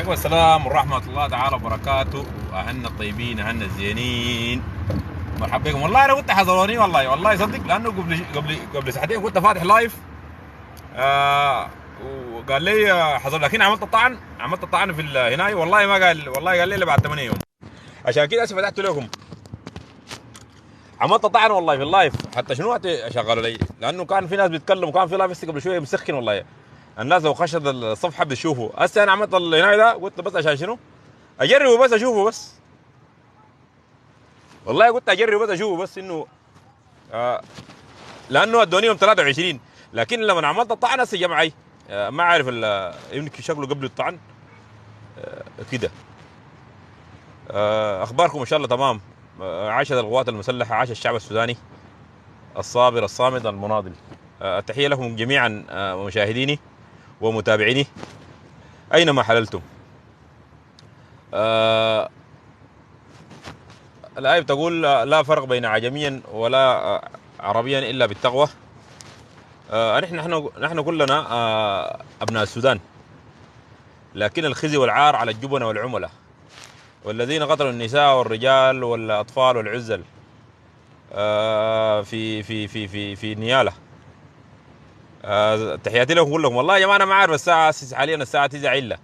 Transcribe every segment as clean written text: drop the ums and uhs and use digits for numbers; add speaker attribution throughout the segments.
Speaker 1: وعليكم السلام ورحمة الله تعالى وبركاته. أهلنا الطيبين، أهلنا الزينين، مرحبا بكم. والله أنا كنت حضروني، والله صدق، لأنه قبل ساعتين كنت فاتح لايف. وقال لي حضر، لكن عملت الطعن في هناي. والله ما قال، والله قال لي إلا بعد 8 يوم. عشان كده هسه فتحت لكم. عملت طعن والله في اللايف، حتى شنو شغلوا لي، لأنه كان في ناس بيتكلموا، كان في لايف هسه قبل شوية مسخن. والله الناس لو خشت الصفحة بتشوفوا. هسه أنا عملت هناي ده، قلت بس عشان شنو؟ اجربه بس، اشوفه بس. والله قلت اجربه بس، اشوفه بس انه لانه ادوني يوم 23. لكن لما عملت الطعن هسه جمعي ما عارف يمكن شكله قبل الطعن كده. اخباركم ان شاء الله تمام. عاشت القوات المسلحه، عاش الشعب السوداني الصابر الصامد المناضل. التحيه لكم جميعا مشاهديني ومتابعيني اينما حللتم. الآية بتقول لا فرق بين عجميا ولا عربيا إلا بالتقوى. نحن كلنا أبناء السودان، لكن الخزي والعار على الجبن والعملاء والذين قتلوا النساء والرجال والأطفال والعزل في نيالة. تحياتي لكم كلكم. والله يا جماعة أنا ما عارف الساعة حاليا الساعة 9 إلا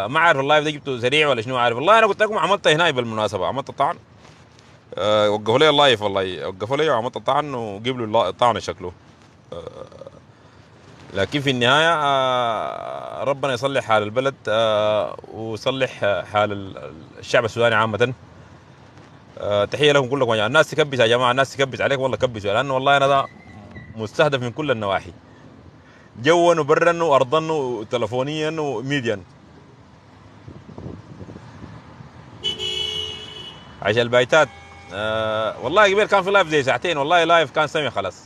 Speaker 1: ما عارف اللايف ده جبته سريع ولا شنو. عارف والله أنا قلت لكم عملت هنا بالمناسبة، عملت طعن. وقفوا لي اللايف، والله وقفوا لي وعملت طعن وجيب الطعن شكله. لكن في النهاية ربنا يصلح حال البلد ويصلح حال الشعب السوداني عامة. تحية لكم كلكم. يعني الناس تكبس يا جماعة، الناس تكبس عليك، والله كبسوا، لأنه والله أنا ده مستهدف من كل النواحي، جوا وبرا وأرضا وتلفونيا وميديا. عشان البايتات والله قبل كان في لايف زي ساعتين، والله لايف كان سمع خلاص.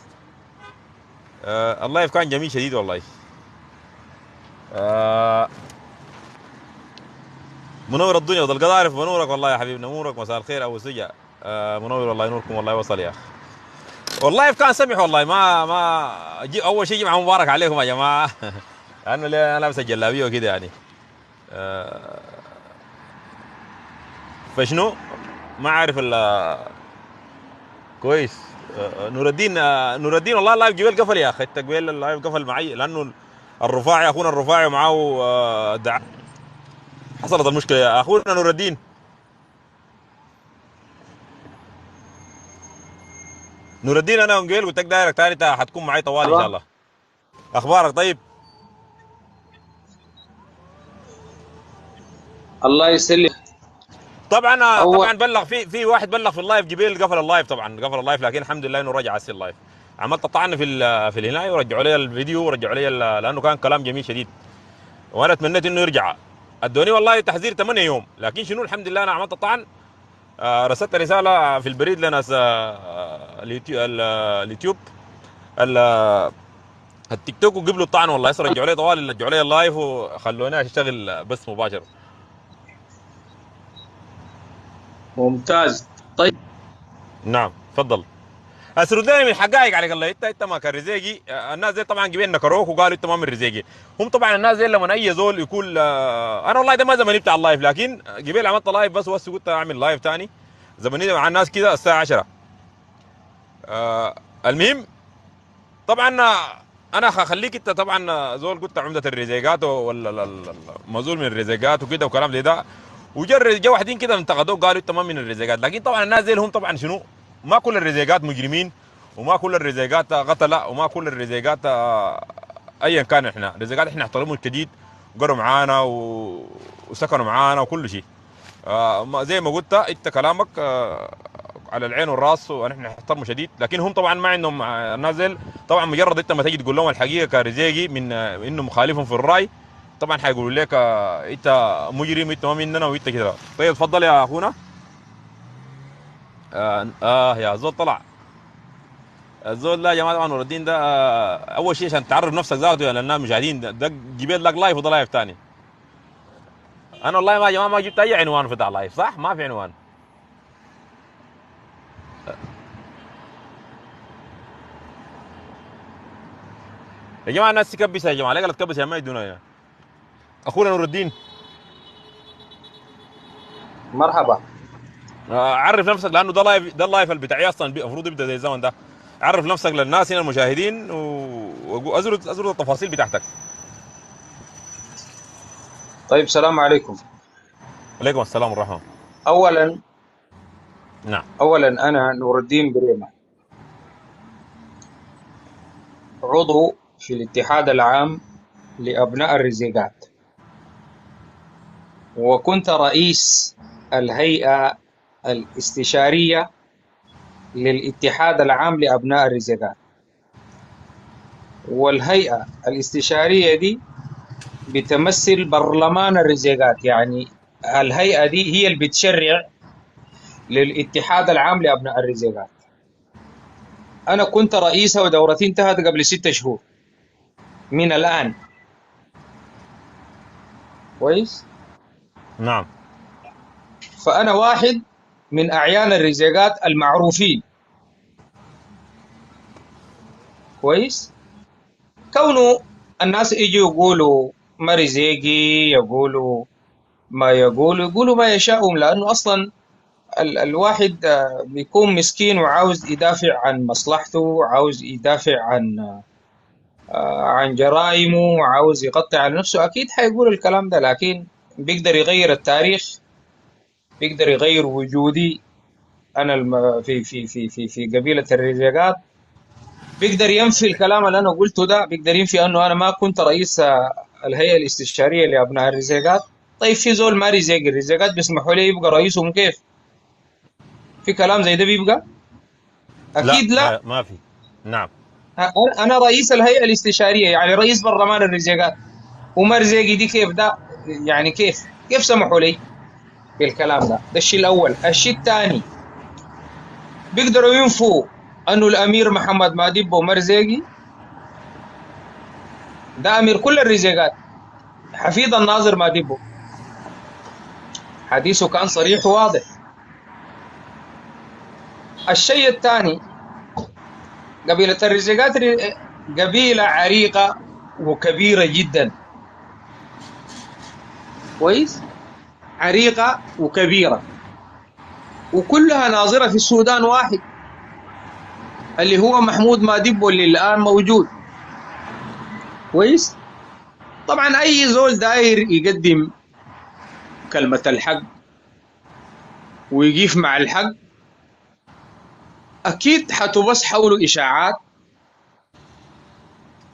Speaker 1: اللايف كان جميل شديد والله. منور الدنيا وضل قضارف، منورك والله يا حبيبنا، منورك. مساء الخير ابو سجع. منور والله، نوركم والله وصل يا اخي. والله كان سمح والله. ما اول شيء جمعه مبارك عليكم يا جماعه. لانه انا لابس الجلابيه وكده يعني. فشنو ما عارف كويس. نور الدين والله اللايف جبال قفل يا اخي. انت قبل اللايف قفل معي لانه الرفاعي، اخونا الرفاعي معاه حصلت المشكله يا اخونا نور الدين. نور الدين انا قلت لك دايرك تاني، انت حتكون معي طوال ان شاء الله. اخبارك طيب؟
Speaker 2: الله يسلم.
Speaker 1: طبعا
Speaker 2: اول
Speaker 1: بلغ في واحد بلغ في اللايف جبيل، قفل اللايف. طبعا قفل اللايف، لكن الحمد لله انه رجع على اللايف. عملت طعن في الهنايه ورجعوا لي الفيديو ورجعوا لي لانه كان كلام جميل شديد، وانا تمنيت انه يرجع. ادوني والله تحذير 8 يوم، لكن شنو الحمد لله انا عملت طعن. رسلت رساله في البريد لناس اليوتيوب التيك توك، وقبلوا الطعن والله. هسه رجعوا لي طوال، رجعوا لي اللايف وخلوني اشتغل بس مباشر.
Speaker 2: ممتاز. طيب
Speaker 1: نعم تفضل. اسردني من حقائق عليك الله. انت ما كان رزيقي. الناس دي طبعا جبين نكروك وقالوا انت ما من رزيقي. هم طبعا الناس دي لما اي زول يقول انا والله ده ما زمني بتاع اللايف، لكن جبال عملت لايف بس قلت اعمل لايف ثاني زمني مع الناس كده الساعه 10. المهم طبعا انا خليك انت طبعا زول قلت عمده الرزيقات ولا مزول من الرزيقات وكده وكلام زي ده. جو واحدين كده انتقدوك قالوا انت ما من الرزيقات. لكن طبعا الناس دي هم طبعا شنو، ما كل الرزيقات مجرمين، وما كل الرزيقات قتله، وما كل الرزيقات ايا كان. احنا الرزيقات احنا نحترمهم شديد، وقروا معانا وسكنوا معانا وكل شيء. زي ما قلت انت كلامك على العين والراس ونحن نحترمه شديد. لكن هم طبعا ما عندهم نازل. طبعا مجرد انت ما تيجي تقول لهم الحقيقه كرزيقي من انه مخالفهم في الراي، طبعا حيقولوا لك انت مجرم، انت ما مننا وانت كده. طيب تفضل يا اخونا. يا زول طلع الزول ده يا جماعه. طبعا نور الدين ده اول شيء عشان تعرف نفسك ذاته يعني للناس مشاهدين، ده جبت لك لايف وده لايف ثاني. انا والله ما يا جماعه ما جبت اي عنوان بتاع لايف، صح؟ ما في عنوان يا جماعه. الناس تكبس يا جماعه، ليه قالت تكبس يا ما يدونا يا اخونا نور الدين.
Speaker 2: مرحبا.
Speaker 1: عرف نفسك لانه ده اللايف البتاعي اصلا المفروض يبدا زي الزمن ده. عرف نفسك للناس هنا المشاهدين وازرد التفاصيل بتاعتك.
Speaker 2: طيب السلام عليكم.
Speaker 1: عليكم السلام ورحمه.
Speaker 2: اولا
Speaker 1: نعم.
Speaker 2: انا نور الدين بريمة، عضو في الاتحاد العام لابناء الرزيقات، وكنت رئيس الهيئة الاستشارية للاتحاد العام لابناء الرزيقات. والهيئة الاستشارية دي بتمثل برلمان الرزيقات، يعني الهيئة دي هي اللي بتشرع للاتحاد العام لابناء الرزيقات. انا كنت رئيسة ودورتي انتهت قبل 6 شهور من الان. كويس.
Speaker 1: نعم.
Speaker 2: فانا واحد من اعيان الرزيقات المعروفين. كويس. كونه الناس يجوا يقولوا ما رزيقي، يقولوا ما يقولوا ما يشاءون، لانه اصلا الواحد بيكون مسكين وعاوز يدافع عن مصلحته، وعاوز يدافع عن جرائمه، وعاوز يغطي على نفسه، اكيد حيقول الكلام ده. لكن بيقدر يغير التاريخ، بيقدر يغير وجودي انا في قبيله الرزيقات، بيقدر ينفي الكلام اللي انا قلته ده، بيقدر ينفي انه انا ما كنت رئيس الهيئه الاستشاريه لابناء الرزيقات. طيب في زول ما رزيق الرزيقات بيسمحوا لي يبقى رئيسهم؟ كيف في كلام زي ده بيبقى؟
Speaker 1: لا
Speaker 2: اكيد لا.
Speaker 1: ما في. نعم.
Speaker 2: انا رئيس الهيئه الاستشاريه، يعني رئيس برلمان الرزيقات، وما رزيقي دي كيف ده؟ يعني كيف سمحوا لي بالكلام ده؟ ده الشيء الاول. الشيء الثاني، بيقدروا ينفوا انه الامير محمد ماديبو مرزيقي، ده امير كل الرزيقات، حفيد الناظر ماديبو، حديثه كان صريح وواضح. الشيء الثاني، قبيلة الرزيقات قبيلة عريقة وكبيرة جدا. كويس. عريقة وكبيرة، وكلها ناظرة في السودان واحد اللي هو محمود ماديبو اللي الآن موجود. كويس. طبعا أي زول داير يقدم كلمة الحق ويقيف مع الحق، أكيد حتبث حوله إشاعات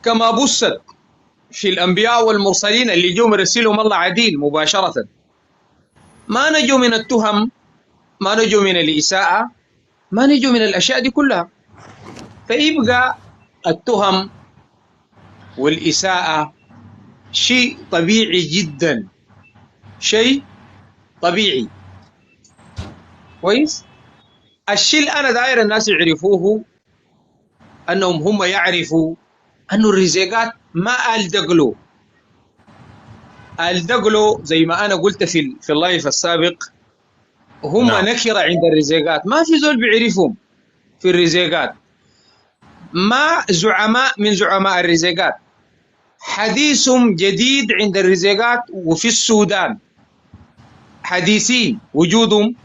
Speaker 2: كما بثت في الأنبياء والمرسلين اللي جو مرسلهم الله عديل مباشرة. ما نجوا من التهم، ما نجوا من الإساءة، ما نجوا من الأشياء دي كلها. فيبقى التهم والإساءة شيء طبيعي جدا، شيء طبيعي. كويس. الشيء اللي أنا داير الناس يعرفوه، أنهم هم يعرفوا أنه الرزيقات ما ألدقلوا. ألدقلوا زي ما أنا قلت في اللايف السابق، هم
Speaker 1: نعم.
Speaker 2: نكرة عند الرزيقات، ما في زول بيعرفهم في الرزيقات، ما زعماء من زعماء الرزيقات، حديثهم جديد عند الرزيقات وفي السودان، حديثين، وجودهم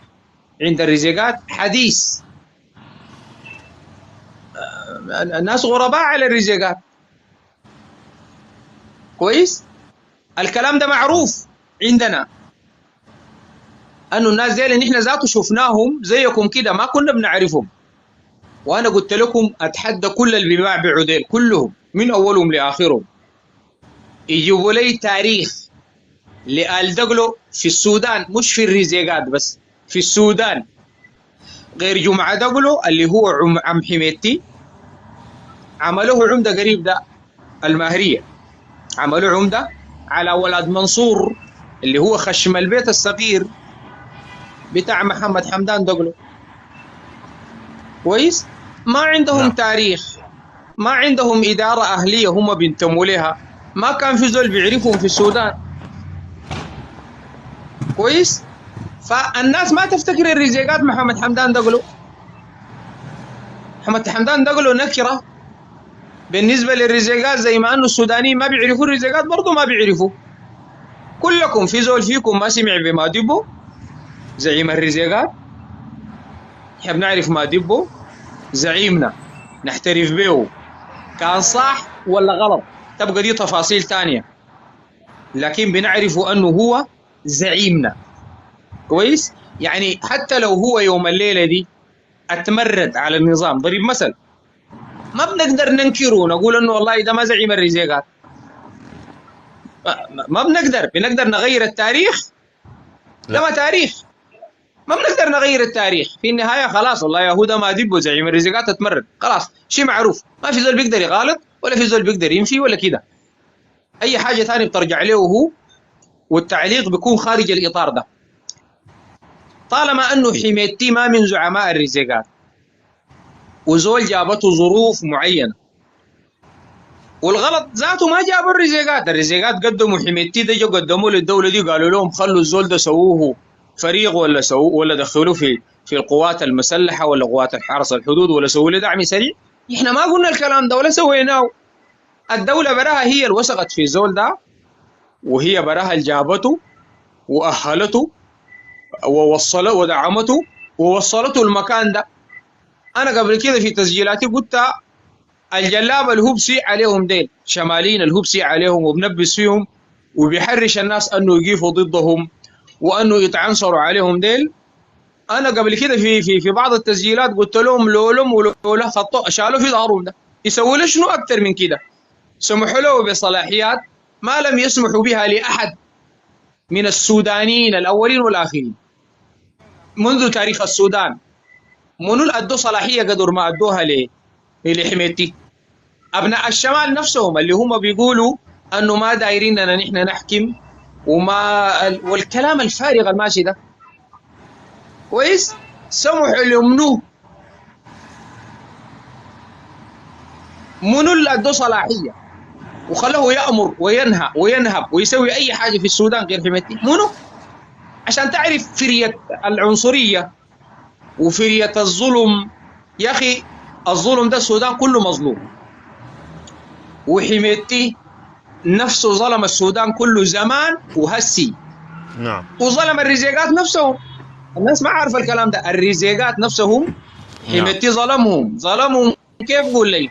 Speaker 2: عند الرزيقات حديث. الناس غرباء على الرزيقات. كويس. الكلام ده معروف عندنا، انه الناس دي اللي نحن ذاته شفناهم زيكم كده ما كنا بنعرفهم. وانا قلت لكم اتحدى كل اللي بيباع بعديل كلهم من اولهم لاخرهم يجيبوا لي تاريخ لآل دقلو في السودان، مش في الرزيقات بس، في السودان، غير جمعة دقلو اللي هو عم حميتي، عملوه عمدة قريب ده الماهرية، عملوه عمدة على ولد منصور اللي هو خشم البيت الصغير بتاع محمد حمدان دقلو. كويس. ما عندهم
Speaker 1: نعم.
Speaker 2: تاريخ، ما عندهم إدارة أهلية هم بينتموا لها، ما كان في زول بيعرفهم في السودان. كويس. فالناس ما تفتكر الرزيقات محمد حمدان دقلو. محمد حمدان دقلو نكرة بالنسبة للرزيقات، زي ما أنه السودانيين ما بيعرفوا الرزيقات برضو ما بيعرفوا. كلكم في زول فيكم ما سمع بماديبو، زعيم الرزيقات احنا بنعرف ما دبه زعيمنا نحترف به، كان صح ولا غلط تبقى دي تفاصيل تانية، لكن بنعرف أنه هو زعيمنا كويس. يعني حتى لو هو يوم الليلة دي اتمرد على النظام، ضرب مثل، ما بنقدر ننكره ونقول انه والله ده ما زعيم الرزيقات، ما بنقدر نغير التاريخ. ده ما تاريخ، ما بنقدر نغير التاريخ. في النهايه خلاص والله يهودا ما دبوا زعيم الرزيقات اتمرد، خلاص شيء معروف، ما في زول بيقدر يغالط ولا في زول بيقدر يمشي ولا كده. اي حاجه ثانيه بترجع له هو، والتعليق بيكون خارج الاطار ده. طالما انه حميتي ما من زعماء الرزيقات وزول جابته ظروف معينه، والغلط ذاته ما جابوا الرزيقات قدموا حميتي ده، جو قدموا للدوله دي قالوا لهم خلوا الزول ده سووه فريق ولا سووه ولا دخلوه في القوات المسلحه ولا قوات الحرس الحدود ولا سووا له دعم سريع. احنا ما قلنا الكلام ده ولا سويناه. الدوله براها هي اللي وثقت في الزول ده، وهي براها اللي جابته واهلته ووصله ودعمته ووصلته المكان ده. انا قبل كده في تسجيلاتي قلت الجلاب الهبسي عليهم ديل شمالين الهبسي عليهم وبنبس فيهم وبيحرش الناس انه يقفوا ضدهم وانه يتعنصروا عليهم ديل. انا قبل كده في بعض التسجيلات قلت لهم لولم ولولا خطوا شالوا في ظهرهم ده، يسووا له شنو اكثر من كده؟ سمحوا له بصلاحيات ما لم يسمحوا بها لاحد من السودانيين الاولين والاخرين منذ تاريخ السودان. منو ادوا صلاحيه قدر ما ادوها لحميتي؟ ابناء الشمال نفسهم اللي هم بيقولوا انه ما دايريننا نحن نحكم والكلام الفارغ الماشي ده كويس. سمحوا لمنو؟ منو اللي ادوا صلاحيه وخلوه يامر وينهى وينهب ويسوي اي حاجه في السودان غير حميتي؟ منو؟ عشان تعرف فريه العنصريه وفريه الظلم. يا اخي الظلم ده السودان كله مظلوم، وحميتي نفسه ظلم السودان كله زمان وهسي.
Speaker 1: نعم.
Speaker 2: وظلم الرزيقات نفسهم. الناس ما عارفه الكلام ده. الرزيقات نفسهم حميتي ظلمهم كيف قول لي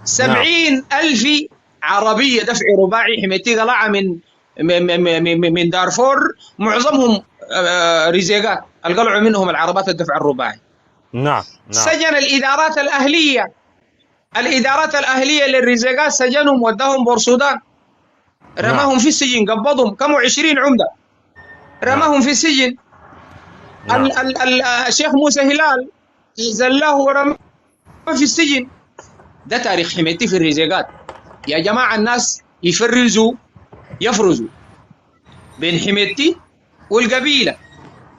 Speaker 2: 70,000 عربيه دفع رباعي حميتي قلعها من دارفور، معظمهم رزيقات القلعوا منهم العربات الدفع الرباعي.
Speaker 1: نعم.
Speaker 2: سجن الإدارات الأهلية للرزيقات، سجنهم وداهم بورسودان، رماهم في السجن، قبضهم كم 20 عمدة رماهم في السجن. الشيخ موسى هلال زلاه ورماه في السجن. ده تاريخ حميتي في الرزيقات. يا جماعة الناس يفرزوا بين حميتي والقبيلة.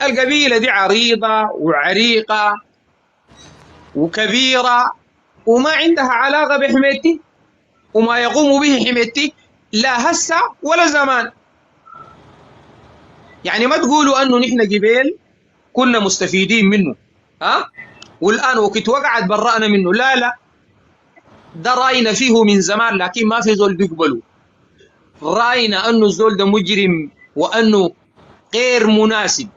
Speaker 2: القبيلة دي عريضة وعريقة وكبيرة وما عندها علاقة بحميتي وما يقوم به حميتي لا هسه ولا زمان. يعني ما تقولوا انه نحن جبال كنا مستفيدين منه والان وقت وقعت برأنا منه. لا ده راينا فيه من زمان، لكن ما في زول بيقبله. راينا انه الزول ده مجرم وانه غير مناسب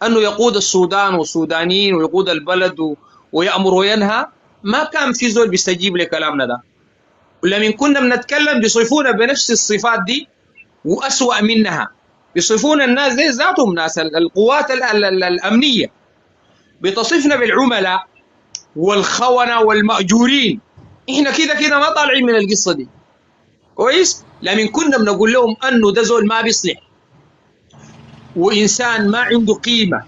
Speaker 2: انه يقود السودان والسودانيين ويقود البلد ويأمر وينهى. ما كان في زول بيستجيب لكلامنا ده. ولما كنا بنتكلم بيصفونا بنفس الصفات دي وأسوأ منها. بيصفون الناس دي ذاتهم ناس القوات الأمنية بتصفنا بالعملاء والخونة والمأجورين. احنا كده ما طالعين من القصة دي كويس. لما كنا بنقول لهم انه ده زول ما بيصلح وإنسان ما عنده قيمة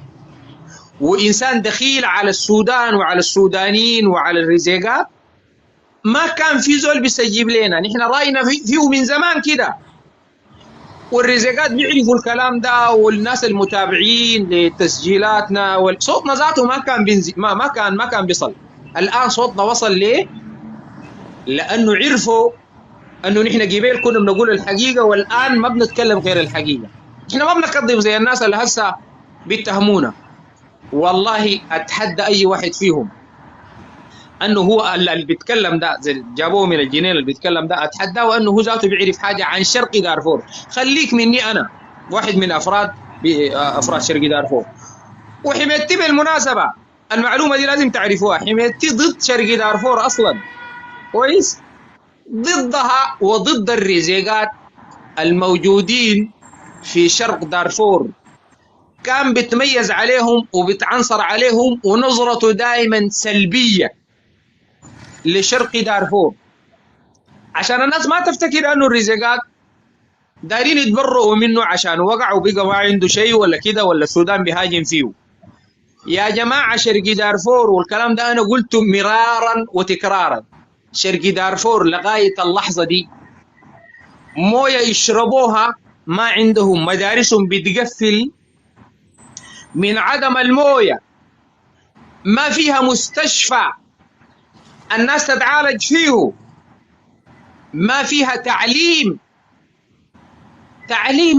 Speaker 2: وإنسان دخيل على السودان وعلى السودانيين وعلى الرزيقات، ما كان في زول بيستجيب لنا. نحن راينا فيه من زمان كده، والرزيقات بيعرفوا الكلام ده، والناس المتابعين لتسجيلاتنا صوتنا ذاته ما كان ما كان بيصل. الآن صوتنا وصل ليه؟ لأنه عرفوا أنه نحن قبيل كنا بنقول الحقيقة، والآن ما بنتكلم غير الحقيقة. نحن ما بنكذب زي الناس اللي هسه بيتهمونا. والله اتحدى اي واحد فيهم انه هو اللي بيتكلم ده زي جابوه من الجنين اللي بيتكلم ده، اتحداه انه هو ذاته بيعرف حاجه عن شرق دارفور. خليك مني انا واحد من افراد شرق دارفور، وحميتي بالمناسبة المعلومة دي لازم تعرفوها، حميتي ضد شرق دارفور أصلا، كويس؟ ضدها وضد الريزيقات الموجودين في شرق دارفور، كان بتميز عليهم وبتعنصر عليهم، ونظرته دائما سلبية لشرق دارفور، عشان الناس ما تفتكر أنه الريزيقات دايرين يتبرؤوا منه عشان وقع وبقى ما عنده شيء ولا كده، ولا السودان بيهاجم فيه. يا جماعة شرق دارفور، والكلام ده أنا قلته مرارا وتكرارا، شرق دارفور لغاية اللحظة دي موية يشربوها ما عندهم، مدارسهم بتقفل من عدم الموية، ما فيها مستشفى الناس تتعالج فيه، ما فيها تعليم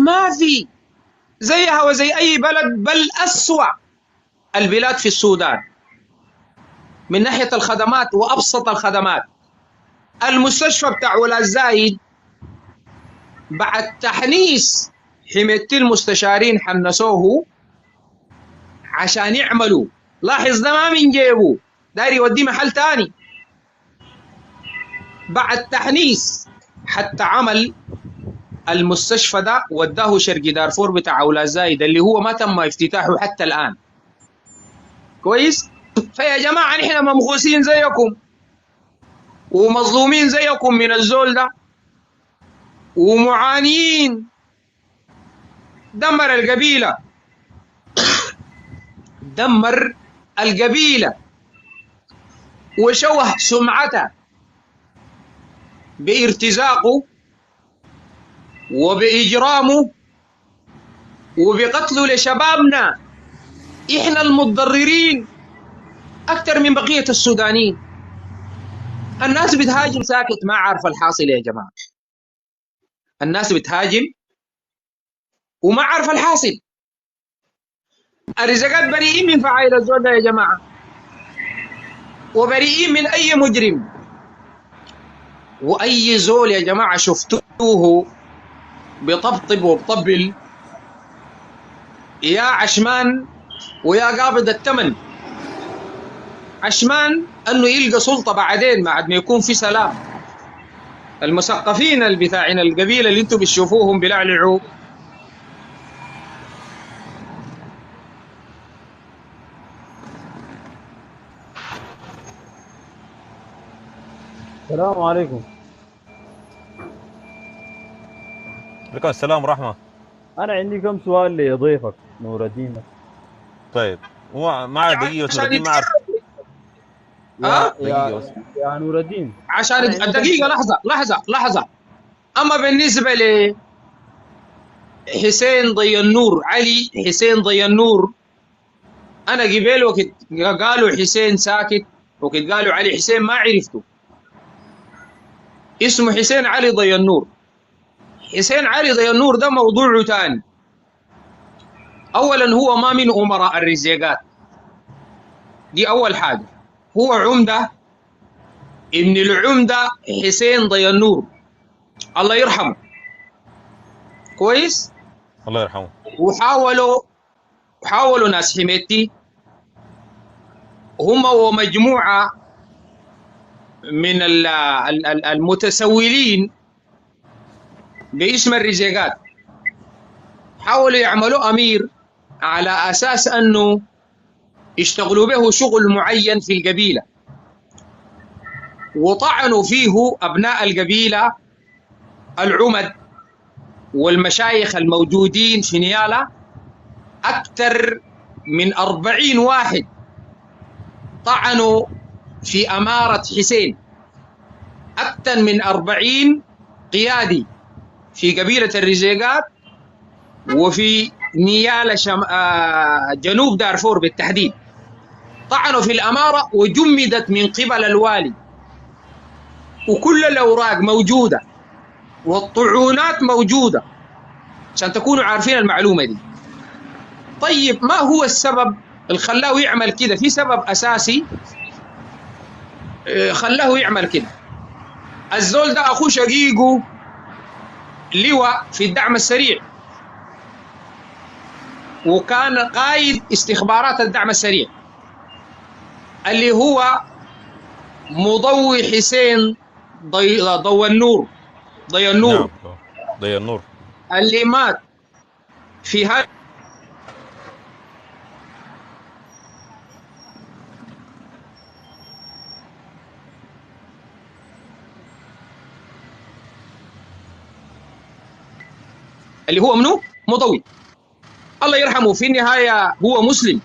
Speaker 2: ما في، زيها وزي أي بلد، بل أسوأ البلاد في السودان من ناحية الخدمات وأبسط الخدمات. المستشفى بتاع ولا زايد بعد تحنيس حميتي المستشارين حنسوه عشان يعملوا، لاحظ ده ما من جيبه، داير يوديه محل تاني. بعد تحنيس حتى عمل المستشفى ده وداه شرق دارفور بتاع ولا زايد اللي هو ما تم افتتاحه حتى الآن، كويس؟ فيا جماعة نحن ممغوسين زيكم ومظلومين زيكم من الزول ده ومعانيين. دمر القبيلة، دمر القبيلة وشوه سمعتها بارتزاقه وبإجرامه وبقتله لشبابنا، إحنا المتضررين أكثر من بقية السودانيين. الناس بتهاجم ساكت ما عارفة الحاصل يا جماعة، الناس بتهاجم وما عارفة الحاصل. الرزقات بريئين من فعايل الزول ده يا جماعة، وبريئين من أي مجرم، وأي زول يا جماعة شفتوه بطبطب وبطبل يا عشمان ويا قابض الثمن، عشمان أنه يلقى سلطة بعدين بعد ما يكون في سلام. المثقفين البتاعين القبيلة اللي انتم بتشوفوهم بلعلعوا،
Speaker 3: السلام عليكم.
Speaker 1: عليكم السلام ورحمة.
Speaker 3: أنا عندي كم سؤال لضيفك نور الدين.
Speaker 1: طيب هو ما عارف دقيقة بس نور
Speaker 2: عشان
Speaker 1: الدين ما عارف. دقيقة بس.
Speaker 3: يا نور الدين،
Speaker 2: عشان الدقيقة، لحظة. أما بالنسبة لحسين ضي النور، علي حسين ضي النور، أنا قبل وقت قالوا حسين ساكت، وقت قالوا علي حسين ما عرفته، اسمه حسين علي ضي النور. حسين علي ضي النور ده موضوعه تاني. أولا هو ما من أمراء الرزيقات، دي أول حاجة. هو عمدة ابن العمدة حسين ضي النور الله يرحمه، كويس؟
Speaker 1: الله يرحمه.
Speaker 2: وحاولوا ناس حميتي هم ومجموعة من المتسولين باسم الرزيقات حاولوا يعملوا أمير على أساس أنه يشتغلوا به شغل معين في القبيلة، وطعنوا فيه أبناء القبيلة العمد والمشايخ الموجودين في نيالا. أكثر من 40 واحد طعنوا في أمارة حسين، أكثر من 40 قيادي في قبيلة الرزيقات وفي نيالا جنوب دارفور بالتحديد، طعنوا في الأمارة وجمدت من قبل الوالي، وكل الأوراق موجودة والطعونات موجودة عشان تكونوا عارفين المعلومة دي. طيب ما هو السبب اللي خلاه يعمل كده؟ في سبب أساسي خلاه يعمل كده. الزول ده أخوه شقيقه لواء في الدعم السريع، وكان قائد استخبارات الدعم السريع، اللي هو مضوي حسين ضوى النور، ضي
Speaker 1: نعم.
Speaker 2: النور،
Speaker 1: ضي النور.
Speaker 2: اللي مات في هذا اللي هو منو؟ مضوي. الله يرحمه، في النهاية هو مسلم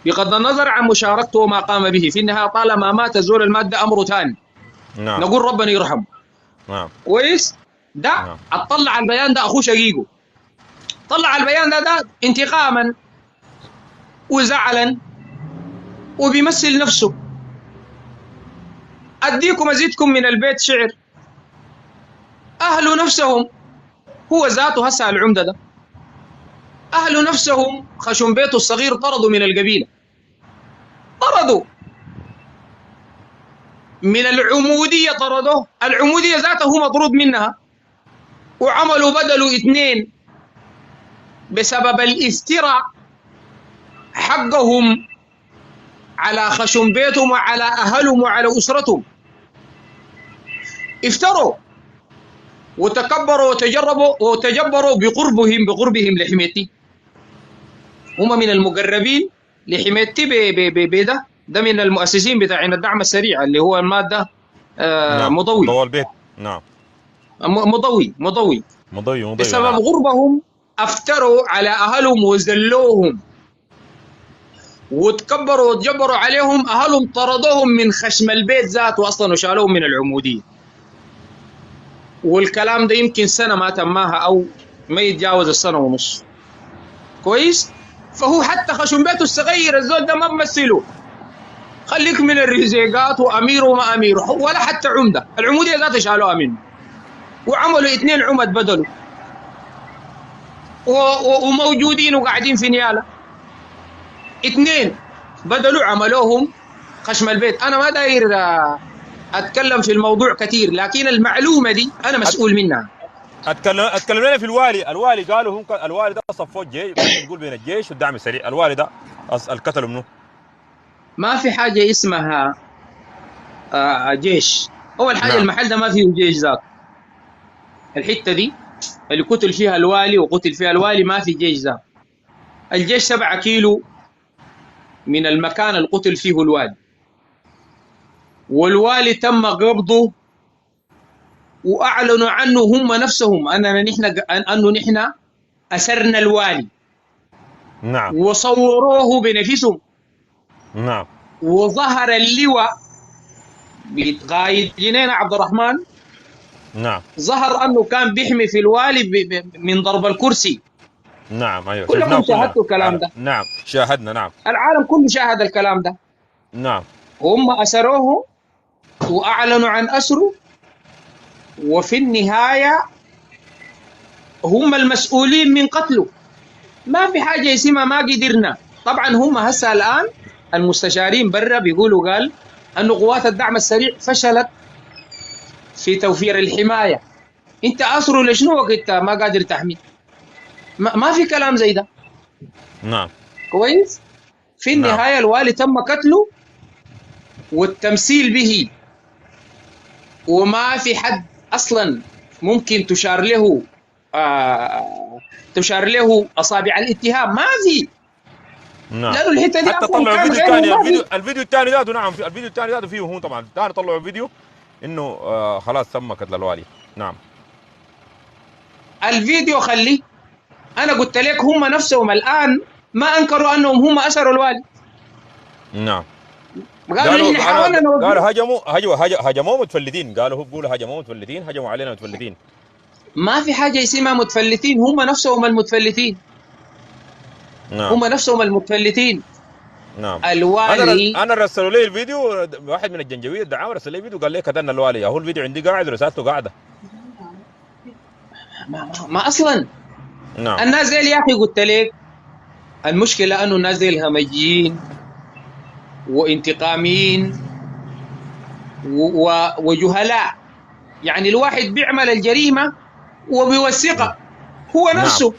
Speaker 2: بغض النظر عن مشاركته وما قام به. في النهاية طالما مات زول المادة أمره ثاني،
Speaker 1: نعم.
Speaker 2: نقول ربنا يرحمه.
Speaker 1: نعم.
Speaker 2: كويس؟ ده
Speaker 1: نعم.
Speaker 2: اطلع البيان ده أخوه شقيقه، طلع البيان ده انتقاما وزعلا وبيمثل نفسه. أديكم أزيدكم من البيت شعر، أهل نفسهم، هو ذاته هسه العمدة ده، أهل نفسهم خشم بيته الصغير طردوا من القبيلة، طردوا من العمودية، طردوه. العمودية ذاته هو مطرود منها، وعملوا بدلوا 2 بسبب الافتراء حقهم على خشم بيتهم وعلى أهلهم وعلى أسرتهم. افتروا وتكبروا وتجبروا بقربهم لحميتي. هم من المقربين لحميتي ده من المؤسسين بتاع الدعم السريع اللي هو المادة
Speaker 1: نعم.
Speaker 2: مضوي.
Speaker 1: ضوى البيت. نعم.
Speaker 2: مضوي. بسبب
Speaker 1: نعم.
Speaker 2: غربهم افتروا على أهلهم وذلوهم وتكبروا وتجبروا عليهم. أهلهم طردوهم من خشم البيت ذاته أصلا وشالوهم من العمودية. والكلام ده يمكن سنة ما تماها أو ما يتجاوز السنة ونص. كويس؟ فهو حتى خشم بيته الصغير الزول ده ما بمثله. خليك من الرزيقات وأمير وما أمير، ولا حتى عمدة. العمودية ذاتها شالوها منه وعملوا 2 عمد بدلوا وموجودين وقاعدين في نيالة. 2 بدلوا عملوهم خشم البيت. أنا ما داير أتكلم في الموضوع كثير، لكن المعلومة دي أنا مسؤول منها.
Speaker 1: اتكلم لنا في الوالي قالوا هم الوالي ده صفوه الجيش، تقول بين الجيش والدعم السريع. الوالي ده القتل منه.
Speaker 2: ما في حاجة اسمها جيش. أول حاجة
Speaker 1: نعم.
Speaker 2: المحل ده ما فيه جيش ذات. الحتة دي اللي قتل فيها الوالي وقتل فيها الوالي ما في جيش ذات. الجيش 7 كيلو من المكان اللي قتل فيه الوالي، والوالي تم قبضه وأعلنوا عنه هم نفسهم أنه نحن أسرنا الوالي.
Speaker 1: نعم.
Speaker 2: وصوروه بنفسهم.
Speaker 1: نعم.
Speaker 2: وظهر اللواء بقائد جنينة عبد الرحمن.
Speaker 1: نعم.
Speaker 2: ظهر أنه كان بيحمي في الوالي من ضرب الكرسي.
Speaker 1: نعم. ايوه
Speaker 2: كلكم شاهدتوا الكلام ده.
Speaker 1: نعم شاهدنا. نعم.
Speaker 2: العالم كله شاهد الكلام ده.
Speaker 1: نعم.
Speaker 2: هم أسروه وأعلنوا عن أسره، وفي النهاية هم المسؤولين من قتله. ما في حاجة اسمها ما قدرنا. طبعا هم هسه الآن المستشارين برا بيقولوا قال أن قوات الدعم السريع فشلت في توفير الحماية. انت أسره لشنو وقت ما قادر تحمي؟ ما في كلام زي ده.
Speaker 1: نعم.
Speaker 2: كويس؟ في النهاية الوالي تم قتله والتمثيل به، وما في حد أصلا ممكن تشار له أصابع الاتهام. ما في.
Speaker 1: نعم.
Speaker 2: لأنه الحتة دي
Speaker 1: حتى طلعوا الفيديو الثاني. الفيديو الثاني ذاته. نعم. الفيديو الثاني ذاته فيه هو طبعا ثاني طلعوا فيديو انه خلاص تم قتل الوالي. نعم.
Speaker 2: الفيديو خليه. أنا قلت لك هم نفسهم الآن ما أنكروا أنهم هم أسروا الوالي.
Speaker 1: نعم.
Speaker 2: قالوا
Speaker 1: هجموا متفلتين. بيقولوا هجموا متفلتين، هجموا علينا متفلتين.
Speaker 2: ما في حاجة اسمها متفلتين. هم نفسهم المتفلتين.
Speaker 1: نعم.
Speaker 2: هم نفسهم المتفلتين.
Speaker 1: نعم.
Speaker 2: الوالي
Speaker 1: انا رسلوا لي الفيديو، واحد من الجنجويه الدعاوى رسل لي فيديو قال لي قتلنا الوالي. هو الفيديو عندي قاعد ورسالته قاعده.
Speaker 2: ما اصلا.
Speaker 1: نعم.
Speaker 2: الناس ديل يا اخي قلت لك المشكله انه الناس ديل همجيين وانتقاميين وجهلاء. يعني الواحد بيعمل الجريمه وبيوثقها هو نفسه.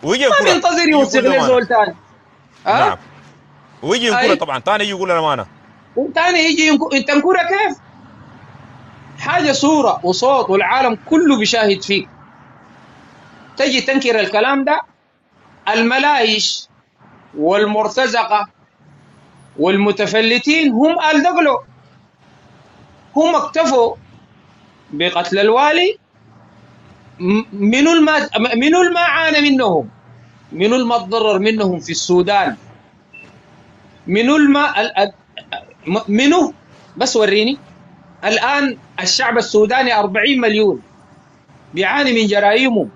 Speaker 1: ويجي
Speaker 2: ما
Speaker 1: ينكرها،
Speaker 2: بينتظر
Speaker 1: يجي
Speaker 2: يوثق
Speaker 1: يقول
Speaker 2: لي
Speaker 1: لنا.
Speaker 2: زول ثاني. ها؟
Speaker 1: نعم. ويجي ينكرها
Speaker 2: اي.
Speaker 1: طبعا، ثاني يجي يقول لنا ما انا.
Speaker 2: وثاني يجي انت تنكرها كيف؟ حاجه صوره وصوت والعالم كله بيشاهد فيك، تجي تنكر الكلام ده. الملايش والمرتزقه والمتفلتين هم الدقلوا، هم اكتفوا بقتل الوالي. منو الما عانى منهم؟ منو الما تضرر منهم في السودان؟ منو الما منو؟ بس وريني. الآن الشعب السوداني 40 مليون بيعاني من جرائمهم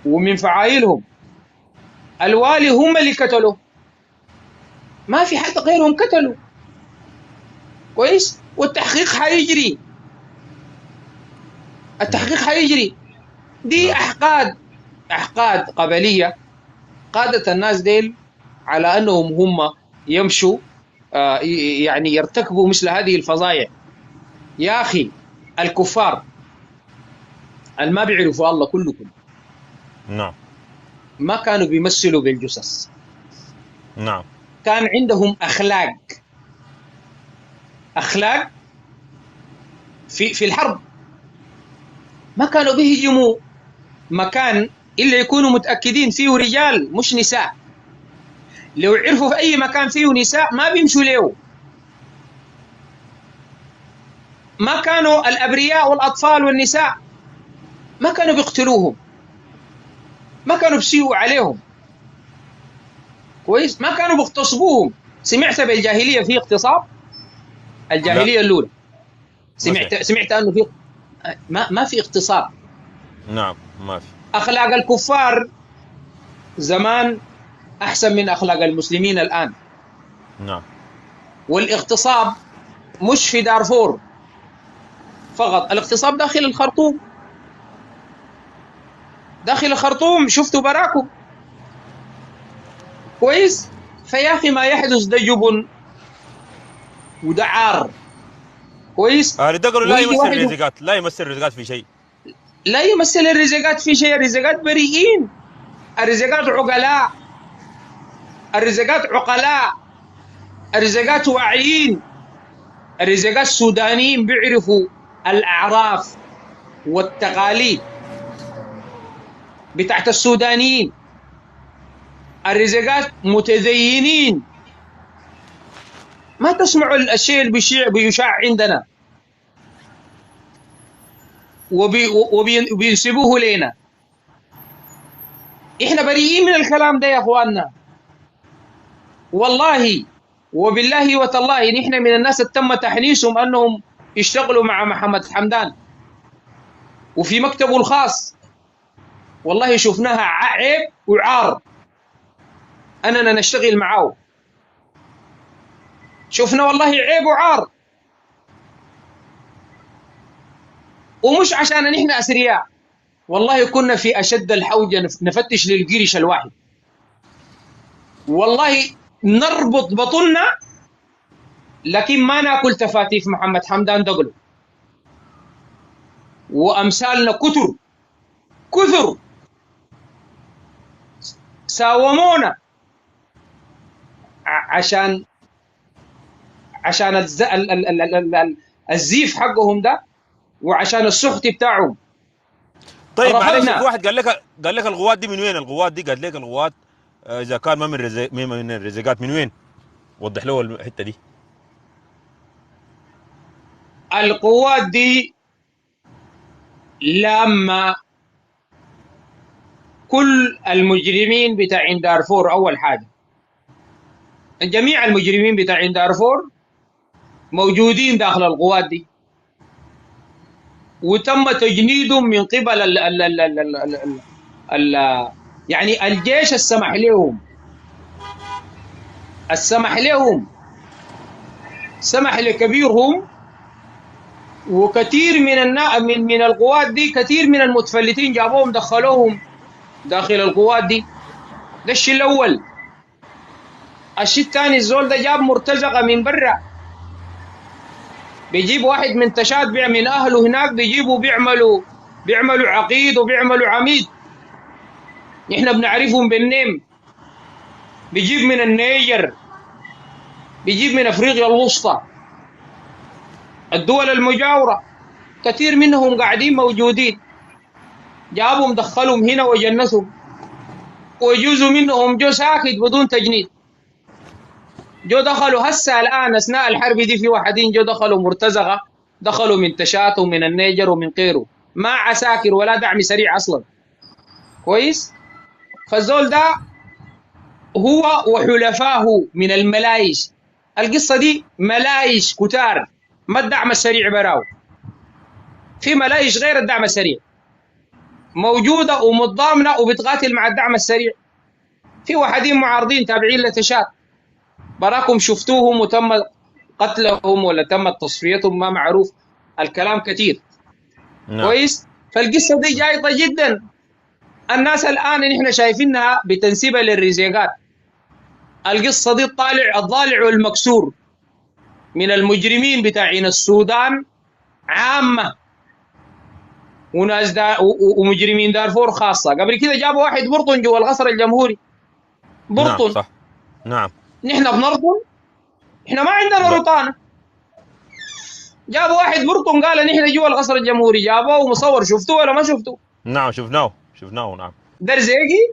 Speaker 2: ومن فعائلهم. الوالي هم اللي قتلوا، ما في حد غيرهم قتلوا. كويس. والتحقيق حيجري، التحقيق حيجري. دي
Speaker 1: نعم.
Speaker 2: أحقاد قبلية قادت الناس ديل على أنهم هم يمشوا يعني يرتكبوا مثل هذه الفظائع. يا أخي الكفار اللي ما بيعرفوا الله كلكم
Speaker 1: نعم.
Speaker 2: ما كانوا بيمثلوا بالجثث،
Speaker 1: نعم.
Speaker 2: كان عندهم أخلاق في الحرب. ما كانوا بيهجموا مكان إلا يكونوا متأكدين فيه رجال مش نساء. لو عرفوا في أي مكان فيه نساء ما بيمشوا له. ما كانوا الأبرياء والأطفال والنساء ما كانوا بيقتلوهم، ما كانوا بيسيئوا عليهم. كويس. ما كانوا بيغتصبوهم. سمعت بالجاهلية في اغتصاب؟
Speaker 1: لا،
Speaker 2: الجاهلية الأولى
Speaker 1: ما في.
Speaker 2: سمعت أنه في ما في اغتصاب.
Speaker 1: نعم، ما في.
Speaker 2: أخلاق الكفار زمان أحسن من أخلاق المسلمين الآن.
Speaker 1: نعم.
Speaker 2: والاغتصاب مش في دارفور فقط، الاغتصاب داخل الخرطوم. داخل الخرطوم شفتوا براكم. كويس. فيا أخي ما يحدث ده جبن وده عار. كويس.
Speaker 1: الدقل لا
Speaker 2: ويجي
Speaker 1: يمثل
Speaker 2: واحد
Speaker 1: الرزقات، لا يمثل الرزقات في شيء.
Speaker 2: لا يمثل الرزقات في شيء. الرزقات بريئين، الرزقات عقلاء، الرزقات عقلاء، الرزقات واعيين، الرزقات سودانيين بيعرفوا الأعراف والتقاليد بتاعت السودانيين. الرزقات متدينين. ما تسمعوا الشيء اللي بيشاع عندنا وبينسبوه لنا. احنا بريئين من الكلام ده يا اخواننا. والله وبالله وتالله نحن من الناس اللي تم تحنيسهم انهم يشتغلوا مع محمد حمدان وفي مكتبه الخاص. والله شفناها عيب وعار اننا نشتغل معه. شفنا والله عيب وعار. ومش عشان نحن اثرياء، والله كنا في اشد الحوجه نفتش للقرش الواحد. والله نربط بطننا لكن ما ناكل تفاتيف محمد حمدان دقلو. وامثالنا كثر ساومونا عشان الزيف حقهم ده وعشان السخط بتاعهم.
Speaker 1: طيب معلش،
Speaker 2: رفضنا.
Speaker 1: في واحد قال لك الغوات دي من وين؟ الغوات دي قال لك الغوات اذا كان ما من الرزقات من وين؟ وضح له الحته دي.
Speaker 2: القوات دي لما كل المجرمين بتاع دارفور، اول حاجه جميع المجرمين بتاع دارفور موجودين داخل القوات دي، وتم تجنيدهم من قبل ال يعني الجيش سمح لكبيرهم. وكثير من القوات دي، كثير من المتفلتين جابوهم دخلوهم داخل القوات دي. ده الشيء الاول. الشيء الثاني، الزول ده جاب مرتزقه من برا، بيجيب واحد من تشاد من اهله هناك، بيجيبوا بيعملوا عقيد وبيعملوا عميد. نحن بنعرفهم بالنيم، بيجيب من النيجر، بيجيب من افريقيا الوسطى، الدول المجاورة كثير منهم قاعدين موجودين، جابهم دخلهم هنا وجنسهم، ويجوزوا منهم جو ساكت بدون تجنيد. جو دخلوا هسه الآن أثناء الحرب دي في واحدين جو دخلوا مرتزقة، دخلوا من تشات ومن النيجر ومن غيره، ما عساكر ولا دعم سريع أصلا. كويس. فالزول ده هو وحلفاه من الملايش، القصة دي ملايش كتار، ما الدعم السريع براو، في ملايش غير الدعم السريع موجودة ومتضامنة وبتقاتل مع الدعم السريع. في واحدين معارضين تابعين لتشات براكم شفتوهم وتم قتلهم ولا تم تصفيتهم، ما معروف، الكلام كثير.
Speaker 1: نعم.
Speaker 2: كويس. فالقصة دي جايطة جدا. الناس الآن نحن شايفينها بتنسيبها للريزيقات. القصة دي الضالع والمكسور من المجرمين بتاعين السودان عامة، وناس ومجرمين دارفور خاصة. قبل كده جابوا واحد برطن جوا القصر الجمهوري، برطن.
Speaker 1: نعم صح. نعم.
Speaker 2: نحن بنرطن، احنا ما عندنا
Speaker 1: لا.
Speaker 2: رطانة. جابوا واحد برطن قال نحن جوا القصر الجمهوري، جابوه ومصور، شفتوه ولا ما شفتوه؟
Speaker 1: نعم شفناه نعم.
Speaker 2: ده رزيقي؟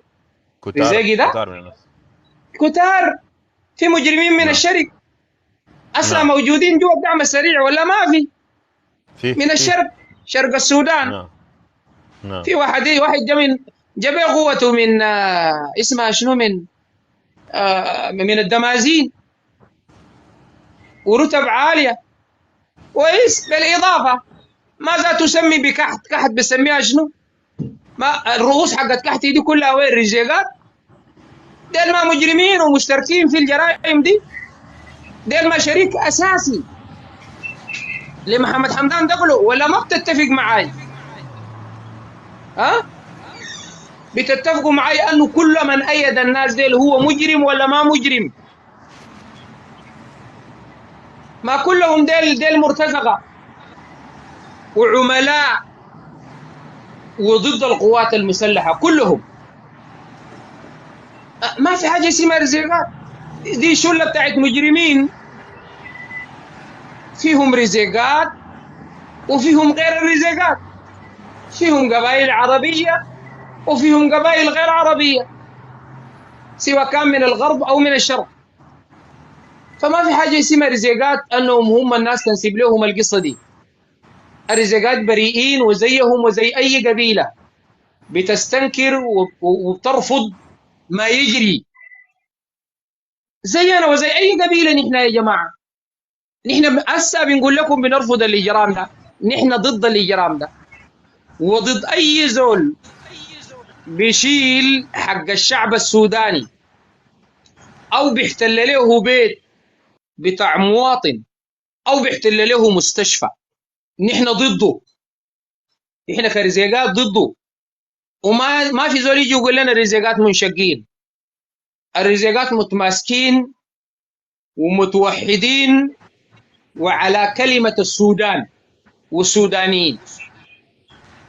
Speaker 2: رزيقي ده
Speaker 1: كتار من الناس.
Speaker 2: كتار. في مجرمين من
Speaker 1: نعم.
Speaker 2: الشرق اصلا
Speaker 1: نعم.
Speaker 2: موجودين جوا الدعم السريع ولا ما في؟ من
Speaker 1: في
Speaker 2: الشرق، شرق السودان.
Speaker 1: نعم. نعم.
Speaker 2: في واحد جاب قوته من اسمها شنو، من الدمازين، ورتب عالية. كويس. بالإضافة ماذا تسمي بكحت؟ كحت بسميها شنو؟ ما الرؤوس حقت كحتي دي كلها وين؟ رجيقات. ديل ما مجرمين ومشتركين في الجرائم دي؟ ديل ما شريك أساسي لمحمد حمدان دقلو ولا ما بتتفق معاي؟ ها؟ بتتفقوا معي أنه كل من أيد الناس ديل هو مجرم ولا ما مجرم؟ ما كلهم ديل مرتزقة وعملاء وضد القوات المسلحة كلهم. ما في حاجة اسمها رزيقات. دي شلة بتاعت مجرمين، فيهم رزيقات وفيهم غير الرزيقات، فيهم قبائل عربية وفيهم قبائل غير عربية، سواء كان من الغرب أو من الشرق. فما في حاجة اسمها رزيقات أنهم هم الناس تنسب لهم القصة دي. الرزيقات بريئين وزيهم وزي أي قبيلة بتستنكر وبترفض ما يجري، زينا وزي أي قبيلة. نحن يا جماعة نحن هسه بنقول لكم بنرفض الإجرام ده، نحن ضد الإجرام ده وضد أي زول بيشيل حق الشعب السوداني أو بيحتل له بيت بتاع مواطن أو بيحتل له مستشفى. نحن ضده، نحن كرزيقات ضده. وما في زول يجي يقول لنا الرزيقات منشقين. الرزيقات متماسكين ومتوحدين وعلى كلمة السودان والسودانيين.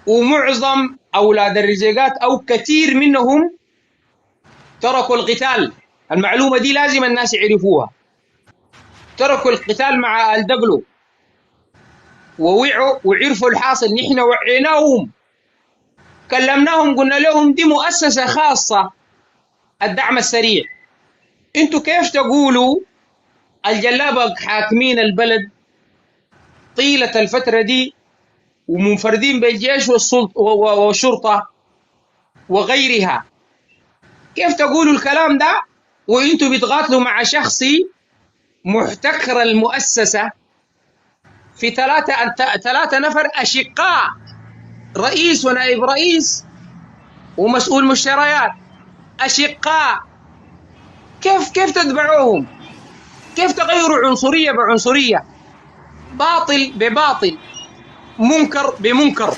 Speaker 2: ومعظم أولاد الرزيقات أو كثير منهم تركوا القتال. المعلومة دي لازم الناس يعرفوها. تركوا القتال مع الدقلو ووعوا وعرفوا الحاصل. نحن وعيناهم، كلمناهم، قلنا لهم دي مؤسسة خاصة، الدعم السريع. انتوا كيف تقولوا الجلابة حاكمين البلد طيلة الفترة دي ومنفردين بالجيش والشرطة وغيرها؟ كيف تقولوا الكلام ده وانتوا بتقاتلوا مع شخصي محتكر المؤسسة في ثلاثة نفر أشقاء، رئيس ونائب رئيس ومسؤول مشتريات، أشقاء. كيف تتبعوهم؟ كيف تغيروا عنصرية بعنصرية، باطل بباطل، منكر بمنكر؟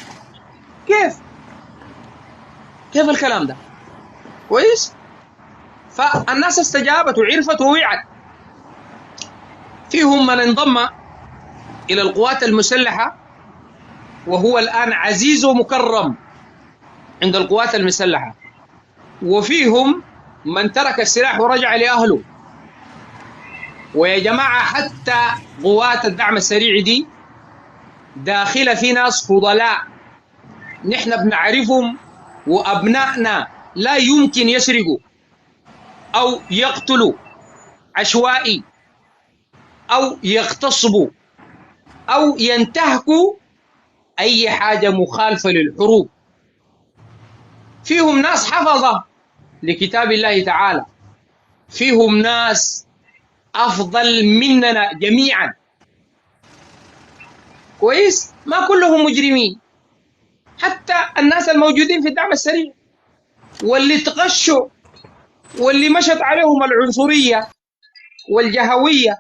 Speaker 2: كيف الكلام ده؟ كويس. فالناس استجابت وعرفت ووعت. فيهم من انضم إلى القوات المسلحة وهو الآن عزيز ومكرم عند القوات المسلحة، وفيهم من ترك السلاح ورجع لأهله. ويا جماعة حتى قوات الدعم السريع دي داخلة في ناس فضلاء نحن بنعرفهم، وأبنائنا لا يمكن يسرقوا أو يقتلوا عشوائي أو يغتصبوا أو ينتهكوا أي حاجة مخالفة للحروب. فيهم ناس حفظة لكتاب الله تعالى، فيهم ناس أفضل مننا جميعا، كويس؟ ما كلهم مجرمين، حتى الناس الموجودين في الدعم السريع واللي تغشوا واللي مشت عليهم العنصرية والجهوية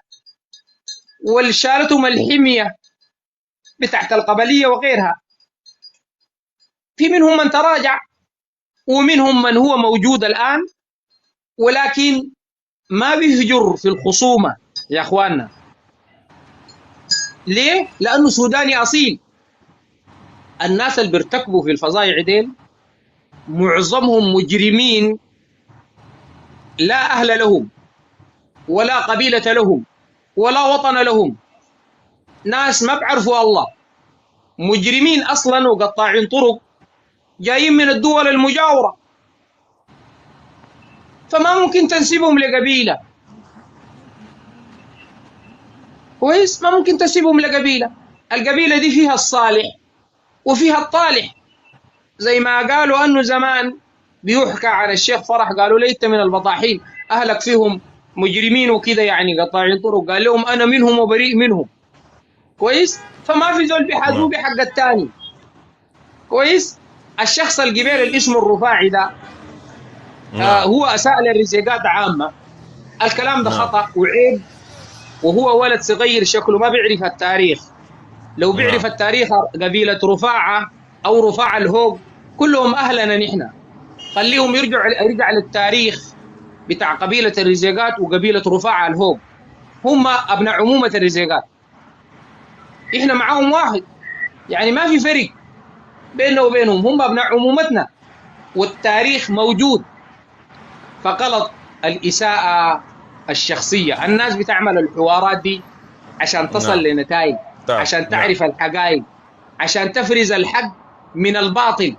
Speaker 2: واللي شالتهم الحمية بتاعت القبلية وغيرها، في منهم من تراجع ومنهم من هو موجود الآن، ولكن ما بيهجر في الخصومة يا أخواننا. ليه؟ لأنه سوداني أصيل. الناس اللي بيرتكبوا في الفظائع ديل معظمهم مجرمين لا أهل لهم ولا قبيلة لهم ولا وطن لهم، ناس ما بعرفوا الله، مجرمين أصلا وقطاعين طرق جايين من الدول المجاورة، فما ممكن تنسبهم لقبيلة. كويس؟ ما ممكن تنسبهم لقبيلة. القبيلة دي فيها الصالح وفيها الطالح، زي ما قالوا أنه زمان بيحكى عن الشيخ فرح، قالوا لي أنت من البطاحين أهلك فيهم مجرمين وكذا، يعني قطاعين طرق، قال لهم أنا منهم وبريء منهم. كويس؟ فما في زول بيحاسبوه بحق الثاني. كويس؟ الشخص القبيل اللي اسمه الرفاعي ده هو أساء للرزيقات عامة. الكلام ده خطأ وعيب، وهو ولد صغير شكله ما بيعرف التاريخ. لو بيعرف التاريخ قبيلة رفاعة أو رفاعة الهوق كلهم أهلنا نحن، خليهم يرجع للتاريخ بتاع قبيلة الرزيقات وقبيلة رفاعة الهوق، هم أبناء عمومة الرزيقات، إحنا معاهم واحد، يعني ما في فرق بيننا وبينهم، هم أبناء عمومتنا والتاريخ موجود. فغلط الإساءة الشخصية. الناس بتعمل الحوارات دي عشان تصل لنتائج، عشان تعرف الحقائق، عشان تفرز الحق من الباطل،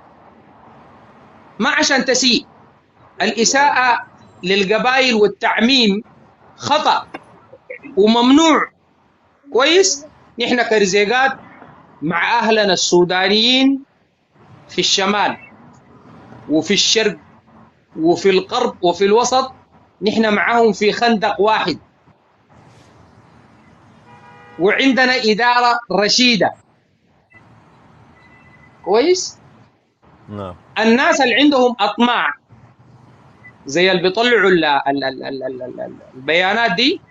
Speaker 2: ما عشان تسيء. الإساءة للقبائل والتعميم خطأ وممنوع. كويس؟ نحن كرزيقات مع أهلنا السودانيين في الشمال وفي الشرق وفي الغرب وفي الوسط، نحن معهم في خندق واحد، وعندنا إدارة رشيدة. كويس؟
Speaker 1: نعم.
Speaker 2: الناس اللي عندهم أطماع زي اللي بيطلعوا البيانات دي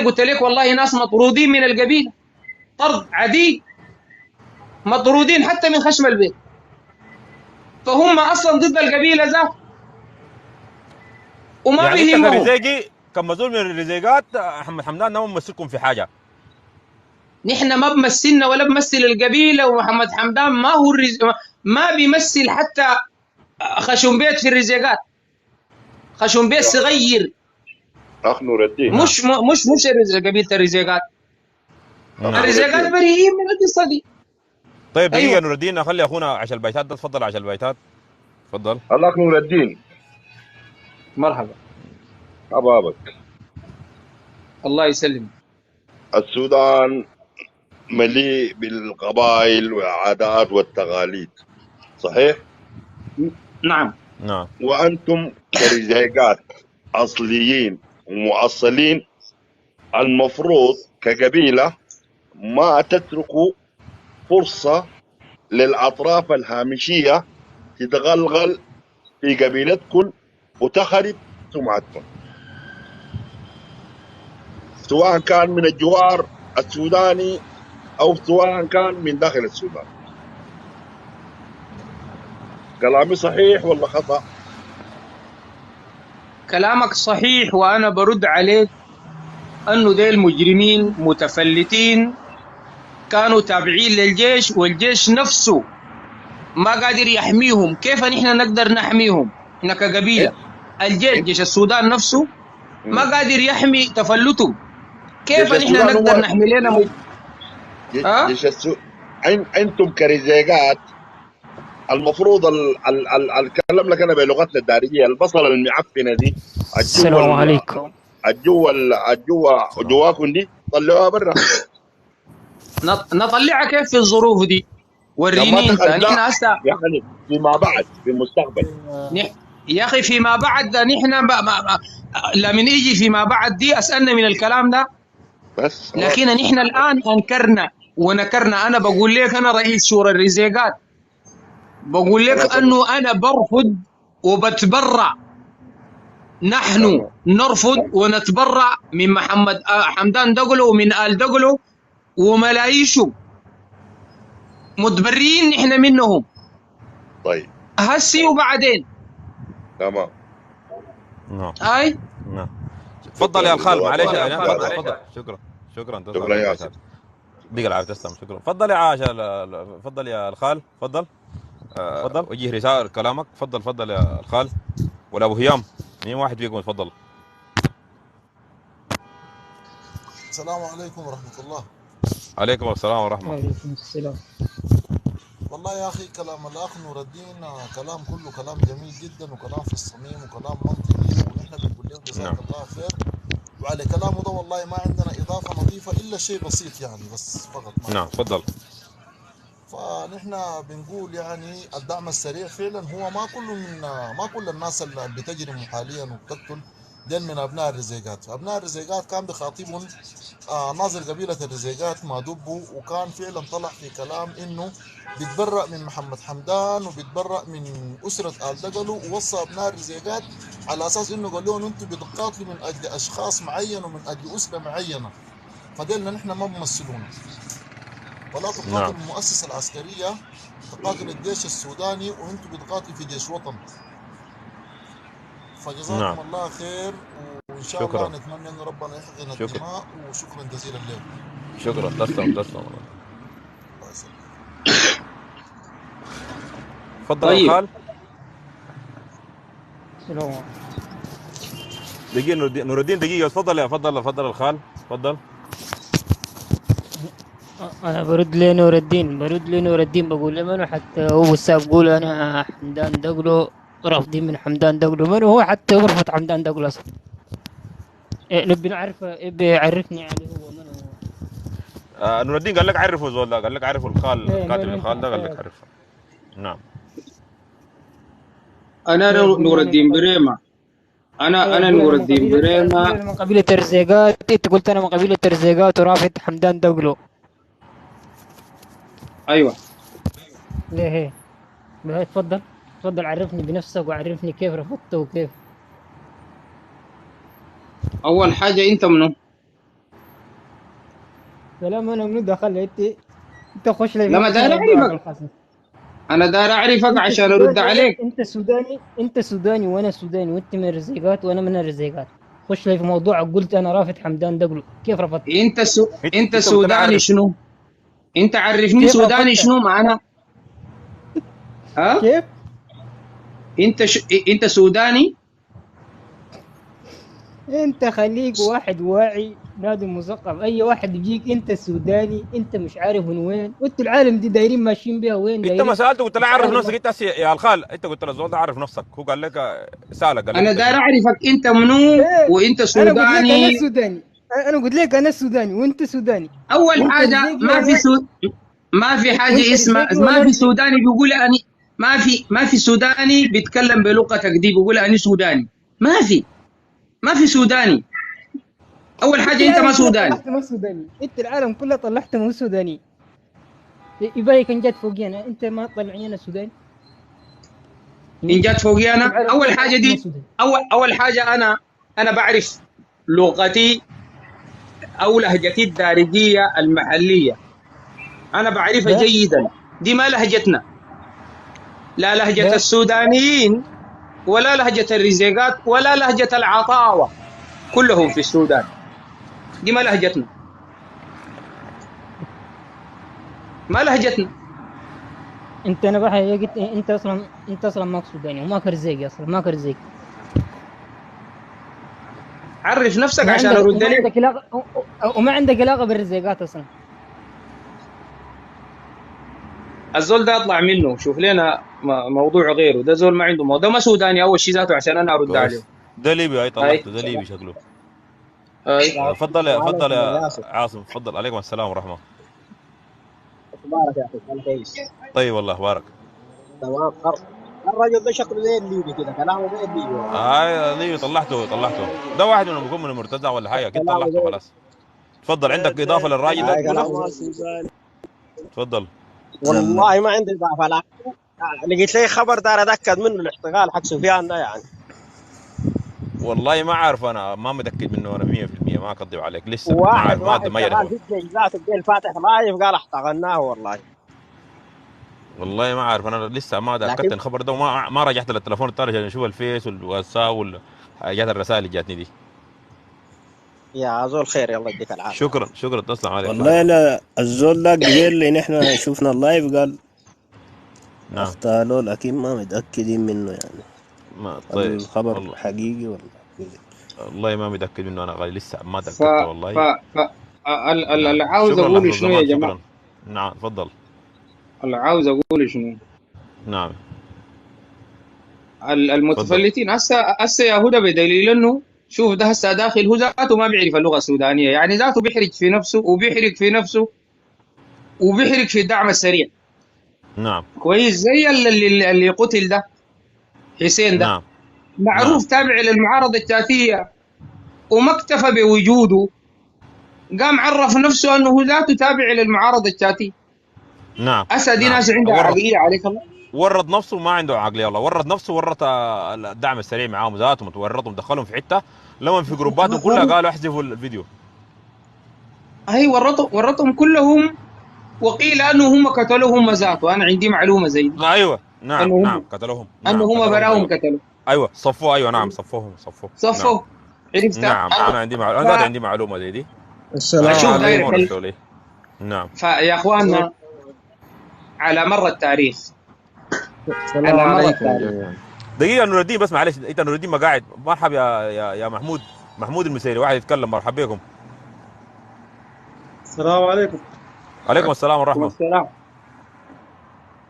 Speaker 2: قلت لك والله ناس مطرودين من القبيلة طرد عدي، مطرودين حتى من خشم البيت، فهم أصلا ضد القبيلة ذات وما
Speaker 1: يعني
Speaker 2: بيهمهم.
Speaker 1: انت كرزيقي كمسؤول من الرزيقات محمد حمدان ما ممثلكم في حاجه؟
Speaker 2: نحن ما بمثلنا ولا بمثل القبيله، ومحمد حمدان ما هو ما بيمثل حتى خشم بيت في الرزيقات. خشم بيت صغير،
Speaker 4: اخ نور الدين،
Speaker 2: مش قبيله الرزيقات. الرزيقات بريئين من القصه دي.
Speaker 1: طيب دقيقه أيوة. نور الدين، اخلي اخونا عشان البيتات ده. تفضل عشان البيتات، تفضل.
Speaker 4: الاخ نور الدين،
Speaker 2: مرحبا.
Speaker 4: أبابك.
Speaker 2: الله يسلم.
Speaker 4: السودان مليء بالقبائل والعادات والتقاليد، صحيح؟
Speaker 2: نعم.
Speaker 4: وأنتم كرزيقات أصليين ومؤصلين المفروض كقبيلة ما تتركوا فرصة للأطراف الهامشية تتغلغل في قبيلتكم وتخرب سمعتكم، سواء كان من الجوار السوداني أو سواء كان من داخل السودان. كلامي صحيح ولا خطأ؟
Speaker 2: كلامك صحيح، وأنا برد عليك أنه ديل مجرمين متفلتين كانوا تابعين للجيش، والجيش نفسه ما قادر يحميهم. كيف نحن نقدر نحميهم؟ احنا كقبيله. الجيش جيش السودان نفسه ما قادر يحمي تفلته، كيف
Speaker 4: جيش
Speaker 2: نحن
Speaker 4: السودان
Speaker 2: نقدر
Speaker 4: هو
Speaker 2: نحمي لنا ها؟
Speaker 4: جيش انتم كرزيقات المفروض اتكلم لك انا بلغتنا الدارجيه، البصله المعفنه دي الجوا
Speaker 5: السلام عليكم.
Speaker 4: الجوا
Speaker 1: سلام.
Speaker 4: جواكم دي طلعوها برا.
Speaker 2: نطلعها كيف في الظروف دي؟
Speaker 4: لما
Speaker 2: وريني انت.
Speaker 4: تخلى
Speaker 2: نحن هسه
Speaker 4: يعني فيما بعد في المستقبل.
Speaker 2: يا اخي فيما بعد ده نحن لما يجي فيما بعد دي اسالنا من الكلام ده.
Speaker 4: بس
Speaker 2: لكن
Speaker 4: خلاص.
Speaker 2: نحن الان انكرنا ونكرنا. انا بقول لك انا رئيس شورى الرزيقات، بقول لك
Speaker 4: خلاص
Speaker 2: انه انا برفض وبتبرع. نحن
Speaker 4: تمام.
Speaker 2: نرفض ونتبرع من محمد حمدان دقلو ومن آل دقلو وملايشو، متبرين نحن منهم
Speaker 4: طيب
Speaker 2: هسي وبعدين.
Speaker 4: تمام.
Speaker 1: نعم
Speaker 2: هاي
Speaker 1: نعم. تفضل
Speaker 4: شكرا
Speaker 1: يا الخال،
Speaker 4: للجواب
Speaker 1: معلش
Speaker 2: تفضل يا
Speaker 1: يعني
Speaker 2: الخال.
Speaker 1: تفضل تفضل. شكرا شكرا تسلم.
Speaker 4: شكرا يا اسف.
Speaker 1: دقيقة العافية تسلم. شكرا. تفضل يا عاشا. تفضل يا الخال. تفضل. تفضل وجه رسالة كلامك. تفضل تفضل يا الخال ولا ابو هيام، مين واحد فيكم تفضل.
Speaker 6: السلام عليكم ورحمة الله.
Speaker 1: عليكم السلام ورحمة.
Speaker 5: وعليكم السلام.
Speaker 6: والله يا أخي كلام الأخ نور الدين كلام كله كلام جميل جدا وكلام في الصميم وكلام منطقي، ونحن بنقول له جزاك
Speaker 1: نعم.
Speaker 6: الله خير. وعلى كلامه ده والله ما عندنا إضافة نظيفة إلا شيء بسيط يعني بس فقط.
Speaker 1: نعم تفضل.
Speaker 6: فنحن بنقول يعني الدعم السريع فعلا هو ما كل الناس اللي بتجرم حاليا وبتقتل دين من ابناء الرزيقات. ابناء الرزيقات كان بخاطبهم ناظر قبيله الرزيقات ما دبوا، وكان فعلا طلع في كلام انه بيتبرأ من محمد حمدان وبيتبرأ من اسره آل دقلو، ووصى ابناء الرزيقات على اساس انه قال لهم انتم بتقاتلوا من اجل اشخاص معين ومن اجل اسره معينه، فديلنا نحن ما بمثلونا. ولا تقاتل
Speaker 1: نعم.
Speaker 6: المؤسسة العسكرية، تقاتل الجيش السوداني وانتم بتقاتلوا في جيش وطن. فجزاكم
Speaker 1: نعم.
Speaker 6: الله خير، وان شاء
Speaker 1: شكرا.
Speaker 6: الله نتمنى ان ربنا يحقن
Speaker 1: شكرا.
Speaker 6: الدماء، وشكرا جزيلا لكم.
Speaker 1: شكرا تسلم تسلم.
Speaker 6: الله يسلمك.
Speaker 1: تفضل
Speaker 2: طيب.
Speaker 1: يا الخال.
Speaker 5: السلام عليكم.
Speaker 1: دقيقة نور الدين دقيقة. تفضل يا تفضل الخال تفضل.
Speaker 5: انا برد لنور الدين بقول له منو حتى هو الساب بقول انا حمدان دقلو رافضين من حمدان دقلو، منو هو حتى يرفض حمدان دقلو اصلا. نبي نعرف، بيعرفني عليه هو منو هو.
Speaker 1: نور الدين قال لك عرفوا زول ده، قال لك عرفوا الخال
Speaker 5: إيه،
Speaker 1: القاتل
Speaker 5: منو
Speaker 1: الخال ده قال لك
Speaker 5: أنت؟
Speaker 1: عرفه. نعم.
Speaker 2: انا نور الدين بريمة. انا نور الدين بريمة.
Speaker 5: من قبيلة الرزيقات. انت قلت انا من قبيلة الرزيقات ورافض حمدان دقلو.
Speaker 2: ايوه.
Speaker 5: ليه هي؟ بهاي تفضل عرفني بنفسك وعرفني كيف رفضته وكيف.
Speaker 2: اول حاجة انت منو؟
Speaker 5: كلام انا من دخل انت خش لي
Speaker 2: لما
Speaker 5: في
Speaker 2: داير
Speaker 5: موضوعك
Speaker 2: اعرفك،
Speaker 5: الخاص.
Speaker 2: انا داير اعرفك
Speaker 5: انت
Speaker 2: عشان ارد
Speaker 5: سوداني
Speaker 2: عليك.
Speaker 5: انت سوداني وانا سوداني، وانت من الرزيقات وانا من الرزيقات. خش لي في موضوعك. قلت انا رافض حمدان دقلو، كيف رفضت؟
Speaker 2: انت
Speaker 1: قلت له
Speaker 2: سوداني
Speaker 1: عارف.
Speaker 2: شنو؟ انت عرفني
Speaker 5: كيف
Speaker 2: سوداني
Speaker 5: رفضت؟
Speaker 2: شنو معنا؟ ها؟
Speaker 5: كيف؟
Speaker 2: انت سوداني؟
Speaker 5: انت خليك واحد واعي نادي مثقف. اي واحد يجيك انت سوداني، انت مش عارف من وين، وانتوا العالم دي دايرين ماشيين بيها وين
Speaker 1: انت
Speaker 5: دايرين.
Speaker 1: ما سالته قلت له
Speaker 5: مش
Speaker 1: عرف
Speaker 5: عارف
Speaker 1: نفسك. انت يا الخال انت قلت له الزول ده عرف نفسك، هو قال لك سالك قال لك
Speaker 2: انا
Speaker 1: انت
Speaker 2: داير
Speaker 1: شنو؟
Speaker 2: اعرفك انت منو
Speaker 5: ايه،
Speaker 2: وانت
Speaker 5: انا قلت لك انا
Speaker 2: سوداني.
Speaker 5: سوداني. انا قلت لك انا سوداني وانت سوداني.
Speaker 2: اول
Speaker 5: وانت
Speaker 2: حاجه
Speaker 5: رزيقي
Speaker 2: ما في حاجه
Speaker 5: وانت
Speaker 2: اسمها
Speaker 5: رزيقي
Speaker 2: ما
Speaker 5: وانا
Speaker 2: في
Speaker 5: رزيقي.
Speaker 2: سوداني بيقول اني ما في سوداني بيتكلم بلغتك دي بيقول اني سوداني. ما في سوداني. اول حاجه انت ما
Speaker 5: العالم كله
Speaker 2: سوداني.
Speaker 5: طلعت من سوداني. انت العالم كله طلعت من سوداني. يبقى كان جات فوقي انا، انت ما تطلعني انا سوداني.
Speaker 2: ان جات فوقي انا
Speaker 5: العالم
Speaker 2: اول
Speaker 5: كله
Speaker 2: حاجه
Speaker 5: طلعت من
Speaker 2: دي.
Speaker 5: سوداني.
Speaker 2: اول حاجه انا بعرف لغتي او لهجتي الدارجيه المحليه، انا بعرفها
Speaker 5: ده
Speaker 2: جيدا. دي ما لهجتنا، لا لهجه
Speaker 5: ده
Speaker 2: السودانيين ولا لهجه الرزيقات ولا لهجه العطاوه، كلهم في السودان. دي ما لهجتنا، ما لهجتنا.
Speaker 5: انت انا بحي قلت انت اصلا ماك سوداني وما كرزيقي اصلا ما كرزيق.
Speaker 2: عرف نفسك
Speaker 5: ما
Speaker 2: عشان
Speaker 5: عندك
Speaker 2: ارد
Speaker 5: وما
Speaker 2: لك.
Speaker 5: عندك علاقه وما عندك علاقه بالرزيقات اصلا.
Speaker 2: الزول ده اطلع منه، شوف لنا موضوع غيره. ده زول ما عنده موضوع، ده ما سوداني اول شيء ذاته عشان انا ارد عليه.
Speaker 1: كويس. ده ليبي، اي
Speaker 2: هاي
Speaker 1: طلعته، ده ليبي شكله.
Speaker 2: هاي
Speaker 7: السلام
Speaker 1: فضل
Speaker 7: عليكم يا
Speaker 1: يا
Speaker 7: ياسر.
Speaker 1: عاصم، فضل. عليكم السلام ورحمه.
Speaker 7: اخبارك يا اخي؟ انا كويس.
Speaker 1: طيب والله اخبارك.
Speaker 7: تمام. الراجل ده شكله زي الليبي كده، كلامه زي الليبي والله.
Speaker 1: ليبي، طلعته. ده واحد منهم بيكون من المرتزع ولا حاجه، اكيد
Speaker 7: كلامه
Speaker 1: طلعته
Speaker 7: زي
Speaker 1: خلاص. تفضل، عندك اضافه للراجل ده تقولها؟
Speaker 7: كلامه زي
Speaker 1: تفضل.
Speaker 7: والله ما عندي اضافه، لكن لقيت لي خبر دار اتاكد منه الاحتقال حق سفيان ده يعني.
Speaker 1: والله ما عارف، انا ما متاكد منه انا 100%، ما اكذب عليك، لسه ما
Speaker 7: واحد
Speaker 1: عارف، ما
Speaker 7: شغال
Speaker 1: يعرف.
Speaker 7: في الجيش ذاته الجيل فاتح لايف قال احتقلناه والله.
Speaker 1: والله ما عارف، انا لسه ما تاكدت
Speaker 7: لكن
Speaker 1: الخبر ده، وما ما رجعت للتليفون الثاني عشان اشوف الفيس والواتساب والحاجات، الرسائل اللي جاتني دي.
Speaker 7: يا زول خير، يلا يديك العافيه.
Speaker 1: شكرا، تسلم عليك.
Speaker 8: والله انا الزول ده قبل اللي نحن شفنا اللايف قال
Speaker 1: نعم.
Speaker 8: اختالوا، لكن ما متأكدين منه يعني
Speaker 1: ما طيب
Speaker 8: الخبر
Speaker 1: والله،
Speaker 8: حقيقي ولا.
Speaker 1: والله ما متاكد منه انا، غالي لسه ما
Speaker 2: ف
Speaker 1: تاكدت
Speaker 2: ف
Speaker 1: والله.
Speaker 2: ف
Speaker 1: نعم،
Speaker 2: اللي عاوز
Speaker 1: شكرا
Speaker 2: اقوله
Speaker 1: لحظه
Speaker 2: شنو يا
Speaker 1: زمان،
Speaker 2: جماعه؟
Speaker 1: شكرا. نعم تفضل.
Speaker 2: اللي عاوز اقوله شنو؟
Speaker 1: نعم تفضل.
Speaker 2: المتفلتين هسه يهودا بدليل انه شوف ده هسه داخل، هو ذاته ما بيعرف اللغه السودانيه، يعني ذاته بيحرج في نفسه وبيحرج في الدعم السريع.
Speaker 1: نعم
Speaker 2: كويس، زي اللي قتل ده، حسين ده،
Speaker 1: نعم نعم
Speaker 2: معروف تابع للمعارضه الذاتيه، وما اكتفى بوجوده، قام عرف نفسه انه هو ذاته تابع للمعارضه الذاتيه.
Speaker 1: نعم
Speaker 2: هسه دي
Speaker 1: نعم
Speaker 2: ناس عندها عقليه عليك الله.
Speaker 1: ورط نفسه، ما عنده عقليه والله، ورط نفسه، ورط الدعم السريع معاهم ذاتهم، ورطهم، دخلهم في حته، لما في جروباتهم كلها قالوا احذفوا الفيديو.
Speaker 2: هي ورطهم كلهم، وقيل انه هم قتلوهم ذاته. انا عندي معلومه زي دي،
Speaker 1: ايوه نعم
Speaker 2: انه هم
Speaker 1: قتلوهم،
Speaker 2: انه هم براهم
Speaker 1: ايوه.
Speaker 2: قتلوا.
Speaker 1: ايوه صفوه، ايوه نعم صفوه. نعم
Speaker 2: صفوا، عرفتها.
Speaker 1: انا انا ذات عندي معلومه زي دي.
Speaker 6: السلام
Speaker 2: فشوف
Speaker 1: ايوه
Speaker 2: داير
Speaker 1: هم
Speaker 6: عليكم.
Speaker 1: رسلوا لي. نعم.
Speaker 2: فيا اخواننا، على مر التاريخ،
Speaker 6: السلام
Speaker 2: على مر
Speaker 6: عليكم
Speaker 2: التاريخ،
Speaker 6: جميعا.
Speaker 1: دقيقه نور الدين بس، معلش، انت نور الدين ما قاعد؟ مرحبا يا محمود المسيري، واحد يتكلم، مرحبا بكم.
Speaker 9: السلام عليكم.
Speaker 1: عليكم السلام ورحمه.
Speaker 2: والسلام.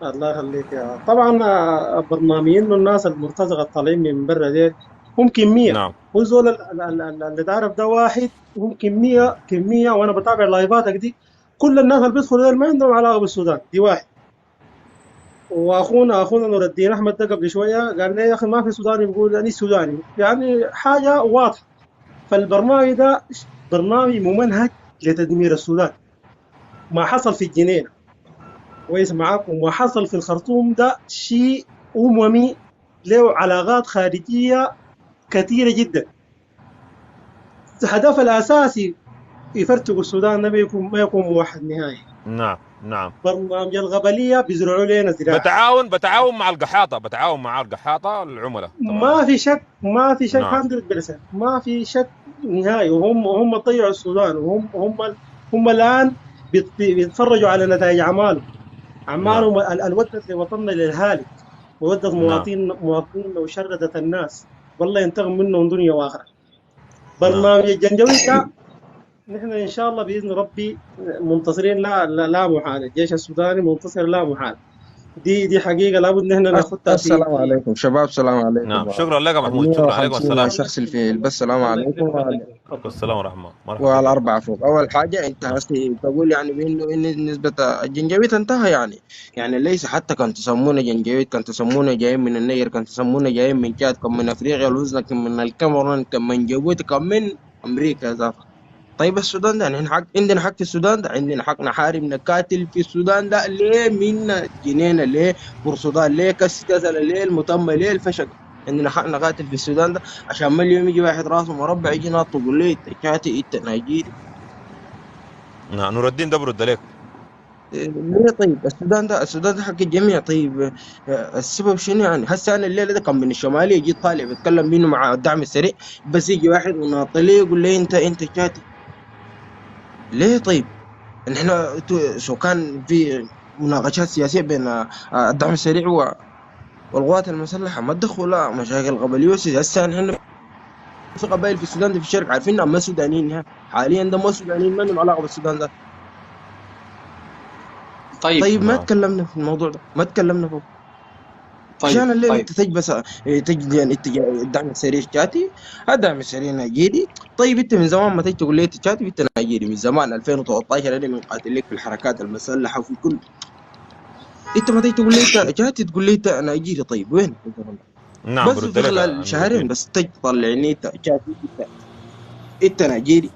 Speaker 9: الله يخليك يا طبعا. برنامجين الناس المرتزقه طالعين من برا ديل هم كميه،
Speaker 1: نعم
Speaker 9: والزول اللي تعرف ده واحد، هم كميه. وانا بتابع لايفاتك دي، كل الناس اللي بيدخلوا ديل ما عندهم علاقه بالسودان، دي واحد. واخونا نور الدين احمد ده قبل شويه قال لي يا اخي ما في سوداني بيقول اني سوداني، يعني حاجه واضحه. فالبرنامج ده برنامج ممنهج لتدمير السودان. ما حصل في الجنينه كويس معاكم، وما حصل في الخرطوم ده شيء أممي له علاقات خارجية كثيرة جدا. هدف الأساسي يفرتقوا السودان، ما يكون موحد نهائي.
Speaker 1: نعم
Speaker 9: برنامج الغبلية بيزرعوا لنا زراعة،
Speaker 1: بتعاون مع القحاطه العملاء طبعا.
Speaker 9: ما في شك
Speaker 1: نعم
Speaker 9: 100%، ما في شك نهائي. وهم ضيعوا السودان، هم الآن بيتفرجوا على نتائج أعمالهم.
Speaker 1: نعم
Speaker 9: الودت لوطننا للهالك، وودت
Speaker 1: نعم
Speaker 9: مواطنين وشردت الناس، والله ينتقم منهم دنيا واخره.
Speaker 1: نعم
Speaker 9: برنامج الجنجوي ده نحن ان شاء الله باذن ربي منتصرين، لا محاله. الجيش السوداني منتصر لا محاله. دي حقيقه لابد نحن ناخدها
Speaker 10: السلام عليكم شباب، السلام عليكم.
Speaker 1: نعم. شكرا لك يا محمود، شكرا. عليكم
Speaker 10: 150
Speaker 1: السلام.
Speaker 10: شخص اللي في البث، السلام عليكم.
Speaker 1: السلام ورحمه، مرحبا.
Speaker 10: والأربعة فوق. أول حاجة أنت
Speaker 1: نعم
Speaker 10: هسي تقول يعني بأنه إن نسبة الجنجويد انتهى، يعني ليس حتى كان تسمونه جنجويد، كان تسمونه جايين من النير، كان تسمونه جايين من تشاد، كان من أفريقيا الوزن، كان من الكاميرون، كان من جيبوتي، كان من أمريكا إضافة. طيب السودان ده يعني عندنا حق في السودان ده، عندنا حق نحارب نقاتل في السودان ده ليه؟ من جنينة ليه؟ برصدان ليه؟ كسل ليه؟ المتمة ليه؟ الفشق. عندنا حق نقاتل في السودان ده عشان ما اليوم يجي واحد راسه مربع يجي ناط يقول لي انت شاتي انت نيجيري.
Speaker 1: نعم نور الدين ده برد عليك.
Speaker 10: ليه؟ طيب السودان ده حق الجميع. طيب السبب شنو يعني؟ هسه انا الليله ده كان من الشماليه جيت طالع بتكلم منه مع الدعم السريع، بس يجي واحد وناط لي يقول لي انت شاتي. ليه؟ طيب نحن سكان في مناقشات سياسيه بين الدعم السريع والقوات المسلحه، ما تدخلوا مشاكل قبليه وسياسيه. هسه نحن في قبائل في السودان دي في الشرق عارفين ما سودانيين حاليا، ده ما سودانيين، ما لهم علاقه بالسودان ده. طيب ما
Speaker 1: نعم.
Speaker 10: تكلمنا في الموضوع ده، ما تكلمنا فوق.
Speaker 2: طيب
Speaker 10: عشان الليل
Speaker 2: طيب
Speaker 10: انت تجي بس تجي يعني الدعم السريع جاتي، الدعم السريع نيجيري. طيب انت من زمان ما تجي تقول لي انت جاتي انت نيجيري، من زمان 2013 انا مقاتل لك في الحركات المسلحه وفي كل، انت ما تجي تقول لي انت جاتي تقول لي انت نيجيري. طيب وين
Speaker 1: نعم
Speaker 10: بس
Speaker 1: برد
Speaker 10: في
Speaker 1: لك يا
Speaker 10: خلال
Speaker 1: نور
Speaker 10: شهرين
Speaker 1: الدين.
Speaker 10: بس تجي تطلعني انت جاتي انت نيجيري.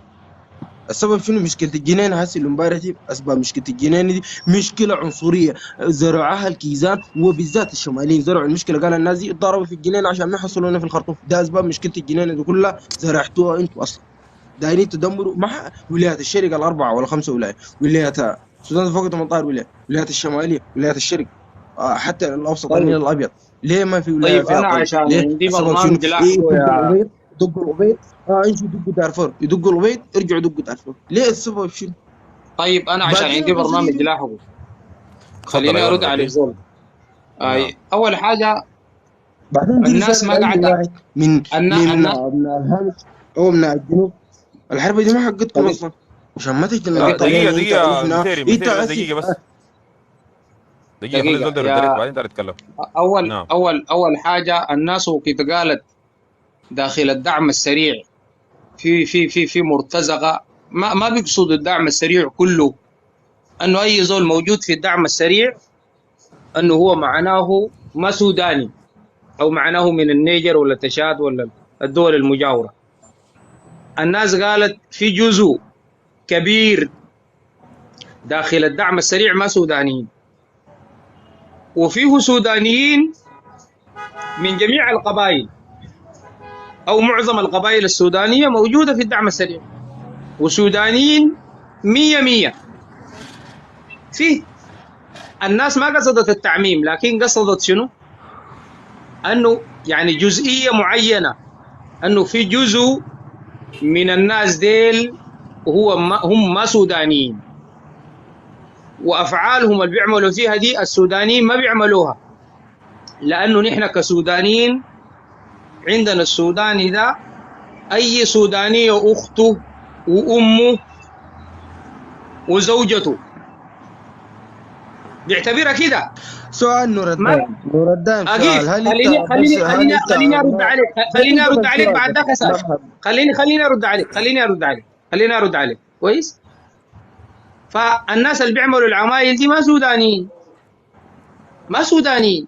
Speaker 10: السبب شنو؟ مشكلة الجنين هسه اللي امبارح دي، اسباب مشكلة الجنين دي مشكلة عنصرية زرعها الكيزان وبالذات الشماليين، زرعوا المشكلة. قال الناس دي اتضربوا في الجنين عشان ما يحصلوا هنا في الخرطوم. ده اسباب مشكلة الجنين دي كلها زرعتوها انتوا اصلا. دايرين تدمروا مع ولايات الشرق الاربعة ولا 5 ولايات، ولايات السودان فوق 18 ولاية، ولايات الشمالية، ولايات الشرق، حتى الاوسط النيل
Speaker 2: طيب
Speaker 10: الابيض. ليه ما في ولاية
Speaker 2: طيب
Speaker 10: فيها
Speaker 2: انا
Speaker 10: طريق؟
Speaker 2: عشان
Speaker 10: ليه؟
Speaker 2: عندي
Speaker 10: السبب شنو؟
Speaker 2: برنامج لاحقه
Speaker 10: دقوا
Speaker 2: يا
Speaker 10: العبيد، دقوا العبيد، يمشوا يدقوا دارفور، يدقوا العبيد يرجعوا يدقوا دارفور. ليه؟ السبب شنو؟
Speaker 2: طيب انا عشان
Speaker 10: باقيين
Speaker 2: عندي برنامج
Speaker 10: العنصريين.
Speaker 2: لاحقه،
Speaker 1: تفضل
Speaker 2: خليني
Speaker 1: ايوه
Speaker 2: ارد
Speaker 1: نور
Speaker 2: عليك
Speaker 1: الدين.
Speaker 2: زول.
Speaker 1: نعم.
Speaker 2: اول حاجه
Speaker 10: بعدين دي
Speaker 2: الناس
Speaker 10: رسالة
Speaker 2: ما
Speaker 10: لأي
Speaker 2: قاعده
Speaker 10: واحد من
Speaker 2: الناس
Speaker 10: أبناء الهامش أو من الجنوب. الحرب دي ما حقتكم أصلا، عشان ما تجي
Speaker 2: دقيقه
Speaker 10: نعطلين أنت
Speaker 1: دقيقة
Speaker 10: نحن أنت
Speaker 1: مسيري بس
Speaker 10: أسف.
Speaker 1: دقيقة بس. دقيقة خلي
Speaker 2: دقيقه
Speaker 1: الزول ده يرد عليك
Speaker 2: يا
Speaker 1: بعدين تعال تتكلم.
Speaker 2: اول
Speaker 1: نعم.
Speaker 2: اول حاجه الناس وقت قالت داخل الدعم السريع في مرتزقه، ما بيقصد الدعم السريع كله، انه اي زول موجود في الدعم السريع انه هو معناه ما سوداني او معناه من النيجر ولا تشاد ولا الدول المجاوره. الناس قالت في جزء كبير داخل الدعم السريع ما سودانيين، وفيه سودانيين من جميع القبائل او معظم القبائل السودانيه موجوده في الدعم السريع، وسودانيين 100 فيه. الناس ما قصدت التعميم، لكن قصدت شنو؟ انه يعني جزئيه معينه، انه في جزء من الناس ديل هم ما سودانيين، وافعالهم اللي بيعملوا فيها دي السودانيين ما بيعملوها، لانه نحن كسودانيين عندنا السوداني ده اي سودانيه اخته وامه وزوجته بيعتبرها كده.
Speaker 10: سؤال نور الدين، نور الدين
Speaker 2: اكيد.
Speaker 10: سؤال، هل أنت
Speaker 2: خليني ارد عليك، خليني ارد عليك بعد ذاك اسال.
Speaker 10: لحظة.
Speaker 2: خليني ارد عليك كويس. فالناس اللي بيعملوا العمايل دي ما سودانيين،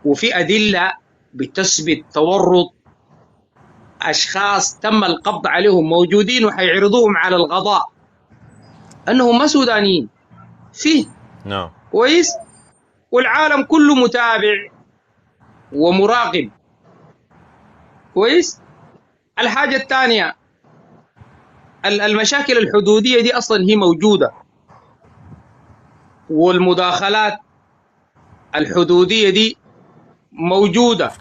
Speaker 2: وفي ادله بتثبت تورط اشخاص تم القبض عليهم موجودين وحيعرضوهم على القضاء انهم ما سودانيين فيه.
Speaker 1: نعم.
Speaker 2: كويس. والعالم كله متابع ومراقب. كويس. الحاجة الثانية، المشاكل الحدودية دي أصلا هي موجودة، والمداخلات الحدودية دي موجودة.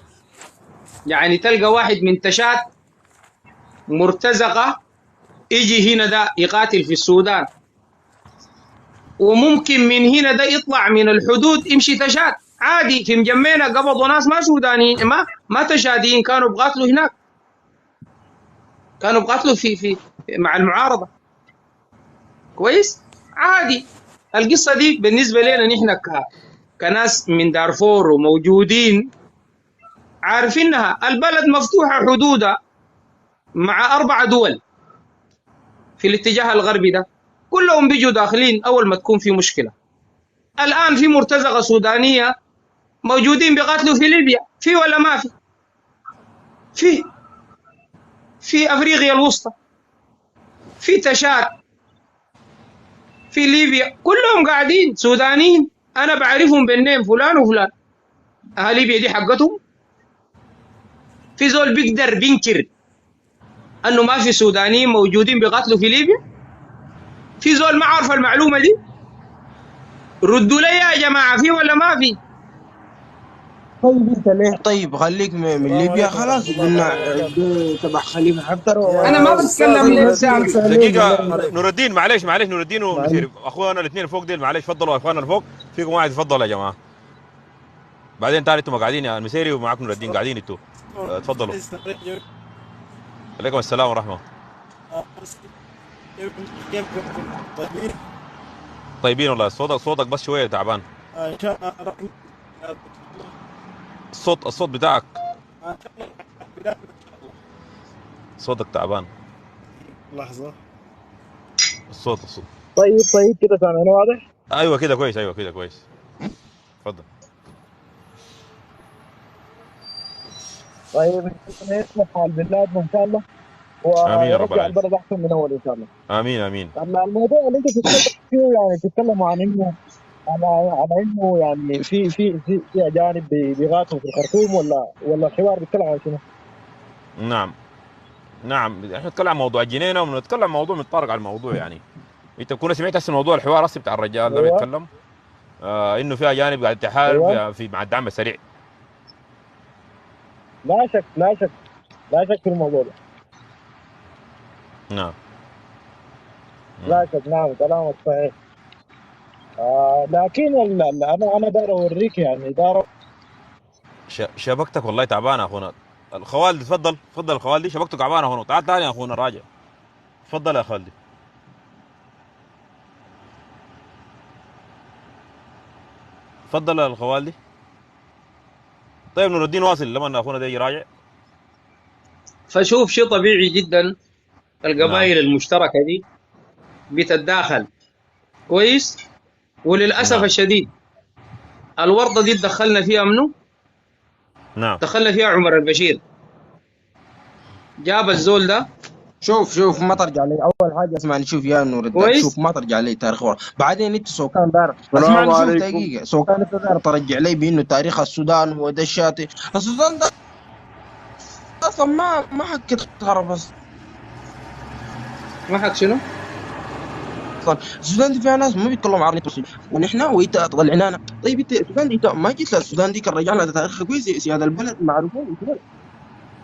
Speaker 2: يعني تلقى واحد من تشاد مرتزقة يجي هنا ده يقاتل في السودان، وممكن من هنا ده يطلع من الحدود يمشي تشاد عادي. في مجمينا قبضوا ناس ما سودانيين، ما تشاديين، كانوا بقاتلوا هناك، كانوا بقاتلوا في مع المعارضة. كويس. عادي. القصة دي بالنسبة لنا نحن كناس من دارفور وموجودين عارفينها. البلد مفتوحة حدودها مع 4 دول في الاتجاه الغربي ده، كلهم بيجوا داخلين أول ما تكون في مشكلة. الآن في مرتزقة سودانية موجودين بيقاتلوا في ليبيا، في ولا ما في؟ في أفريقيا الوسطى، في تشاد، في ليبيا، كلهم قاعدين سودانيين. أنا بعرفهم بالنيم فلان وفلان. ليبيا دي حقتهم. في زول بيقدر بينكر أنه ما في سودانيين موجودين بيقاتلوا في ليبيا؟ في زول ما عارف المعلومة دي؟ ردوا لي يا جماعة، في ولا ما في؟
Speaker 10: طيب انت ليه طيب خليك من ليبيا خلاص قلنا ده تبع خليفه حفتر
Speaker 2: انا ما
Speaker 3: يا استاذ
Speaker 2: بتكلم
Speaker 3: نور
Speaker 2: لسه.
Speaker 3: الدين
Speaker 1: دقيقة
Speaker 3: معلش
Speaker 1: نور الدين، معلش نور الدين
Speaker 3: معلش
Speaker 1: ومسيري اخواننا الاثنين فوق ديل، معلش تفضلوا يا اخواننا الفوق، فيكم واحد يتفضل يا جماعة. بعدين تاني انتم قاعدين يا المسيري ومعاكم نور الدين قاعدين انتوا. تفضلوا. عليكم السلام ورحمة. طيبين والله. صوتك بس شوية تعبان. الصوت بتاعك صوتك تعبان.
Speaker 11: لحظة.
Speaker 1: الصوت
Speaker 11: طيب كده سامعني واضح؟
Speaker 1: ايوه كده كويس، ايوه كده كويس. اتفضل.
Speaker 11: طيب نسمع حال بلادنا ان شاء الله
Speaker 1: امين يا رب
Speaker 11: ويرجع
Speaker 1: العالمين.
Speaker 11: البلد احسن من اول ان شاء الله.
Speaker 1: امين.
Speaker 11: اما الموضوع اللي انت تتكلم فيه يعني تتكلموا عن انه على انه يعني في اجانب بيغاتوا في الخرطوم ولا الحوار بيتكلم عن شنو؟
Speaker 1: نعم احنا نتكلم عن موضوع الجنينه ونتكلم عن موضوع متطرق على الموضوع يعني. انت تكون سمعت هسه موضوع الحوار هسه بتاع الرجال ده
Speaker 11: ايوه
Speaker 1: بيتكلم انه في اجانب قاعد تحارب
Speaker 11: ايوه
Speaker 1: في مع الدعم السريع.
Speaker 11: لا شك في الموضوع ده.
Speaker 1: نعم.
Speaker 11: لا شك، نعم كلامك صحيح. لكن انا داير اوريك يعني داير
Speaker 1: شبكتك والله تعبانه اخونا الخوالدي. تفضل الخوالدي، شبكته تعبانه هنا. تعال تاني يا اخونا راجع. تفضل يا خالدي. تفضل يا الخوالدي. طيب نور الدين واصل لما اخونا ده يجي راجع.
Speaker 2: فشوف شيء طبيعي جدا،
Speaker 1: نعم.
Speaker 2: القبائل المشتركة دي بتتداخل كويس، وللأسف
Speaker 1: نعم.
Speaker 2: الشديد الورطة دي دخلنا فيها منو؟
Speaker 1: نعم.
Speaker 2: دخلنا فيها عمر البشير. جاب الزول ده.
Speaker 10: شوف ما ترجع لي اول حاجه اسمعني. شوف يا نور الدين،
Speaker 2: كويس.
Speaker 10: شوف ما ترجع لي تاريخ ورا. بعدين انت سوكان دار
Speaker 11: السلام
Speaker 10: اسمعني. شوف
Speaker 11: عليكم.
Speaker 10: دقيقه، سوكان انت دار ترجع لي بانه تاريخ السودان وده الشاطئ. السودان ده اصلا ما حق تخرب اصلا.
Speaker 2: ما حق شنو؟
Speaker 10: السودان دي فيها ناس ما بيتكلموا عربي ونحن وانت طلعنانا. طيب انت السودان دي انت ما جيت للسودان دي كان رجعنا تاريخ كويس. سياد البلد معروفين،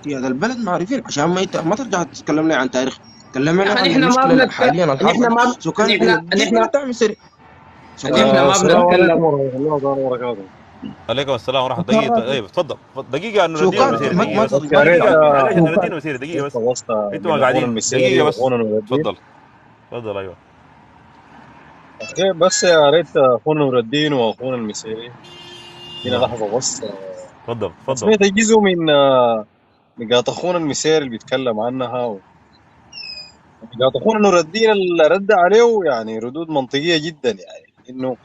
Speaker 10: سياد البلد معروفين، عشان ما ترجع تتكلم لي عن تاريخ. تكلمنا
Speaker 2: يا
Speaker 10: عن
Speaker 2: اخي نحن ما
Speaker 10: المشكله حاليا
Speaker 2: نحن
Speaker 10: الحاصله.
Speaker 2: ما
Speaker 10: سكان
Speaker 2: نحن
Speaker 10: تعمل سري.
Speaker 2: نحن ما
Speaker 11: السلام
Speaker 2: بنتكلم.
Speaker 11: عليكم ورحمة الله وبركاته.
Speaker 1: عليكم السلام ورحمه الله. دقيقه. طيب تفضل دقيقه يا نور الدين
Speaker 10: سكان
Speaker 1: ومسيري.
Speaker 10: ما
Speaker 1: دقيقه بس.
Speaker 10: ترجع
Speaker 11: يا ريت
Speaker 1: معلش يا نور الدين ومسيري دقيقه بس.
Speaker 11: وسط
Speaker 1: انتوا
Speaker 11: بين
Speaker 1: قاعدين
Speaker 11: اخونا المسيري
Speaker 1: دقيقه بس.
Speaker 11: واخونا نور الدين.
Speaker 1: تفضل ايوه.
Speaker 11: بس يا ريت اخونا نور الدين واخونا المسيري هنا
Speaker 1: نعم.
Speaker 11: لحظة بس.
Speaker 1: تفضل
Speaker 11: سمعت جزء من نقاط اخونا المسيري اللي بيتكلم عنها نقاط اخونا نور الدين اللي رد عليه يعني ردود منطقية جدا، يعني انه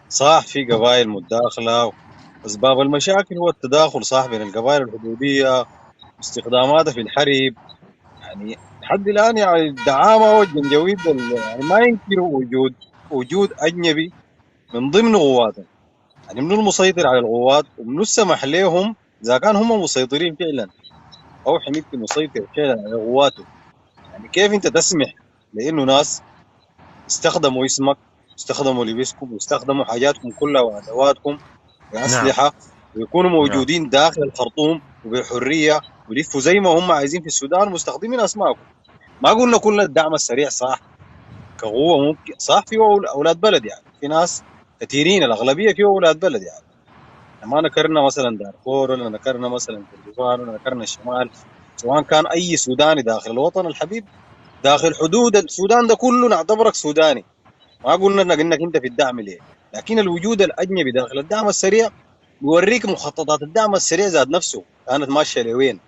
Speaker 11: صح في قبائل متداخلة. اسباب المشاكل هو التداخل صح بين القبائل الحدودية واستخداماتها في الحرب. يعني لحد الان يعني الدعامة والجنجويد يعني ما ينكروا وجود اجنبي من ضمن قواتهم. يعني منو المسيطر على القوات ومنو السمح لهم اذا كان هم مسيطرين فعلا او حميدتي مسيطر فعلا على قواته. يعني كيف انت تسمح لانه ناس استخدموا اسمك، استخدموا لبسكم، واستخدموا حاجاتكم كلها وادواتكم واسلحه ويكونوا موجودين داخل الخرطوم وبحريه ويلفوا زي ما هم عايزين في السودان مستخدمين اسماءكم؟ ما قلنا كل الدعم السريع صح كقوه ممكن صح، في اولاد بلد يعني في ناس كثيرين الاغلبيه في اولاد بلد يعني ما نكرنا مثلا دارفور ولا نكرنا مثلا كردفان ولا نكرنا الشمال، سواء كان اي سوداني داخل الوطن الحبيب داخل حدود السودان ده كله نعتبرك سوداني. ما قلنا انك انت في الدعم ليه، لكن الوجود الاجنبي داخل الدعم السريع بيوريك مخططات الدعم السريع ذات نفسه كانت ماشيه لوين،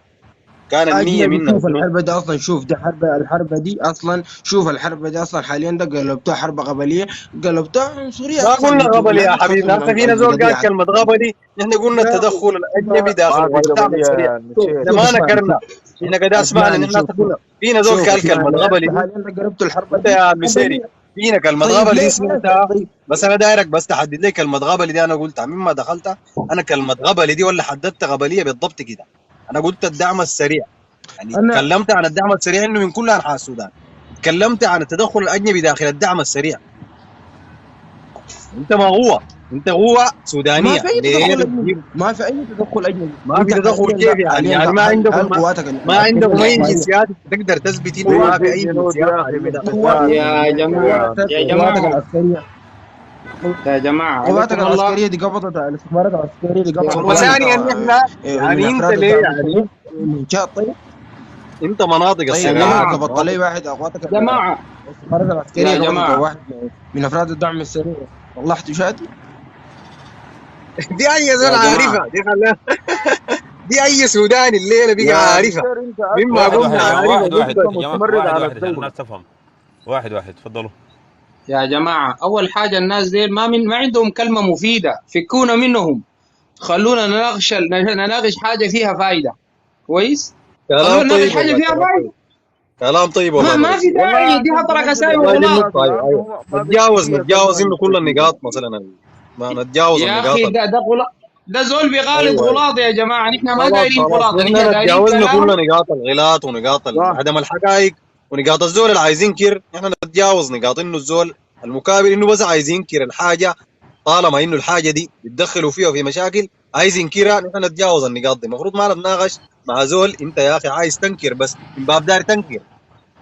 Speaker 11: كان النيه
Speaker 10: اجنبي.
Speaker 11: منها
Speaker 10: شوف الحرب دي اصلا، شوف دي الحرب دي اصلا، شوف الحرب دي اصلا حاليا ده قلبتها حرب قبليه، قلبتها عنصريه.
Speaker 11: ما قلنا غبلي يا حبيبي، هسه في زول قال كلمه غبلي، نحن قلنا التدخل الاجنبي داخل الدعم السريع، ما نكرنا. احنا قد اسمعنا ان الناس تقول فينا زول قال كلمه غبلي
Speaker 10: حاليا ده قلبت الحرب
Speaker 11: انت يا مسيري فينا كلمه غبلي دي سمعتها. بس انا دايرك بس تحدد لي كلمه غبلي دي انا قلتها مما دخلتها. انا كلمه غبلي دي ولا حددت غبليه بالضبط كده؟ انا قلت الدعم السريع، يعني تكلمت عن الدعم السريع انه من كل انحاء السودان، تكلمت عن التدخل الاجنبي داخل الدعم السريع. انت ما هو انت هو
Speaker 10: ما
Speaker 11: سودانيه
Speaker 10: في اي تدخل
Speaker 11: ليه
Speaker 10: اجنبي،
Speaker 11: بتجيب؟
Speaker 10: ما في اي تدخل اجنبي.
Speaker 11: ما في
Speaker 10: انت
Speaker 11: تدخل
Speaker 10: حاليا
Speaker 11: كيف
Speaker 10: ده
Speaker 11: يعني؟
Speaker 10: حاليا
Speaker 11: يعني
Speaker 10: ده
Speaker 11: ما
Speaker 10: هل
Speaker 11: عندكم
Speaker 10: قواتك
Speaker 11: ما عندكم اي
Speaker 10: العسكريه
Speaker 11: جنسيات تقدر تثبت انه
Speaker 3: في
Speaker 11: ما في
Speaker 3: في
Speaker 11: اي
Speaker 3: جنود
Speaker 11: جنسيات
Speaker 3: يا اخي
Speaker 11: حاليا داخل
Speaker 3: بانتشار
Speaker 11: السودان؟
Speaker 2: يا
Speaker 3: جنودك
Speaker 2: جماعة
Speaker 3: يا
Speaker 2: يا
Speaker 10: قواتك
Speaker 2: جماعة
Speaker 10: العسكريه
Speaker 2: يا جماعة
Speaker 10: قواتك
Speaker 2: عليكم الله.
Speaker 10: العسكريه دي قبضت، الاستخبارات العسكريه دي
Speaker 2: يا
Speaker 10: قبضت
Speaker 2: اخوان
Speaker 11: وثانيا
Speaker 10: على
Speaker 11: نحن
Speaker 10: من
Speaker 11: يعني انت
Speaker 10: افراد
Speaker 11: ليه
Speaker 10: الدعم
Speaker 11: يعني
Speaker 10: السريع من شاء. طيب
Speaker 11: انت مناطق
Speaker 10: طيب
Speaker 2: يا
Speaker 10: ليه ما
Speaker 11: الصناعات
Speaker 2: جماعة
Speaker 10: قبضت علي
Speaker 11: مناطق
Speaker 10: واحد؟ اخواتك
Speaker 2: جماعة
Speaker 10: الاستخبارات
Speaker 2: يا
Speaker 10: العسكريه قبضت على
Speaker 2: جماعة
Speaker 10: واحد من افراد الدعم السريع، طلعته شاتي.
Speaker 11: دي اي زول
Speaker 2: يا جماعة
Speaker 11: عارفها دي خلاها. دي اي سوداني الليله بقى
Speaker 3: يا
Speaker 11: عارفها.
Speaker 3: مشير انت
Speaker 11: مما
Speaker 1: واحد
Speaker 3: اكبر
Speaker 1: واحد
Speaker 11: قلنا
Speaker 1: يا جماعه،
Speaker 11: عارفها
Speaker 1: واحد واحد
Speaker 3: انت
Speaker 11: قلنا.
Speaker 1: يا جماعه،
Speaker 3: متمرد
Speaker 1: واحد
Speaker 3: على
Speaker 1: واحد عشان
Speaker 3: الدوله.
Speaker 1: الناس تفهم. واحد واحد تفضلوا.
Speaker 2: يا جماعة أول حاجة الناس دي ما عندهم كلمة مفيدة، فكونا منهم. خلونا نناقش حاجة فيها فايدة. كويس؟
Speaker 11: كلام
Speaker 2: خلونا نناقش
Speaker 11: طيب
Speaker 2: حاجة
Speaker 11: والله،
Speaker 2: فيها
Speaker 11: كلام
Speaker 2: فايدة.
Speaker 11: طيب، كلام طيب والله
Speaker 2: ما في
Speaker 11: نور.
Speaker 2: داعي
Speaker 3: والله
Speaker 2: دي
Speaker 3: انتم
Speaker 2: هطرة
Speaker 3: تنزلوا
Speaker 2: كساي
Speaker 11: والله دي
Speaker 2: وغلاط.
Speaker 11: النقطة.
Speaker 3: الرجال
Speaker 11: ايوه
Speaker 3: لانه
Speaker 11: ايوه،
Speaker 3: هو ما
Speaker 11: نتجاوز
Speaker 3: بقيه كلمه
Speaker 11: انه كل
Speaker 3: يستفيدوا.
Speaker 11: النقاط مثلا ما نتجاوز
Speaker 2: يا
Speaker 11: النقاط
Speaker 2: أخي ده غلاط، ده زول بغالط
Speaker 11: ايوه ايوه،
Speaker 2: غلاط يا جماعة. نحن ما
Speaker 11: خلاص
Speaker 2: دايرين
Speaker 11: خلاص
Speaker 2: غلاط،
Speaker 11: نحن
Speaker 2: نحن دايرين
Speaker 11: تجاوزنا كل
Speaker 2: كلام.
Speaker 11: نقاط الغلاط ونقاط
Speaker 3: صح.
Speaker 11: عدم الحقائق ونقاط الزول اللي عايز ينكر. نحن نتجاوز نقاط انه الزول المقابل انه بس عايز ينكر الحاجه، طالما انه الحاجه دي بتدخلوا فيها وفي مشاكل عايز ينكرها. نحن نتجاوز النقاط دي. المفروض ما نتناقش مع زول انت يا اخي عايز تنكر بس من باب داير تنكر،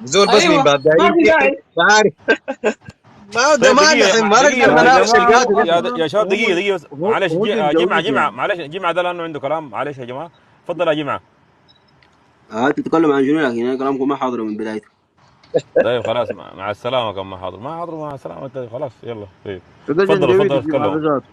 Speaker 11: زول بس من
Speaker 2: أيوه
Speaker 11: باب داير
Speaker 2: ما في
Speaker 11: ينكر.
Speaker 2: داعي.
Speaker 11: ما عارف. ما ده
Speaker 1: طيب
Speaker 11: ما
Speaker 1: دقيقه
Speaker 11: نحن ما نقدر
Speaker 1: دقيقه
Speaker 3: يا
Speaker 1: يا
Speaker 11: نناقش
Speaker 3: جماعه
Speaker 1: جماعه،
Speaker 3: هو
Speaker 11: القاتل.
Speaker 3: اصلا
Speaker 1: يا شباب دقيقه دقيقه بس، معلش
Speaker 3: هو
Speaker 1: جمعه
Speaker 3: جنجويد
Speaker 1: جمعه،
Speaker 3: يعني.
Speaker 1: معلش جمعه ده لانه عنده كلام، معلش يا جماعه. تفضل يا جمعه.
Speaker 12: تتكلم عن شنو؟ لكن أنا كلامكم ما حاضر من بدايته.
Speaker 1: طيب خلاص، مع السلامه. كم ما حاضر ما حاضر، مع السلامه. انت خلاص يلا. طيب
Speaker 3: ده
Speaker 1: تفضلوا
Speaker 3: جنجويد
Speaker 1: تفضلوا
Speaker 3: الجماعه
Speaker 1: اتكلموا.
Speaker 3: ده ذاته.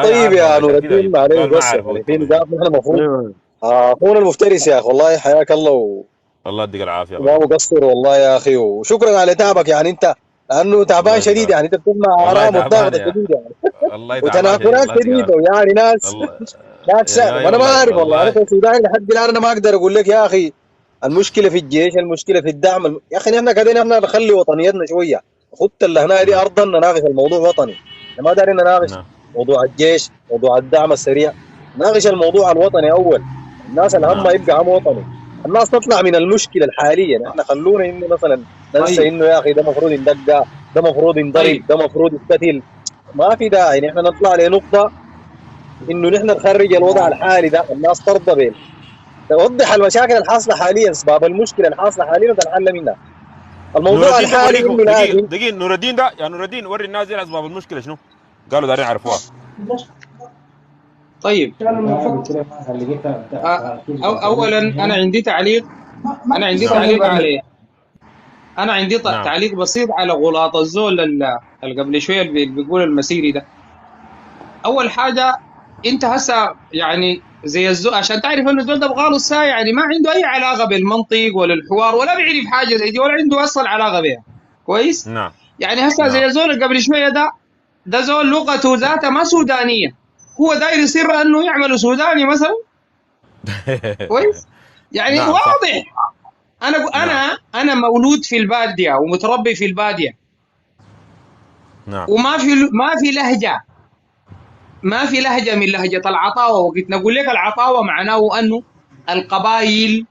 Speaker 11: طيب
Speaker 1: عارف
Speaker 11: يا
Speaker 1: والله،
Speaker 11: نور
Speaker 1: عشان كده
Speaker 11: الدين معلش
Speaker 1: قال ما
Speaker 11: بس
Speaker 1: عارف هو
Speaker 11: يعني في
Speaker 1: يتكلم.
Speaker 11: نقاط نحن المفروض
Speaker 3: ايوه
Speaker 11: اخونا المفترس يا اخي والله حياك الله
Speaker 1: الله يديك العافيه يا
Speaker 11: وما
Speaker 1: اخوي.
Speaker 11: مقصر والله يا اخي، وشكرا على تعبك يعني انت، لانه
Speaker 1: الله
Speaker 11: تعبان
Speaker 1: يديك
Speaker 11: شديد
Speaker 1: العافيه
Speaker 11: يعني، انت بتسمع
Speaker 1: والله
Speaker 11: اراء
Speaker 1: تعبان
Speaker 11: متضاغطه
Speaker 1: يا
Speaker 11: شديد يعني
Speaker 1: والله تعبان شديد.
Speaker 11: وتناقضات
Speaker 1: الله يديك
Speaker 11: شديده،
Speaker 1: العافيه.
Speaker 11: ويعني ناس
Speaker 1: الله
Speaker 11: سهله.
Speaker 1: يا
Speaker 11: وانا ما
Speaker 1: والله
Speaker 11: اعرف والله، انا
Speaker 1: والله.
Speaker 11: كسوداني لحد الان انا ما اقدر اقول لك يا اخي المشكله في الجيش، المشكله في الدعم يا اخي نحن قاعدين احنا نخلي وطنيتنا شويه، خدت اللي هنا دي
Speaker 1: نعم
Speaker 11: ارضا نناقش الموضوع وطني. احنا ما دارين نناقش
Speaker 1: نعم
Speaker 11: موضوع الجيش، موضوع الدعم السريع، نناقش الموضوع الوطني اول. الناس الهم
Speaker 1: نعم
Speaker 11: يبقى هم وطني، الناس تطلع من المشكله الحاليه. احنا خلونا انه مثلا ننسى
Speaker 2: طيب
Speaker 11: انه يا اخي ده مفروض يندق، ده مفروض ينضرب،
Speaker 2: طيب
Speaker 11: ده مفروض يقتل. ما في داعي نحن نطلع لنقطه انه نحن نخرج الوضع الحالي ده الناس ترضى به، توضح المشاكل الحاصله حاليا، اسباب المشكله الحاصله حاليا وتنحل منها.
Speaker 1: نور
Speaker 11: الموضوع
Speaker 1: الدين ده
Speaker 11: الحالي
Speaker 1: وريكم
Speaker 11: انه
Speaker 1: دقيقه
Speaker 11: لازم
Speaker 1: دقيقه. نور الدين ده يا نور الدين، وري الناس دي اسباب المشكله شنو. قالوا دارين يعرفوها.
Speaker 2: طيب أولا أنا عندي تعليق، أنا عندي
Speaker 1: نعم
Speaker 2: تعليق عليه. أنا عندي
Speaker 1: نعم
Speaker 2: تعليق بسيط على غلاط الزول اللي قبل شوية اللي بيقول المسيري ده. أول حاجة أنت هسه يعني زي الزول عشان تعرف إنه الزول ده بغالط ساي، يعني ما عنده أي علاقة بالمنطق ولا الحوار ولا بيعرف حاجة زي دي ولا عنده أصلا علاقة بها. كويس؟
Speaker 1: نعم
Speaker 2: يعني هسه زي
Speaker 1: نعم
Speaker 2: الزول اللي قبل شوية ده زول لغته ذاتها ما سودانية، هو داير يصير إنه يعمل سوداني مثلا. كويس؟ يعني
Speaker 1: نعم صح.
Speaker 2: واضح. انا
Speaker 1: نعم
Speaker 2: انا مولود في الباديه ومتربي في الباديه،
Speaker 1: نعم
Speaker 2: ما في لهجه، ما في لهجه من لهجه العطاوه. وقت نقول لك العطاوه معناه انه القبائل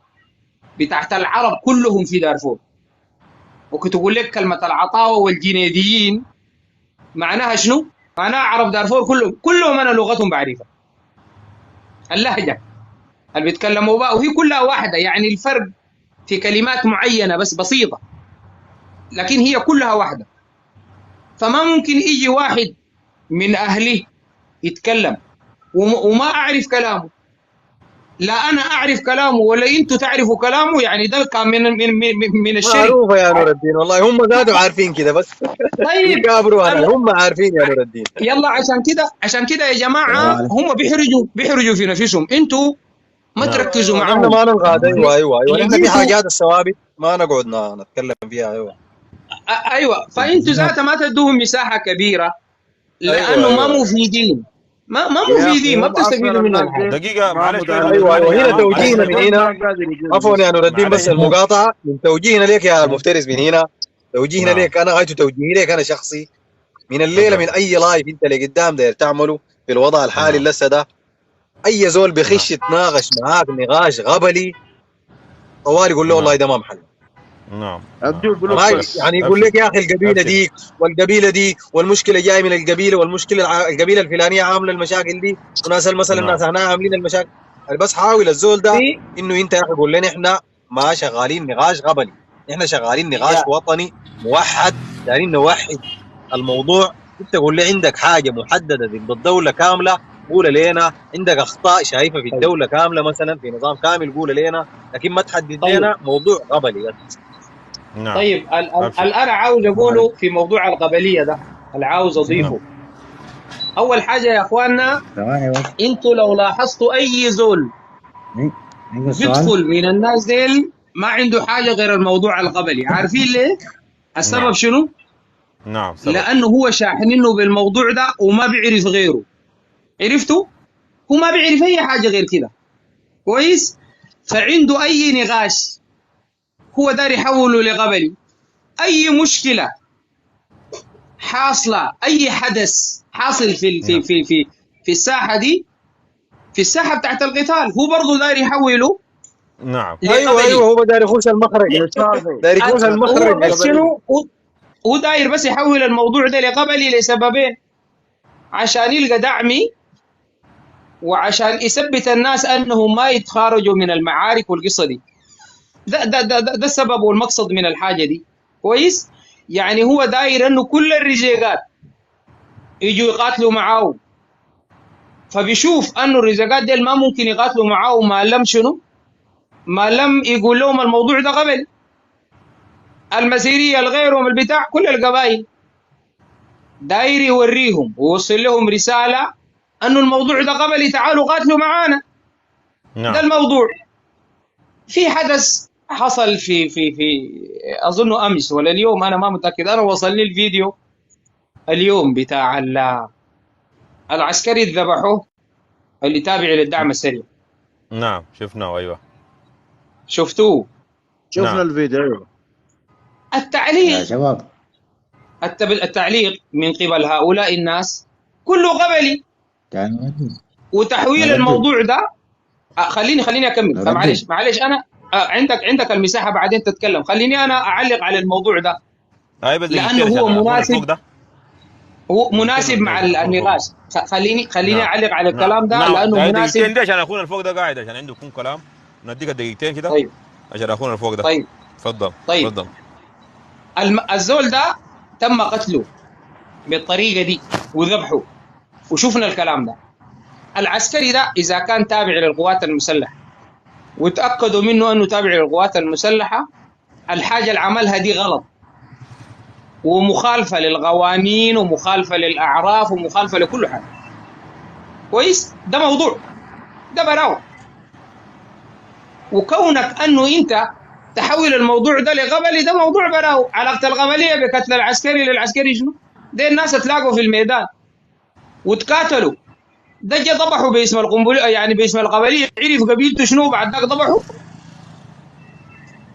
Speaker 2: بتاعت العرب كلهم في دارفور. وكنت اقول لك كلمه العطاوه والجنيديين معناها شنو؟ معناها عرب دارفور كلهم انا لغتهم بعرفها. اللهجه اللي بيتكلموا بها وهي كلها واحده، يعني الفرق في كلمات معينه بس بسيطه، لكن هي كلها واحده. فما ممكن يجي واحد من اهله يتكلم وما اعرف كلامه، لا انا اعرف كلامه ولا انتوا تعرفوا كلامه، يعني ده كان من الشرك.
Speaker 11: معروفه يا نور الدين والله، هم ذاتهم عارفين كده بس
Speaker 2: طيب
Speaker 11: يكابروا على هم عارفين يا نور الدين.
Speaker 2: يلا عشان كده يا جماعه هم بيحرجوا في نفسهم. انتوا ما
Speaker 1: نعم
Speaker 2: تركزوا
Speaker 11: ايوه نحن
Speaker 2: معاهم.
Speaker 11: ما ننغاد. ايوه ايوه ايوه، نحن في
Speaker 2: انتوا
Speaker 11: حاجات الثوابت ما نقعد نتكلم فيها. ايوه
Speaker 2: ايوه، فانتوا ذاتها ما تدوهم مساحه كبيره
Speaker 11: ايوه
Speaker 2: لانه ما
Speaker 11: ايوه
Speaker 2: مفيدين، ما
Speaker 3: يا اخي
Speaker 2: مفيدين، ما
Speaker 3: هم اصلا
Speaker 2: بتستفيدوا منهم
Speaker 3: الناس
Speaker 2: حاجه.
Speaker 3: دي
Speaker 1: دقيقه
Speaker 3: ما
Speaker 1: معلش كده.
Speaker 3: متعلمين
Speaker 11: ايوه ايوه،
Speaker 1: معلش يا
Speaker 11: هنا
Speaker 1: مان، معلش
Speaker 11: توجيهنا
Speaker 1: يا
Speaker 11: من
Speaker 3: الزول
Speaker 1: جماعه.
Speaker 3: ما
Speaker 11: هنا.
Speaker 3: قادر يقول
Speaker 11: عفوا يا نور الدين
Speaker 1: معلش
Speaker 11: بس المقاطعه، من توجيهنا لك يا المفترس من هنا، توجيهنا
Speaker 1: نعم
Speaker 11: لك انا غايته توجيهي لك انا شخصي من الليله،
Speaker 1: تفضل.
Speaker 11: من اي لايف انت اللي قدام داير تعمله في الوضع الحالي
Speaker 1: نعم
Speaker 11: اللي هسه ده، اي زول
Speaker 1: نعم
Speaker 11: بيخش يتناقش معاك نقاش غبلي طوالي يقول له والله
Speaker 1: نعم
Speaker 11: ده ما محل.
Speaker 1: نعم
Speaker 10: اديه
Speaker 11: ما
Speaker 10: فلوس
Speaker 11: يعني
Speaker 10: بس.
Speaker 11: يقول لك يا اخي القبيله
Speaker 1: ابشر
Speaker 11: دي والقبيله دي والمشكله جايه من القبيله والمشكله القبيله الفلانيه عامله المشاكل دي وناس مثلا الناس
Speaker 1: نعم
Speaker 11: هنا عاملين المشاكل. أنا بس حاول الزول ده
Speaker 2: في
Speaker 11: انه انت يا اخي قول لنا احنا ما شغالين نقاش غبلي، احنا شغالين نقاش
Speaker 2: يا
Speaker 11: وطني موحد، دايرين نوحد الموضوع. انت قول لي عندك حاجه محدده ضد الدوله كامله قول لنا، عندك اخطاء شايفها في
Speaker 2: طيب
Speaker 11: الدوله كامله مثلا في نظام كامل قول لنا، لكن ما تحدد
Speaker 2: طيب
Speaker 11: لنا موضوع غبلي بس.
Speaker 1: نعم
Speaker 2: طيب
Speaker 1: ابشر
Speaker 2: انا عاوز اقوله في موضوع القبليه ده، اللي عاوز
Speaker 1: نعم
Speaker 2: اضيفه. اول حاجه يا اخواننا،
Speaker 13: ثواني بس.
Speaker 2: انتوا لو لاحظتوا اي زول
Speaker 13: عندك سؤال؟
Speaker 2: بيدخل من الناس ديل ما عنده حاجه غير الموضوع القبلي. عارفين ليه؟ السبب
Speaker 1: نعم
Speaker 2: شنو؟
Speaker 1: نعم سبب
Speaker 2: لانه هو شاحنينه بالموضوع ده وما بيعرف غيره. عرفتوا؟ هو ما بيعرف اي حاجه غير كده. كويس؟ فعنده اي نقاش هو داير يحوله لقبلي. اي مشكله حاصله، اي حدث حاصل
Speaker 1: نعم
Speaker 2: في الساحه دي، في الساحه بتاعت القتال، هو برضه داير يحوله
Speaker 1: نعم
Speaker 11: ايوه
Speaker 2: لقبلي.
Speaker 11: هو داير يخش المخرج، داير يخش
Speaker 2: هو
Speaker 11: المخرج
Speaker 2: بس شنو؟ هو داير بس يحول الموضوع ده لقبلي لسببين: عشان يلقى دعمي، وعشان يثبت الناس انهم ما يتخارجوا من المعارك والقصه دي. ده السبب والمقصد من الحاجه دي. كويس؟ يعني هو داير انه كل الرجيقات يجوا يقاتلوا معاه، فبيشوف انه الرجاقات ديل ما ممكن يقاتلوا معاه ما لم شنو؟ ما لم يقول لهم الموضوع ده قبل. المسيريه الغيرهم البتاع كل القبائل داير يوريهم ويوصل لهم رساله انه الموضوع ده قبلي، تعالوا قاتلوا معانا. ده
Speaker 1: نعم
Speaker 2: الموضوع. في حدث حصل في اظن امس ولا اليوم، انا ما متاكد، انا وصلني الفيديو اليوم بتاع العسكري اللي ذبحوه اللي تابع للدعم السريع.
Speaker 1: نعم شفناه ايوه
Speaker 2: شفتوه؟
Speaker 10: شفنا
Speaker 1: نعم
Speaker 10: الفيديو. ايوه
Speaker 13: يا
Speaker 2: التعليق
Speaker 13: شباب
Speaker 2: التعليق من قبل هؤلاء الناس كله قبلي
Speaker 13: كان
Speaker 2: وتحويل
Speaker 13: نردد
Speaker 2: الموضوع ده. خليني اكمل.
Speaker 13: نردد
Speaker 2: معلش انا عندك المساحه بعدين تتكلم. خليني انا اعلق على الموضوع ده
Speaker 1: اي بس
Speaker 2: لانه
Speaker 1: دقيقتين عشان
Speaker 2: هو
Speaker 1: اخونا الفوق
Speaker 2: مناسب،
Speaker 1: ده
Speaker 2: هو
Speaker 1: دقيقتين
Speaker 2: مناسب مع
Speaker 1: عشان اخونا الفوق ده.
Speaker 2: النقاش. خليني
Speaker 1: نعم
Speaker 2: اعلق على
Speaker 1: نعم
Speaker 2: الكلام ده
Speaker 1: نعم
Speaker 2: لانه
Speaker 1: هاي
Speaker 2: مناسب.
Speaker 1: دقيقتين دي عشان اخونا الفوق ده قاعد عشان عنده يكون كلام، نديك الدقيقتين كده
Speaker 2: طيب
Speaker 1: عشان اخونا الفوق ده.
Speaker 2: طيب
Speaker 1: تفضل
Speaker 2: طيب
Speaker 1: تفضل.
Speaker 2: الزول ده تم قتله بالطريقه دي وذبحه، وشفنا الكلام ده. العسكري ده اذا كان تابع للقوات المسلحه وتاكدوا منه انه تابع للقوات المسلحه، الحاجه اللي عملها دي غلط ومخالفه للقوانين ومخالفه للاعراف ومخالفه لكل حاجه. كويس؟ ده موضوع، ده براو. وكونك انه انت تحول الموضوع ده لقبلي، ده موضوع براو. علاقه القبليه بقتل العسكري للعسكري شنو؟ ده الناس تلاقوا في الميدان وتقاتلوا، ده جا ضبحوا باسم القنبله، يعني باسم القبليه، عرف قبيلته شنو بعد ذاك ضبحوا.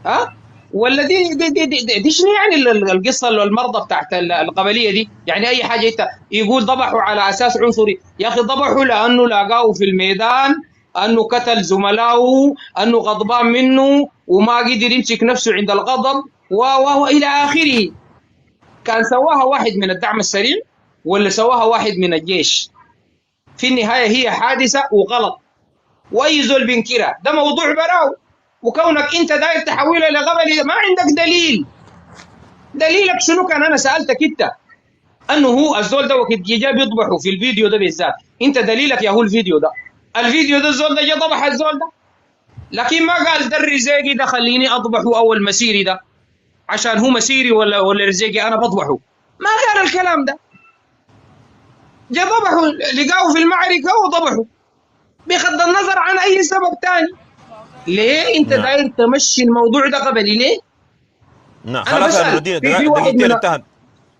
Speaker 2: ها؟ ولا دي شنو يعني القصه المرضى بتاعت القبليه دي؟ يعني اي حاجه انت يقول ضبحوا على اساس عنصري. يا اخي ضبحوا لانه لاقاه في الميدان، انه قتل زملائه، انه غضبان منه وما قدر يمسك نفسه عند الغضب والى اخره. كان سواها واحد من الدعم السريع ولا سواها واحد من الجيش، في النهايه هي حادثه وغلط، واي زول بينكرها. ده موضوع براو. وكونك انت داير تحولها لقبلي ما عندك دليل. دليلك شنو؟ كان انا سالتك انت انه هو الزول ده وقت جا بيضبحوا في الفيديو ده بالذات، انت دليلك يا هو الفيديو ده الزول ده جا ضبح الزول ده، لكن ما قال ده الرزيقي ده خليني اضبحه او المسيري ده عشان هو مسيري ولا رزيقي انا بضبحه. ما قال الكلام ده. جا ضبحوا، لقاه في المعركه وضبحوا بغض النظر عن اي سبب ثاني. ليه انت
Speaker 1: نعم
Speaker 2: داير تمشي الموضوع ده قبلي ليه؟
Speaker 1: نعم
Speaker 2: انا
Speaker 1: خلاص يا نور
Speaker 2: بسال
Speaker 1: الدين
Speaker 2: في واحد
Speaker 1: دقيقتين
Speaker 2: من
Speaker 1: انتهت.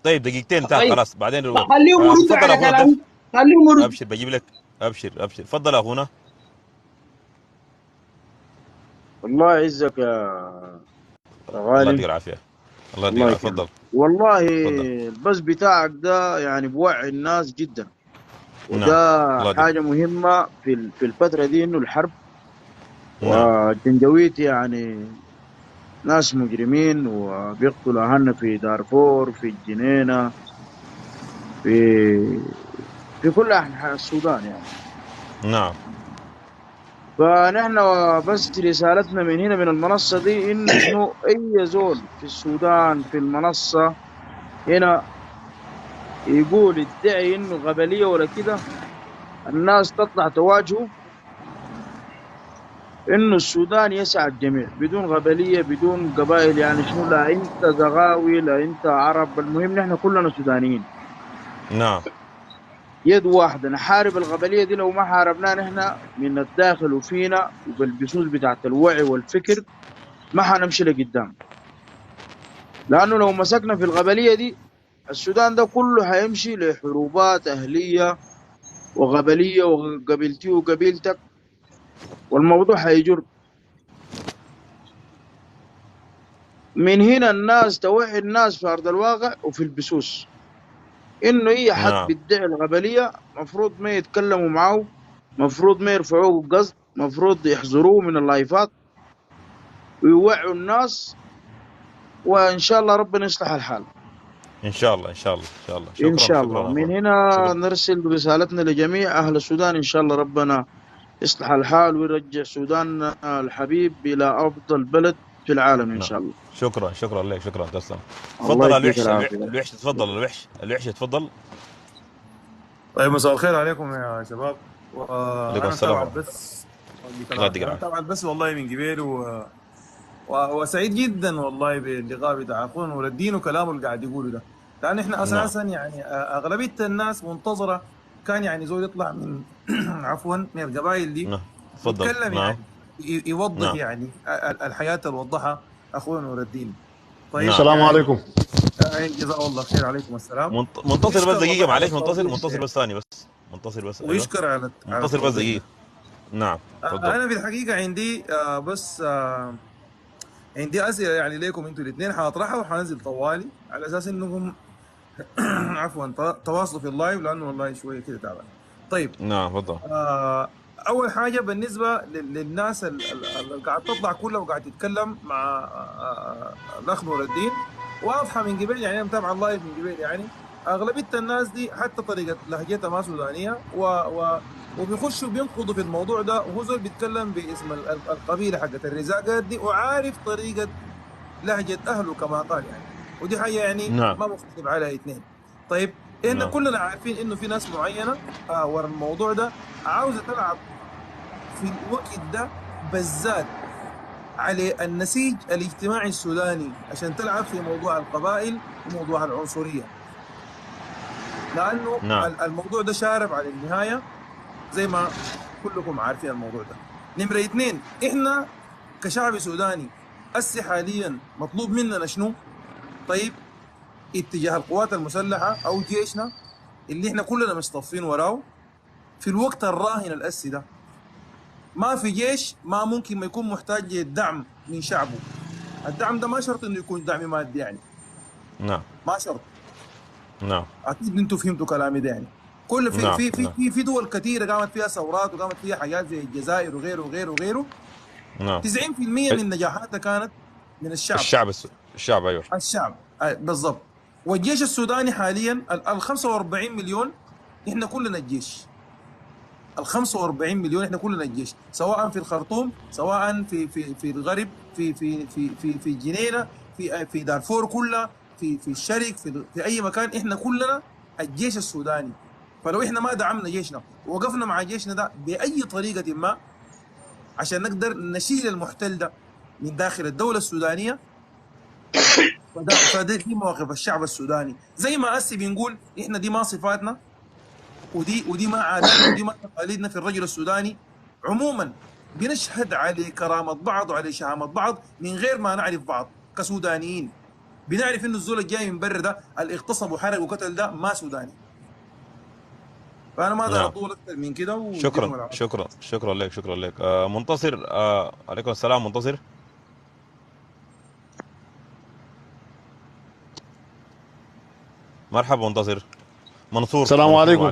Speaker 1: طيب دقيقتين انتهت
Speaker 2: طيب
Speaker 1: خلاص بعدين
Speaker 2: خليهم يردوا
Speaker 1: تفضل
Speaker 2: على
Speaker 1: اخونا ضيف.
Speaker 2: كلامي، خليهم يردوا.
Speaker 1: ابشر بجيب لك. ابشر ابشر تفضل اخونا.
Speaker 10: الله يعزك يا
Speaker 1: الله
Speaker 10: غالي.
Speaker 1: يديك العافيه. الله يديك
Speaker 10: الله
Speaker 1: العافيه.
Speaker 10: يكرمك.
Speaker 1: تفضل
Speaker 10: والله
Speaker 1: تفضل.
Speaker 10: بس بتاعك ده يعني بوعي الناس جدا،
Speaker 1: نعم
Speaker 10: وده
Speaker 1: الله يديك.
Speaker 10: حاجة مهمة في الفترة دي، إنه الحرب
Speaker 1: نعم
Speaker 10: والجنجويد يعني ناس مجرمين وبيقتلوا أهلنا في دارفور، في الجنينة، في كل أنحاء السودان يعني.
Speaker 1: نعم.
Speaker 10: فنحن بس رسالتنا من هنا من المنصة دي إنه شنو أي زول في السودان في المنصة هنا يقول يدعي إنه قبلية ولا كده، الناس تطلع تواجهه إنه السودان يسع الجميع بدون قبلية بدون قبائل، يعني شنو، لا أنت زغاوي لا أنت عرب، المهم نحن كلنا سودانيين.
Speaker 1: نعم.
Speaker 10: يد واحدة نحارب القبلية دي، لو ما حاربناها نحن من الداخل وفينا وبالبثوث بتاعت الوعي والفكر ما حنمشي لقدام. لأنه لو مسكنا في القبلية دي السودان ده كله هيمشي لحروبات أهلية وقبلية وقبيلتي وقبيلتك، والموضوع هيجر. من هنا الناس توعي الناس في أرض الواقع وفي البثوث إنه أي حد
Speaker 1: نعم.
Speaker 10: بيدعي القبلية مفروض ما يتكلموا معه، مفروض ما يرفعوه قصد، مفروض يحذروه من اللايفات ويوعوا الناس، وإن شاء الله ربنا يصلح الحال.
Speaker 1: ان شاء الله ان شاء الله ان شاء الله.
Speaker 10: إن
Speaker 1: شكرا
Speaker 10: شاء الله.
Speaker 1: شكرا
Speaker 10: من
Speaker 1: اخوي.
Speaker 10: هنا
Speaker 1: شكرا.
Speaker 10: نرسل رسالتنا لجميع أهل السودان، إن شاء الله ربنا يصلح الحال ويرجع سودان الحبيب إلى أفضل بلد في العالم إن
Speaker 1: نعم.
Speaker 10: شاء الله.
Speaker 1: شكرا شكرا لك. شكرا تسلم.
Speaker 10: الله
Speaker 1: تفضل
Speaker 10: يديك
Speaker 1: الوحش.
Speaker 10: العافية.
Speaker 1: الوحش تفضل. الوحش تفضل.
Speaker 14: طيب مساء الخير عليكم يا شباب.
Speaker 1: عليكم
Speaker 14: وانا
Speaker 1: السلام
Speaker 14: متابع
Speaker 1: ورحمة
Speaker 14: بس
Speaker 1: الله.
Speaker 14: انا متابع بس والله من قبل وسعيد جدا والله باللقاء بتاع اخونا نور الدين وكلامه اللي قاعد يقوله ده، لان احنا اساسا يعني اغلبيه الناس منتظره كان يعني زول يطلع من عفوا من القبائل دي يتكلم يعني يوضح يعني الحياه اللي وضحها اخونا نور الدين. طيب
Speaker 15: السلام عليكم.
Speaker 14: جزاه الله خير. عليكم السلام.
Speaker 1: منتصر بس دقيقة معلش. منتصر بس ثانية بس. منتصر بس.
Speaker 14: ويشكر على
Speaker 1: منتصر بس دقيقة. نعم تفضل.
Speaker 14: انا في الحقيقة عندي بس عندي اسئلة يعني ليكم انتوا الاثنين حاطرحها وحنزل طوالي على اساس انكم عفوا تواصلوا في اللايف، لانه والله شوية كده تعبان. طيب
Speaker 1: نعم تفضل.
Speaker 14: اول حاجة بالنسبة للناس اللي قاعد تطلع كلها وقاعد تتكلم مع الاخ نور الدين، واضحة من قبل يعني انا متابع اللايف من قبل، يعني اغلبية الناس دي حتى طريقة لهجتها ما سودانية وبيخشوا بينقضوا في الموضوع ده، وهو زول بيتكلم باسم القبيلة حقت الرزاقات دي وعارف طريقة لهجة اهله كما قال يعني، ودي حاجة يعني ما مختلف عليها اثنين. طيب احنا كلنا عارفين انه في ناس معينة ورا الموضوع ده عاوزة تلعب في الوقت ده بالذات على النسيج الاجتماعي السوداني عشان تلعب في موضوع القبائل وموضوع العنصرية، لأنه الموضوع ده شارب على النهاية زي ما كلكم عارفين الموضوع ده. نمرة اثنين، احنا كشعب سوداني هسه حاليا مطلوب مننا شنو؟ طيب اتجاه القوات المسلحة أو جيشنا اللي احنا كلنا مصطفين وراه في الوقت الراهن الأسي ده. ما في جيش ما ممكن ما يكون محتاج للدعم من شعبه. الدعم ده ما شرط انه يكون دعم مادي يعني.
Speaker 1: نعم.
Speaker 14: ما شرط.
Speaker 1: نعم.
Speaker 14: اكيد انتم فهمتوا كلامي ده يعني. كل في
Speaker 1: نعم.
Speaker 14: في في في, في دول كثيره قامت فيها ثورات وقامت فيها حاجات زي الجزائر وغيره وغيره وغيره.
Speaker 1: نعم.
Speaker 14: 90% من نجاحاتها كانت من الشعب.
Speaker 1: الشعب ايوه.
Speaker 14: الشعب بالضبط. والجيش السوداني حاليا ال 45 مليون احنا كلنا الجيش. ال 45 مليون احنا كلنا الجيش، سواء في الخرطوم، سواء في الغرب، في الجنينه، في دارفور كلها، في الشرق، في اي مكان احنا كلنا الجيش السوداني. فلو احنا ما دعمنا جيشنا ووقفنا مع جيشنا ده باي طريقه ما عشان نقدر نشيل المحتل ده من داخل الدوله السودانيه، فدي مواقف الشعب السوداني. زي ما اسي بنقول احنا دي ما صفاتنا ودي ما عاداتنا ودي ما تقاليدنا في الرجل السوداني عموما. بنشهد على كرامه بعض وعلى شهامه بعض من غير ما نعرف بعض كسودانيين. بنعرف انه الزول الجاي من برا ده اللي اغتصب وحرق وقتل ده ما سوداني. فانا ما اقدر اطول اكثر من كده.
Speaker 1: شكرا لك. منتصر. عليكم السلام منتصر. مرحبا منتصر. منصور.
Speaker 15: السلام عليكم.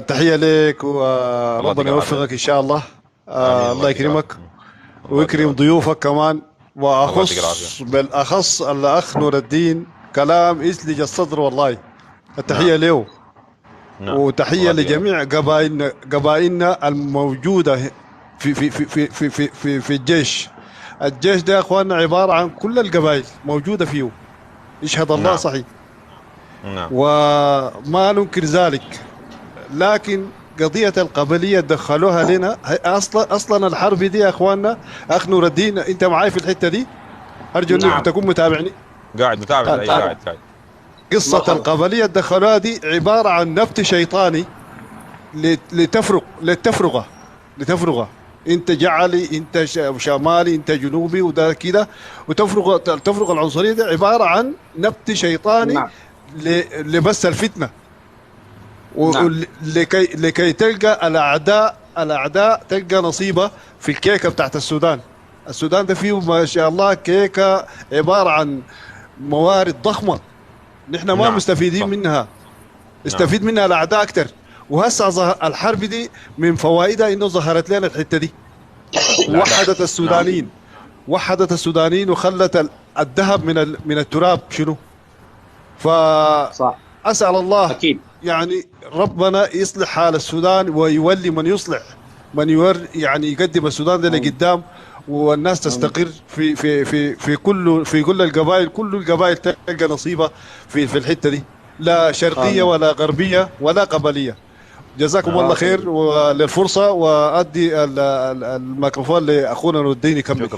Speaker 15: تحية لك
Speaker 1: الله
Speaker 15: وربنا
Speaker 1: يديك العافيه.
Speaker 15: يوفقك إن شاء الله.
Speaker 1: امين. الله
Speaker 15: الله
Speaker 1: يديك العافيه.
Speaker 15: يكرمك ويكرم ضيوفك كمان،
Speaker 1: الله يديك
Speaker 15: وأخص
Speaker 1: العافيه.
Speaker 15: بالأخص الأخ نور الدين، كلام يسلج الصدر والله. التحية
Speaker 1: نعم
Speaker 15: له،
Speaker 1: نعم.
Speaker 15: وتحية
Speaker 1: الله يديك العافيه.
Speaker 15: لجميع قبائلنا الموجودة في الجيش. الجيش ده يا اخواننا عبارة عن كل القبائل موجودة فيه، يشهد الله
Speaker 1: نعم
Speaker 15: صحيح،
Speaker 1: نعم
Speaker 15: وما ننكر ذلك. لكن قضية القبلية دخلوها لنا، اصلا الحرب دي يا اخواننا. اخ نور الدين انت معاي في الحتة دي، ارجو انك
Speaker 2: نعم
Speaker 15: تكون متابعني.
Speaker 1: قاعد متابع. اي قاعد قاعد.
Speaker 15: قصة
Speaker 2: مرحبا.
Speaker 15: القبلية دخلوها دي عبارة عن نبت شيطاني لتفرقة. انت جعلي، انت شمالي، انت جنوبي، وده كده. وتفرق العنصرية دي عبارة عن نبت شيطاني
Speaker 2: نعم
Speaker 15: لبس الفتنة،
Speaker 2: نعم
Speaker 15: لكي تلقى الأعداء تلقى نصيبة في الكيكة بتاعت السودان. السودان ده فيه ما شاء الله كيكة عبارة عن موارد ضخمة، نحن ما
Speaker 1: نعم
Speaker 15: مستفيدين
Speaker 1: صح.
Speaker 15: منها،
Speaker 1: نعم
Speaker 15: استفيد منها الأعداء أكتر. وهسه الحرب دي من فوائدها إنه ظهرت لنا الحتة دي،
Speaker 1: الاعداء.
Speaker 15: وحدت
Speaker 1: نعم
Speaker 15: السودانيين وخلت الذهب من التراب شنو.
Speaker 2: صح
Speaker 15: فأسأل الله
Speaker 2: اكيد.
Speaker 15: يعني ربنا يصلح حال السودان، ويولي من يصلح، يعني يقدم السودان ده لقدام، والناس تستقر في كل القبائل. كل القبائل تلقى نصيبة في الحتة دي، لا شرقية
Speaker 2: امين.
Speaker 15: ولا غربية ولا قبلية. جزاكم
Speaker 1: نعم
Speaker 15: الله
Speaker 2: بارك الله.
Speaker 15: خير وللفرصة، وأدي الميكروفون لأخونا نور الدين يكمل.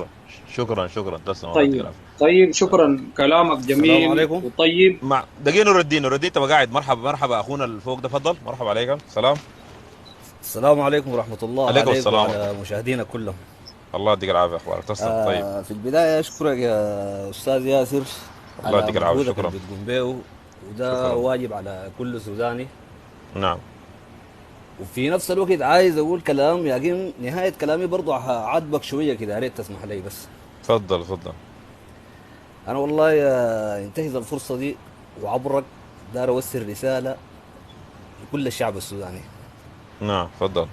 Speaker 1: شكرا تسلم. الله يديك
Speaker 2: طيب
Speaker 1: العافيه.
Speaker 2: طيب شكرا، كلامك
Speaker 16: السلام
Speaker 2: جميل
Speaker 16: عليكم.
Speaker 2: وطيب.
Speaker 1: مع دقيقه نور الدين تبقى قاعد. مرحبا اخونا الفوق ده، تفضل. مرحبا عليكم. سلام.
Speaker 16: السلام عليكم ورحمة الله
Speaker 1: عليكم
Speaker 16: عليك
Speaker 1: السلام.
Speaker 16: وعلى مشاهدينا كلهم.
Speaker 1: الله يديك العافيه. اخبارك؟ تسلم. طيب
Speaker 16: في البداية أشكرك يا أستاذ ياسر
Speaker 1: الله
Speaker 16: على
Speaker 1: يديك العافيه.
Speaker 16: مجهودك اللي
Speaker 1: شكرا.
Speaker 16: بتقوم به، وده
Speaker 1: شكرا.
Speaker 16: واجب على كل سوداني.
Speaker 1: نعم
Speaker 16: وفي نفس الوقت عايز أقول كلام، لكن نهاية كلامي برضو هعاتبك شوية كده، يا ريت تسمح لي بس.
Speaker 1: تفضل.
Speaker 16: أنا والله انتهز الفرصة دي وعبرك دار أوصل رسالة لكل الشعب السوداني.
Speaker 1: نعم تفضل.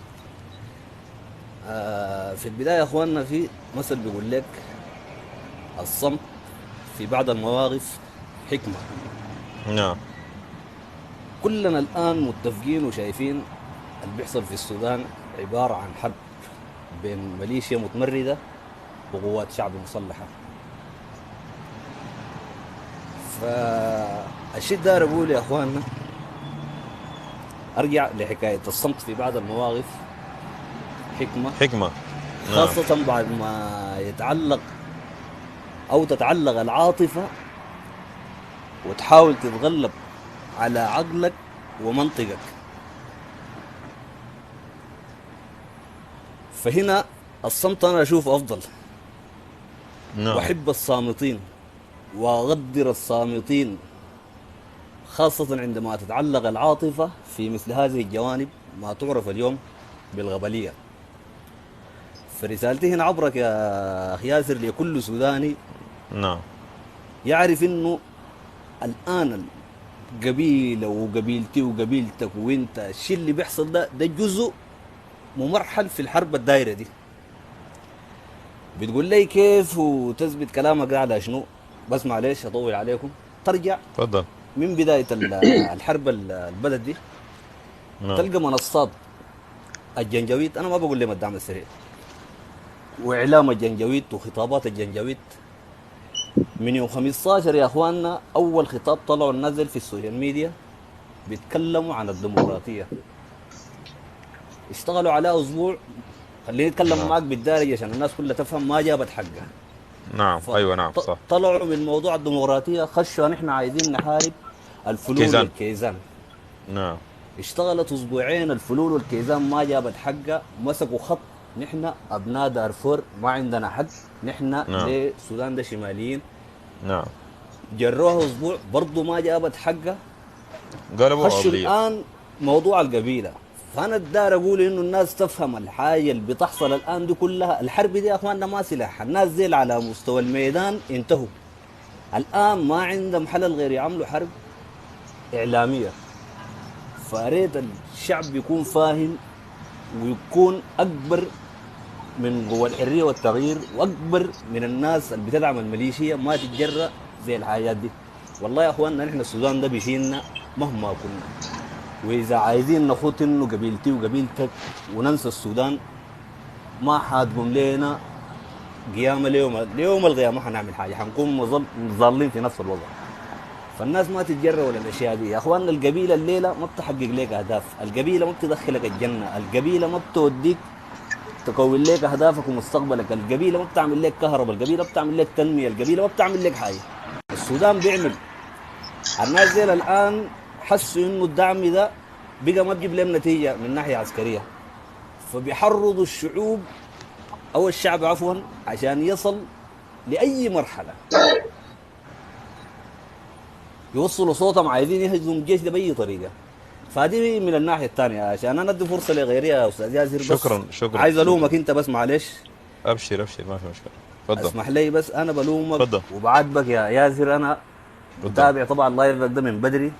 Speaker 16: في البداية يا أخواننا، في مثل بيقول لك الصمت في بعض المواقف حكمة.
Speaker 1: نعم
Speaker 16: كلنا الآن متفقين وشايفين اللي بيحصل في السودان عبارة عن حرب بين ميليشيا متمردة وقوات شعب مسلحة. فالشيء ده أقول يا أخواننا، أرجع لحكاية الصمت في بعض المواقف حكمة.
Speaker 1: نعم
Speaker 16: خاصة بعد ما يتعلق أو تتعلق العاطفة وتحاول تتغلب على عقلك ومنطقك. فهنا الصمت أنا أشوف أفضل،
Speaker 1: نعم
Speaker 16: وأحب الصامتين وأقدر الصامتين، خاصة عندما تتعلق العاطفة في مثل هذه الجوانب ما تعرف اليوم بالغبلية. فرسالتي هنا عبرك يا أخي ياسر لكل سوداني
Speaker 1: نعم
Speaker 16: يعرف إنه الآن القبيلة وقبيلتي وقبيلتك وإنت الشيء اللي بيحصل ده جزء ممرحل في الحرب الدايرة دي. بتقول لي كيف وتثبت كلامك ده على شنو؟ بس معلش أطول عليكم، ترجع
Speaker 1: تفضل.
Speaker 16: من بداية الحرب البلد دي
Speaker 1: نعم
Speaker 16: تلقى منصات الجنجويد. أنا ما بقول لهم الدعم السريع، وإعلام الجنجويد وخطابات الجنجويد من يوم 15 يا أخواننا. أول خطاب طلعوا نزل في السوشيال ميديا بيتكلموا عن الديمقراطية، اشتغلوا على أسبوع. خليني أتكلم
Speaker 1: نعم
Speaker 16: معك بالدارجة عشان الناس كلها تفهم، ما جابت حقها.
Speaker 1: نعم ايوه نعم صح.
Speaker 16: طلعوا من موضوع الديمقراطية، خشوا نحن عايزين نحارب الفلول
Speaker 1: كيزان.
Speaker 16: والكيزان.
Speaker 1: نعم
Speaker 16: اشتغلت أسبوعين الفلول والكيزان ما جابت حقها، مسكوا خط نحن أبناء دارفور ما عندنا حق، نحن
Speaker 1: نعم
Speaker 16: للسودان ده شماليين.
Speaker 1: نعم
Speaker 16: جروها أسبوع برضو ما جابت حقها،
Speaker 1: قلبوا
Speaker 16: خشوا
Speaker 1: قضية.
Speaker 16: الآن موضوع القبيلة. فأنا الدار أقول إنه الناس تفهم الحاجة اللي بتحصل الآن دي كلها. الحرب دي يا أخواننا ما سلاح، الناس دي على مستوى الميدان انتهوا الآن، ما عندهم حل غير يعملوا حرب إعلامية. فاريت الشعب يكون فاهم ويكون اكبر من قوى الحريه والتغيير واكبر من الناس اللي بتدعم الميليشيا ما تتجرأ زي الحاجات دي. والله يا اخواننا نحن السودان ده بيشيلنا مهما كنا، واذا عايزين نخوض انه قبيلتي وقبيلتك وننسى السودان ما حتقوم لنا قيامه ليوم القيامه حنعمل حاجه، حنكون ظالين في نفس الوضع. فالناس ما تتجرأ ولا الاشياء دي يا اخواننا. القبيله الليله ما بتحقق لك اهداف، القبيله ما بتدخلك الجنه، القبيله ما بتوديك تكون لك اهدافك ومستقبلك، القبيله ما بتعمل لك كهرباء، القبيله ما بتعمل لك تنميه، القبيله ما بتعمل لك حاجه. السودان بيعمل. الناس دي الان حسوا انه الدعم ده بقى ما بيجيب لهم نتيجه من ناحيه عسكريه، فبيحرضوا الشعوب او الشعب عفوا عشان يصل لاي مرحله يوصلوا صوتهم عايزين يهزموا الجيش ده باي طريقه. فهذه من الناحيه الثانيه عشان انا ادي فرصه لغيري يا استاذ ياسر. بس
Speaker 1: شكرا
Speaker 16: عايز الومك انت بس معلش.
Speaker 1: ابشر ما في مشكله، تفضل.
Speaker 16: اسمح لي بس انا بلومك
Speaker 1: تفضل.
Speaker 16: وبعاتبك يا ياسر. انا بتابع طبعا لايفك ده من بدري.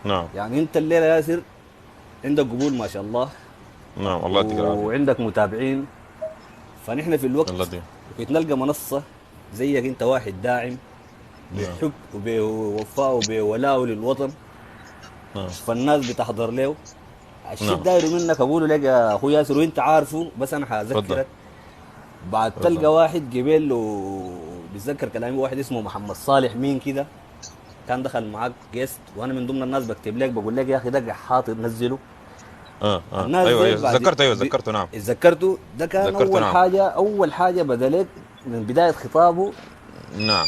Speaker 1: نعم.
Speaker 16: يعني انت الليله ياسر عندك قبول ما شاء الله.
Speaker 1: نعم الله يديك العافيه.
Speaker 16: وعندك متابعين. فنحن في الوقت نلقى منصه زيك انت واحد داعم بحب وبوفاء وبولاء للوطن. فالناس بتحضر له. الشيء داير منك اقوله لك يا اخوي ياسر وانت عارفه، بس انا حاذكرك بعد تلقى واحد قبل بتذكر كلامي، واحد اسمه محمد صالح مين كده كان دخل معاك جيست، وانا من ضمن الناس بكتب لك بقول لك يا اخي ده حاطط نزله.
Speaker 1: ايوه ذكرته. نعم
Speaker 16: اتذكرته. ده كان اول حاجه بدا لك من بدايه خطابه.
Speaker 1: نعم.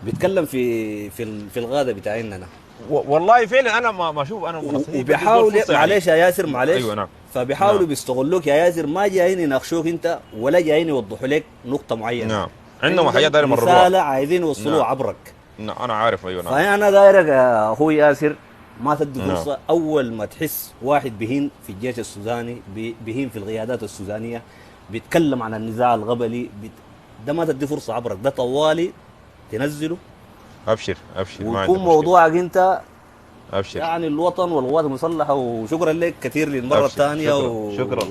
Speaker 16: بيتكلم في الغاده بتاعنا أنا.
Speaker 1: والله فعلا انا ما اشوف انا
Speaker 16: وبيحاول معلش يا ياسر معلش.
Speaker 1: ايوه نعم.
Speaker 16: فبيحاولوا نعم. بيستغلوك يا ياسر، ما جايين يناقشوك انت ولا جايين يوضحوا لك نقطه معينه.
Speaker 1: نعم. عندهم حاجات داير يمرروها،
Speaker 16: رساله عايزين يوصلوها نعم. عبرك.
Speaker 1: نعم انا عارف. ايوه نعم.
Speaker 16: فانا دايرك يا اخوي ياسر ما تدي فرصه. نعم. اول ما تحس واحد بهين في الجيش السوداني، بهين في القيادات السودانيه، بيتكلم عن النزاع القبلي، ده ما تدي فرصه عبرك، ده طوالي تنزله.
Speaker 1: ابشر
Speaker 16: ويكون موضوعك انت
Speaker 1: ابشر
Speaker 16: يعني الوطن والقوات المسلحه. وشكرا لك كثير للمره الثانيه.
Speaker 1: شكرا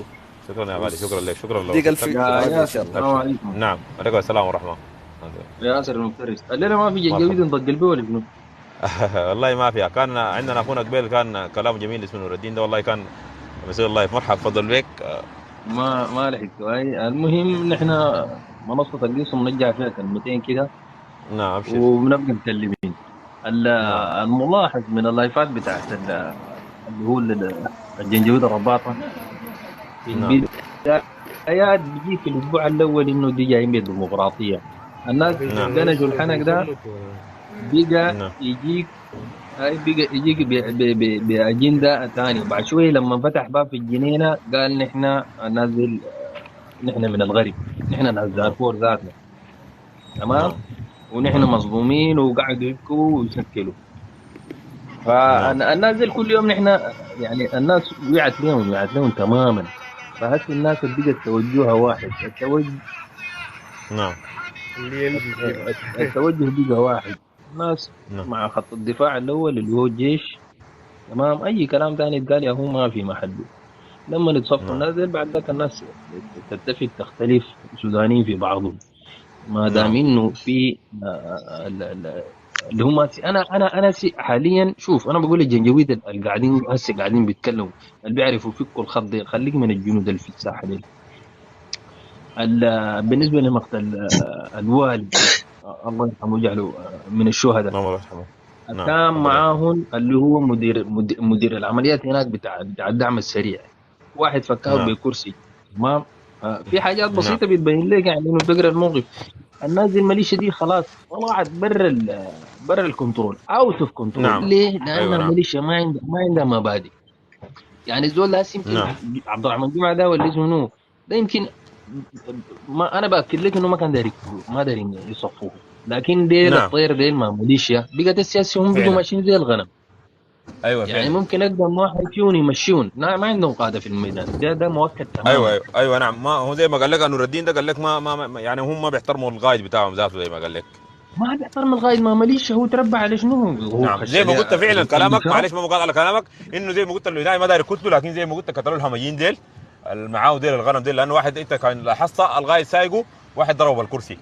Speaker 1: يا غالي. شكرا لك. شكرا لك.
Speaker 16: ديك الف السلام
Speaker 1: عليكم. نعم عليكم السلام ورحمه.
Speaker 10: يا ياسر المفترس الليله ما في جنجويد نضجل به ولا شنو؟
Speaker 1: والله ما فيها. كان عندنا اخونا قبيل كان كلام جميل اسمه نور الدين ده، والله كان مساء الله مرحب. تفضل بك.
Speaker 10: ما لحقت. المهم نحن منصه القسم نرجع فيها كلمتين كده.
Speaker 1: نعم ابشر.
Speaker 10: وبنبقى مكلمين. الملاحظ من اللايفات بتاعت اللي هو الجنجويد الرباطه في البدايات بيجي في الاسبوع الاول انه دي جايين بالديمقراطيه. الناس دنجوا الحنك ده بقى يجيك باجنده ثانيه. بعد شويه لما فتح باب في الجنينه قال نحن نازل، نحن من الغرب، نحن ناس دارفور ذاتنا تمام، ونحن مظلومين وقعدوا يبكوا ويسكلوا. فالناس دي كل يوم نحن يعني الناس وقعت لهم تماما. فهسه الناس بقت توجهها واحد،
Speaker 1: نعم
Speaker 10: التوجه بقى واحد. الناس مع خط الدفاع الاول اللي هو الجيش تمام. اي كلام ثاني يتقال يا هو ما في محله. لما يتصفوا الناس دي بعد ذاك الناس تتفق تختلف سودانيين في بعضهم، ما دام انه في اللي هم انا حاليا شوف انا بقول الجنجويد اللي قاعدين هسه قاعدين بيتكلموا اللي بيعرفوا يفكوا الخط دي، خليك من الجنود اللي في الساحه دي. بالنسبه لمقتل الوالد الله يرحمه ويجعله من الشهداء،
Speaker 1: الله يرحمه،
Speaker 10: كان معاهم اللي هو مدير العمليات هناك بتاع الدعم السريع، واحد فكاه بكرسي تمام. في حاجات بسيطه بتبين لك يعني انه تقرا الموقف. الناس دي الميليشيا دي خلاص طلعت برا الكنترول، اوت اوف كنترول. ليه؟ لان الميليشيا ما عندها مبادئ. يعني الزول ده يمكن عبد الرحمن جمعه ده ولا اسمه نو ده يمكن ما انا باكد لك انه ما كان داير ما دايرين يصفوه، لكن ديل الطير ديل مع ميليشيا بقت السياسي هم بيجوا ماشيين زي الغنم.
Speaker 1: ايوه
Speaker 10: يعني ممكن اقدم واحد فيهم يمشون، ما عندهم قاده في الميدان، ده مؤكد تماما.
Speaker 1: ايوه نعم. ما هو زي ما قال لك نور الدين ده قال لك ما يعني هم ما بيحترموا القائد بتاعهم ذاته زي ما قال لك.
Speaker 17: ما بيحترم القائد، ما ماليش هو تربى على شنو؟ هو
Speaker 1: نعم زي ما قلت فعلا كلامك، معلش ما مقاطع على كلامك، انه زي ما قلت الولايه ما داير يقتلوا، لكن زي ما قلت قتلوا الهمجيين ديل المعاو ديل الغنم ديل، لانه واحد انت كان لاحظت القائد سايقه واحد ضربه بالكرسي.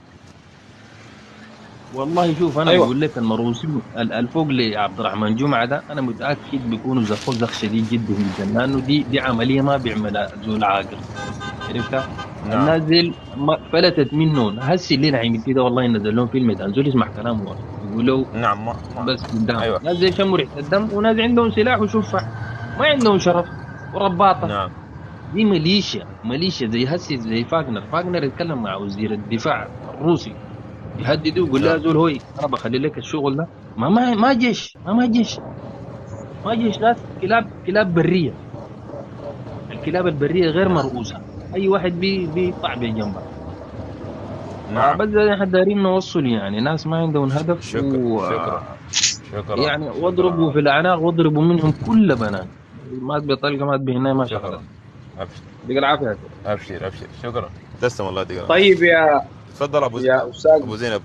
Speaker 17: والله شوف انا
Speaker 2: أيوة.
Speaker 17: بقول لك المروسين الفوق لعبد الرحمن جمعه ده انا متاكد بيكونوا زخوا زخ شديد جدا في الجنه، لانه دي عمليه ما بيعملها زول عاقل، عرفتها؟
Speaker 1: نعم.
Speaker 17: الناس دي فلتت منهم، هسي اللي عمل كده والله نزل لهم في الميدان، زول يسمع كلامه يقول له
Speaker 1: نعم
Speaker 17: بس قدام.
Speaker 1: أيوة.
Speaker 17: ناس زي شموا ريحه الدم، وناس عندهم سلاح وشفع، ما عندهم شرف ورباطه.
Speaker 1: نعم.
Speaker 17: دي ميليشيا زي هسي زي فاغنر يتكلم مع وزير الدفاع الروسي يهدده ويقول له زول هوي انا بخلي لك الشغل ده، ما جيش ناس كلاب بريه، الكلاب البريه غير مرؤوسه، اي واحد بيطلع بجنبها.
Speaker 1: نعم.
Speaker 17: بس احنا دايرين نوصل يعني ناس ما عندهم هدف.
Speaker 1: شكرا.
Speaker 17: يعني واضربوا في الاعناق واضربوا منهم كل بنان، مات بطلقه مات بهنا ما شغلت. يديك العافيه.
Speaker 1: ابشر شكرا تسلم الله يديك.
Speaker 2: طيب يا
Speaker 1: تفضل
Speaker 2: يا استاذ
Speaker 1: ابو زينب،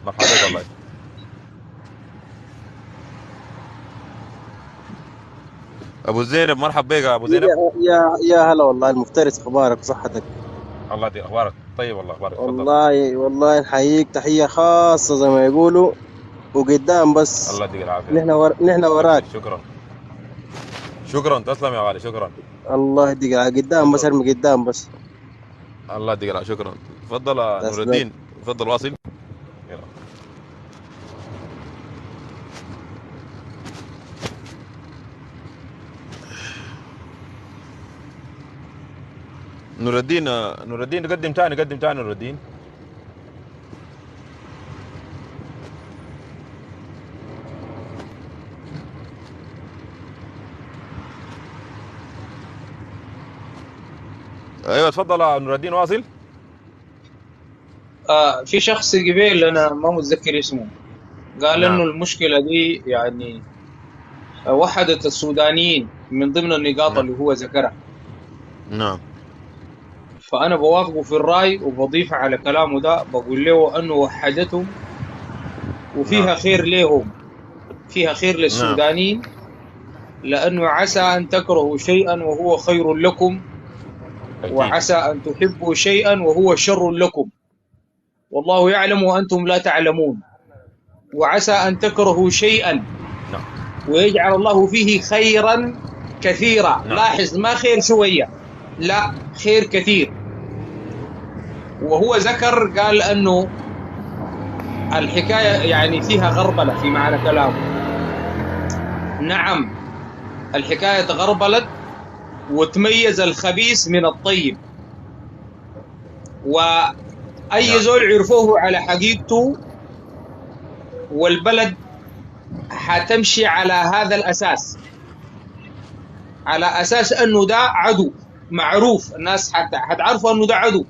Speaker 1: مرحبا بك. والله ابو زينب مرحبا بك يا ابو زينب.
Speaker 7: يا هلا والله المفترس، اخبارك وصحتك؟
Speaker 1: الله يديك اخبارك طيب والله اخبارك.
Speaker 7: والله نحييك تحيه خاصه زي ما يقولوا، وقدام بس.
Speaker 1: الله يديك العافيه.
Speaker 7: نحن وراك.
Speaker 1: شكرا تسلم يا غالي. شكرا.
Speaker 7: الله يديك قدام بس، ارمي قدام بس.
Speaker 1: الله يديك العافيه. شكرا. تفضل نور الدين، تفضل واصل. يلا. نور الدين قدم تاني نور الدين. ايوه تفضل نور الدين واصل.
Speaker 2: في شخص قبيل انا ما متذكر اسمه قال
Speaker 1: نعم.
Speaker 2: انه المشكله دي يعني وحدت السودانيين من ضمن النقاط اللي هو ذكرها.
Speaker 1: نعم.
Speaker 2: فانا بوافقه في الراي وبضيف على كلامه ده، بقول له انه وحدتهم وفيها خير لهم، فيها خير للسودانيين، لانه عسى ان تكرهوا شيئا وهو خير لكم، وعسى ان تحبوا شيئا وهو شر لكم، والله يعلم وانتم لا تعلمون، وعسى ان تكرهوا شيئا ويجعل الله فيه خيرا كثيرا. لاحظ ما خير شويه، لا خير كثير. وهو ذكر قال انه الحكايه يعني فيها غربله في معنى كلامه. نعم الحكايه تغربلت وتميز الخبيث من الطيب، واي زول عرفوه على حقيقته، والبلد حتمشي على هذا الاساس، على اساس انه ده عدو معروف، الناس حتعرفوا انه ده عدو،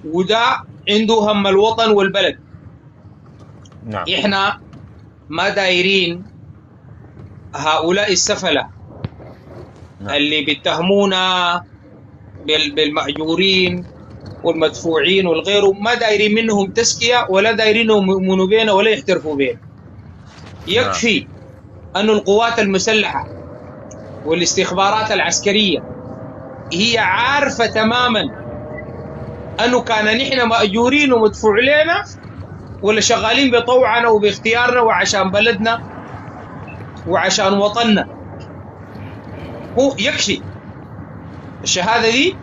Speaker 2: وده عنده هم الوطن والبلد.
Speaker 1: نعم.
Speaker 2: احنا ما دايرين هؤلاء السفلة اللي بيتهمونا بالمأجورين والمدفوعين والغيره، ما دايرين منهم تزكية ولا دايرينهم يؤمنوا بينا ولا يحترفوا بينا. يكفي أن القوات المسلحة والاستخبارات العسكرية هي عارفة تماما أنه كان نحن مأجورين ومدفوع لنا ولا شغالين بطوعنا وباختيارنا وعشان بلدنا وعشان وطننا. هو يكفي الشهادة دي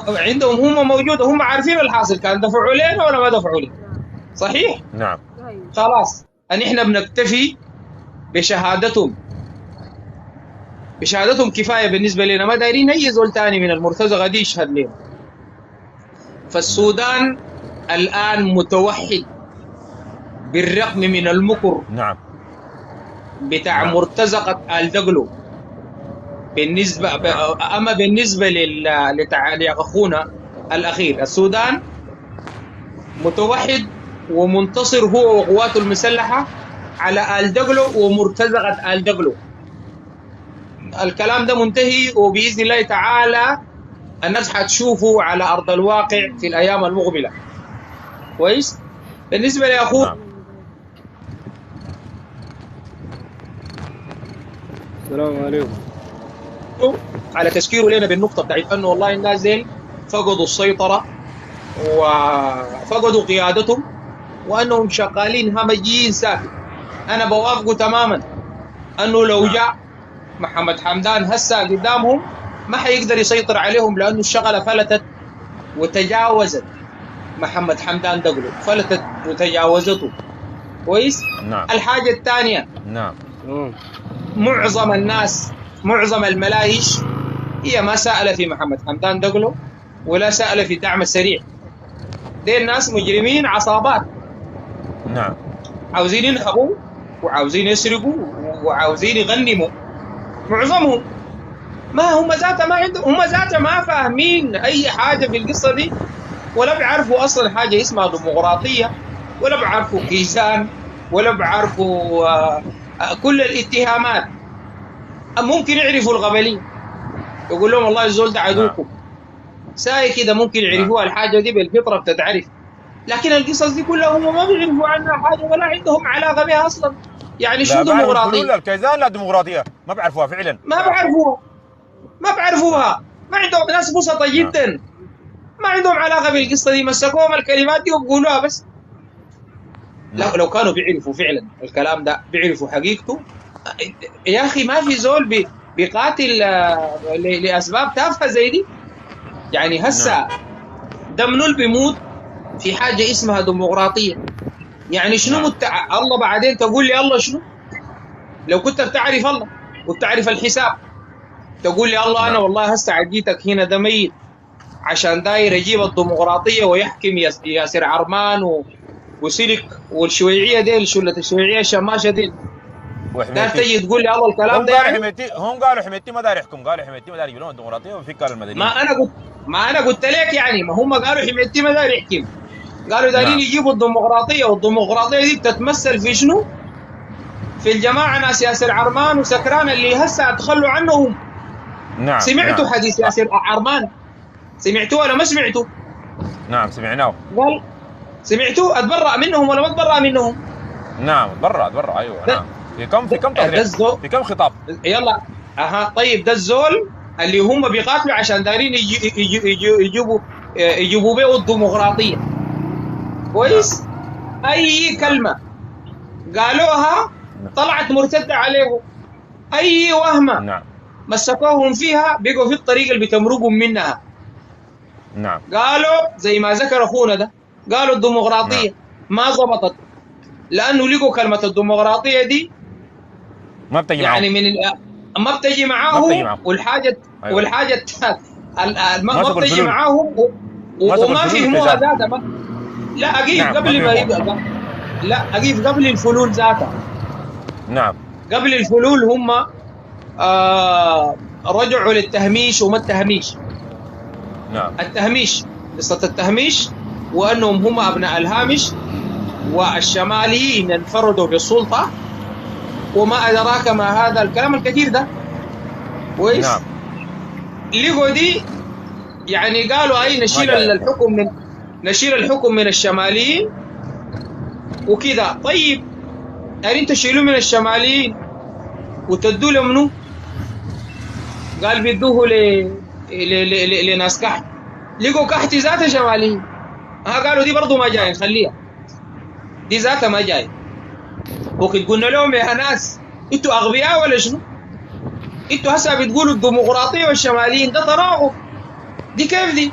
Speaker 2: عندهم، هم موجودة، هم عارفين الحاصل، كان دفعوا لنا ولا ما دفعوا لنا. صحيح؟
Speaker 1: نعم.
Speaker 2: خلاص أن إحنا بنكتفي بشهادتهم كفاية بالنسبة لنا، ما دايرين أي زول تاني من المرتزقة دي يشهد لنا. فالسودان الآن متوحد بالرغم من المكر
Speaker 1: نعم
Speaker 2: بتاع مرتزقة الدقلو. بالنسبة لأخونا الأخير، السودان متوحد ومنتصر هو وقواته المسلحة على الدقلو ومرتزقة الدقلو. الكلام ده منتهي، وبإذن الله تعالى الناس حتشوفوا على أرض الواقع في الأيام المقبلة. كويس؟ بالنسبة لأخوه
Speaker 1: نعم.
Speaker 18: السلام عليكم.
Speaker 2: على تذكيره لنا بالنقطة بتاعت أنه والله الناس ديل فقدوا السيطرة وفقدوا قيادتهم وأنهم شغالين همجيين ساكت. أنا بوافقه تماما أنه لو جاء محمد حمدان هسه قدامهم ما حيقدر يسيطر عليهم، لأنه الشغلة فلتت وتجاوزت محمد حمدان دقلو، فلتت وتجاوزته. كويس؟
Speaker 1: نعم.
Speaker 2: الحاجة الثانية،
Speaker 1: نعم.
Speaker 2: معظم الناس، معظم الملايش هي ما سأل في محمد حمدان دقلو ولا سأل في الدعم السريع. دي الناس مجرمين عصابات.
Speaker 1: نعم.
Speaker 2: عاوزين ينهبوا وعاوزين يسرقوا وعاوزين يغنموا. معظمهم ما هم ذاته ما عندهم، هم ذاته ما فاهمين أي حاجة في القصة دي، ولا بيعرفوا أصلا حاجة اسمها ديمقراطية، ولا بيعرفوا كيسان، ولا بيعرفوا كل الاتهامات. ممكن يعرفوا الغبلية، يقول لهم والله الزول ده عدوكم ساي كده، ممكن يعرفوها الحاجة دي بالفطرة بتتعرف، لكن القصص دي كلها هم ما بيعرفوا عنها حاجة ولا عندهم علاقة بها أصلا. يعني شو ديمقراطية؟
Speaker 1: الكيزان لا ديمقراطية ما بعرفوها فعلا،
Speaker 2: ما بعرفوها، ما عندهم، ناس بسطة جدا ما عندهم علاقة بالقصة دي، مسكوهم الكلمات دي وبقولوها بس. لو كانوا بيعرفوا فعلا الكلام ده، بيعرفوا حقيقته، يا أخي ما في زول بيقاتل لأسباب تافهة زي دي. يعني هسه ده منو اللي بيموت في حاجة اسمها ديمقراطية؟ يعني شنو الله بعدين تقول لي الله شنو؟ لو كنت بتعرف الله وبتعرف الحساب تقول لي الله أنا والله هسه عجيتك هنا ده ميت عشان داير يجيب الديمقراطية ويحكم ياسر عرمان وسلك والشيوعية دي، شلة الشيوعية الشماشة دي، ده تجي تقول لي الله الكلام ده يعني؟
Speaker 1: هم قالوا حميتي ما داير يحكم، قالوا حميتي ما داير يجيب لهم الديمقراطية وفي المدنيين.
Speaker 2: ما أنا قلت لك يعني، ما هم قالوا حميتي ما داير يحكم، قالوا دايرين يجيبوا الديمقراطية، والديمقراطية دي بتتمثل في شنو؟ في الجماعة ناس ياسر عرمان وسكران اللي هسه تخلوا عنهم.
Speaker 1: نعم.
Speaker 2: سمعتوا حديث ياسر عرمان؟ سمعتوه ولا ما سمعتوا؟
Speaker 1: نعم سمعناه.
Speaker 2: قال سمعتوه اتبرأ منهم ولا ما اتبرأ منهم؟
Speaker 1: نعم اتبرأ ايوه. نعم. في كم خطاب؟
Speaker 2: يلا طيب ده الزول اللي هم بيقاتلوا عشان دايرين يجيبوا بيه الديمقراطية. كويس؟ اي كلمة قالوها طلعت مرتدة عليهم، اي وهمة مسكوهم فيها بقوا في الطريق اللي بتمرقهم منها.
Speaker 1: نعم.
Speaker 2: قالوا زي ما ذكر اخونا ده، قالوا الديمقراطية ما ضبطت لانه لقوا كلمة الديمقراطية دي
Speaker 1: ما بتجي
Speaker 2: يعني ما بتجي معاهم، والحاجة ما بتجي معاهم وما فهموها ذاتها. لا اجيب قبل ما يبقى، لا اجيب قبل الفلول ذاتها.
Speaker 1: نعم.
Speaker 2: قبل الفلول هم رجعوا للتهميش وما التهميش.
Speaker 1: نعم.
Speaker 2: التهميش، قصة التهميش وأنهم هم أبناء الهامش والشماليين انفردوا بالسلطة وما أدراك ما هذا الكلام الكثير ده. كويس؟
Speaker 1: نعم.
Speaker 2: لقوا دي يعني قالوا أي نشيل الحكم من الشماليين وكذا. طيب يعني أنت تشيلوه من الشماليين وتدوه لمنو؟ قال بيدوه لناس كحت. لقوا كحت ذاتها شماليين، قالوا دي برضو ما جاي نخليها، دي ذاتها ما جاي. وكنت قلنا لهم يا ناس انتوا اغبياء ولا شنو؟ انتوا هسه بتقولوا الديمقراطيه والشماليين ده تناقض، دي كيف دي؟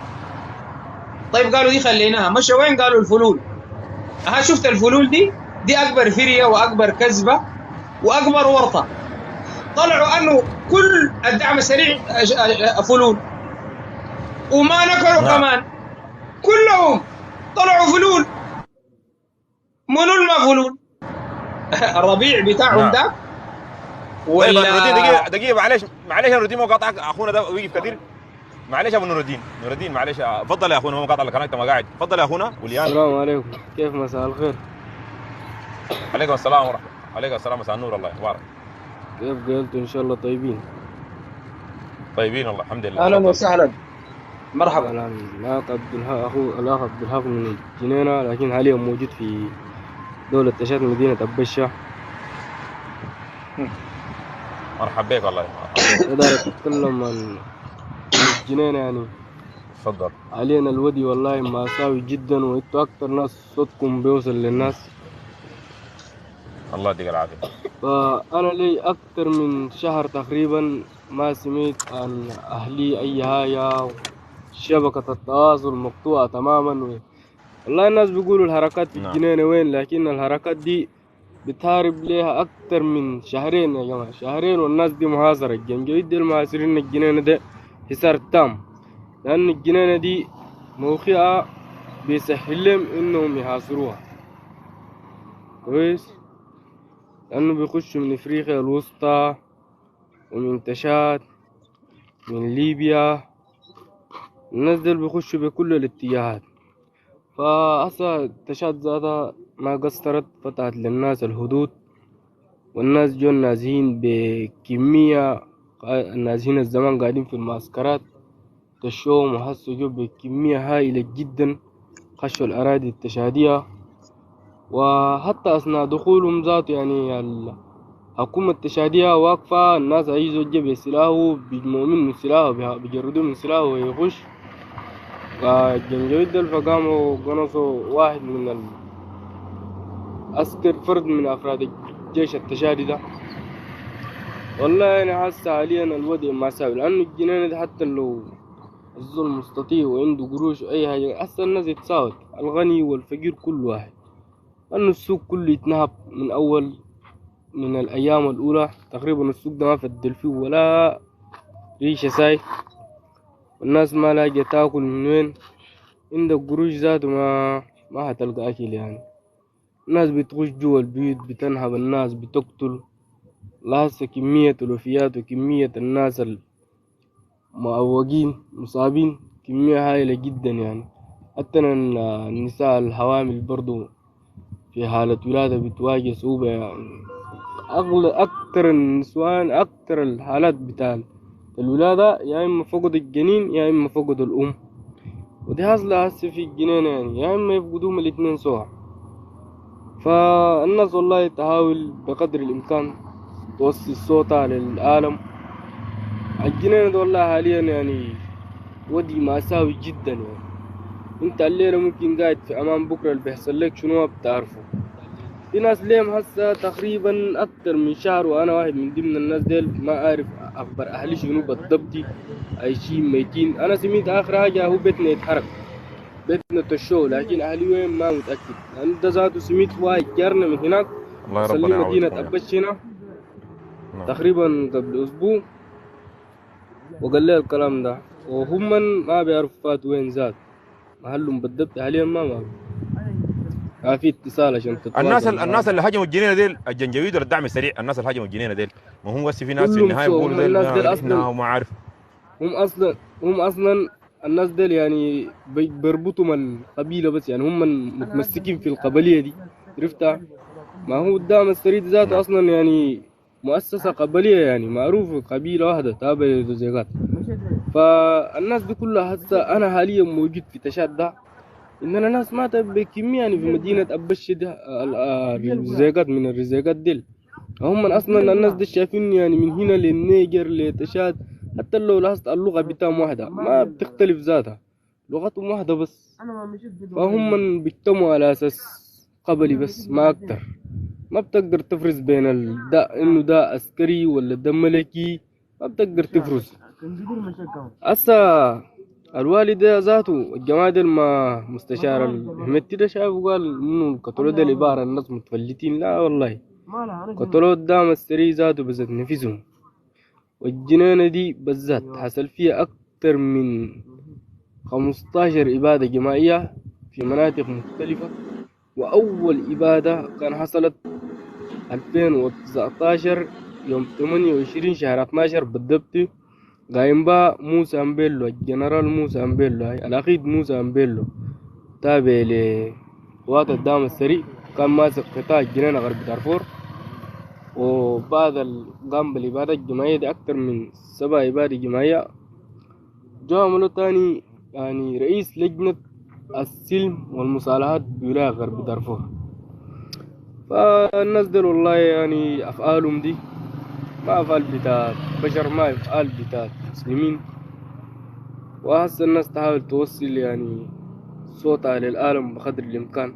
Speaker 2: طيب قالوا دي خليناها. مشوا وين؟ قالوا الفلول. شفت الفلول دي اكبر فريه واكبر كذبه واكبر ورطه. طلعوا انه كل الدعم السريع فلول، وما نكروا كمان كلهم طلعوا فلول. منو ما فلول؟ الربيع بتاعهم ده
Speaker 1: ولا دقيقة معلش نور الدين مقاطعك اخونا ده وقف كثير. معلش ابو نور الدين معلش، تفضل يا اخونا، ما مقاطع لك انت ما قاعد. تفضل يا اخونا وليان.
Speaker 18: السلام عليكم، كيف مساء الخير؟
Speaker 1: عليكم السلام ورحمة الله. عليكم السلام مساء النور، الله يبارك.
Speaker 18: كيف قلتوا؟ ان شاء الله طيبين
Speaker 1: والله الحمد لله.
Speaker 2: اهلا وسهلا. مرحبا.
Speaker 18: معك عبد الحق، أخو الأخ عبد الحق من الجنينة، لكن حاليا موجود في دولة تشاد مدينة أبشة.
Speaker 1: مرحبا بك والله.
Speaker 18: أقدر أتكلم عن الجنينة يعني.
Speaker 1: تفضل.
Speaker 18: علينا الودي والله مأساوي جدا، وإنتوا أكتر ناس صوتكم بيوصل للناس.
Speaker 1: الله يديك العافية.
Speaker 18: فأنا لي أكتر من شهر تقريبا ما سمعت عن أهلي أي حاجة، شبكة التواصل مقطوعة تماما. والله الناس بيقولوا الحركات في الجنينة وين، لكن الحركات دي بتهارب ليها أكتر من شهرين يا جماعة، شهرين والناس دي محاصرة. الجنجويد دي المحاصرين الجنينة ده حصار تام، لأن الجنينة دي موقعها بيسهل لهم إنهم يحاصروها كويس، لأنه بيخشوا من إفريقيا الوسطى ومن تشاد من ليبيا. الناس دول بيخشوا بكل الاتجاهات. فأصلا تشاد ذاتها ما قصرت، فتحت للناس الحدود، والناس جو نازحين بكمية. النازحين الزمان قاعدين في المعسكرات تشوهم، وحسوا جو بكمية هائلة جدا، خشوا الأراضي التشادية. وحتى أثناء دخولهم ذات يعني الحكومة التشادية واقفة، الناس عايزوا يجيب سلاحه، بيجمعوا منه سلاحه، بيجردوا من سلاحه ويخش. فالجنجويد دول فقاموا قنصوا واحد من العسكر، فرد من أفراد الجيش التشادي ده. والله يعني حاسة حاليا الوضع مأساوي، لأنه الجنينة دي حتى لو الظلم مستطيع وعنده قروش وأي حاجة، هسه الناس يتساوت، الغني والفقير كل واحد. لأنه السوق كله يتنهب من أول من الأيام الأولى تقريبا. السوق ده ما فدل فيه ولا ريشة ساي، والناس ما لاقية تاكل من وين. عندك قروش ذاته ما هتلقى أكل يعني. الناس بتخش جوا البيوت، بتنهب الناس، بتقتل. لهسه كمية الوفيات وكمية الناس المعوقين مصابين كمية هائلة جدا يعني. حتى النساء الحوامل برضو في حالة ولادة بتواجه صعوبة يعني. أكتر النسوان، أكتر الحالات بتاع الولادة يا إما فقد الجنين يا إما فقد الأم، ودي حاصلة هسه في الجنين يعني، يا إما يفقدوهم الاتنين سوا. فالناس والله تحاول بقدر الإمكان توصل صوتها للعالم. الجنين والله حاليا يعني ودي مأساوي جدا يعني. انت الليلة ممكن قاعد في أمان، بكرة اللي بيحصل لك شنو بتعرفه. في ناس ليهم هسه تقريبا أكتر من شهر، وأنا واحد من ضمن الناس ديل ما أعرف أخبار أهلي شنو بالضبط، عايشين ميتين. أنا سمعت آخر حاجة هو بيتنا يتحرق، بيتنا تشوه، لكن أهلي وين ما متأكد. لأن ده ذاته سمعت واحد جارنا من هناك
Speaker 1: الله
Speaker 18: وصل
Speaker 1: ربنا
Speaker 18: لي مدينة
Speaker 1: يعوضكم.
Speaker 18: أبش هنا تقريبا قبل أسبوع، وقال لي الكلام ده، وهم ما بيعرفوا فات وين زاد محلهم بالضبط حاليا ما معروف. ما في اتصال عشان تتواصل
Speaker 1: الناس اللي هاجموا الجنينه ديل الجنجويد ولا الدعم السريع؟ الناس اللي هاجموا الجنينه ديل ما هم بس في ناس في
Speaker 18: كلهم
Speaker 1: النهايه
Speaker 18: سوا.
Speaker 1: بيقولوا
Speaker 18: هم الناس ديل
Speaker 1: احنا
Speaker 18: اصلا
Speaker 1: وما عارف.
Speaker 18: هم اصلا الناس ديل يعني بيربطوا القبيله بس يعني، هم متمسكين في القبليه دي، عرفتها. ما هو الدعم السريع ذاته اصلا يعني مؤسسه قبليه يعني، معروفه قبيله واحده تابعه للزيغات. فالناس دي كلها هسه انا حاليا موجود في تشاد ده، اننا ناس ماتت بكميه يعني في مدينه ابش ده. الرزيقات من الرزيقات ديل هم اصلا الناس دي شايفين يعني من هنا للنيجر لتشاد. حتى لو لاحظت اللغه بتاعهم واحده ما بتختلف ذاتها، لغتهم واحده بس. فهم بيجتمعوا على اساس قبلي بس ما اكتر. ما بتقدر تفرز بين ده انه ده عسكري ولا ده ملكي، ما بتقدر تفرز. هسه الوالد ذاته الجماعة دي ما مستشار الهمتي ده شايف قال انه قتلوا ده العبارة الناس متفلتين. لا والله قتلوا الدعم السري ذاته بذات نفسهم. والجنينة دي بالذات حصل فيها أكتر من 15 إبادة جماعية في مناطق مختلفة. وأول إبادة كان حصلت 2019 يوم 28 شهر 12 بالضبط، قايم با موسى أمبيلو، الجنرال موسى أمبيلو الأخيد موسى أمبيلو تابع لقوات الدعم السريع، كان ماسك قطاع الجنينة غرب دارفور. وبعد قام بالإبادة الجماعية دي أكتر من 7 إبادة جماعية. جو عملوا تاني يعني رئيس لجنة السلم والمصالحات بولاية غرب دارفور. فالناس دول والله يعني أفعالهم دي ما أفعال بتاعت بشر، ما أفعال بتاعت مسلمين. وهسه الناس تحاول توصل يعني صوتها للعالم بقدر الإمكان.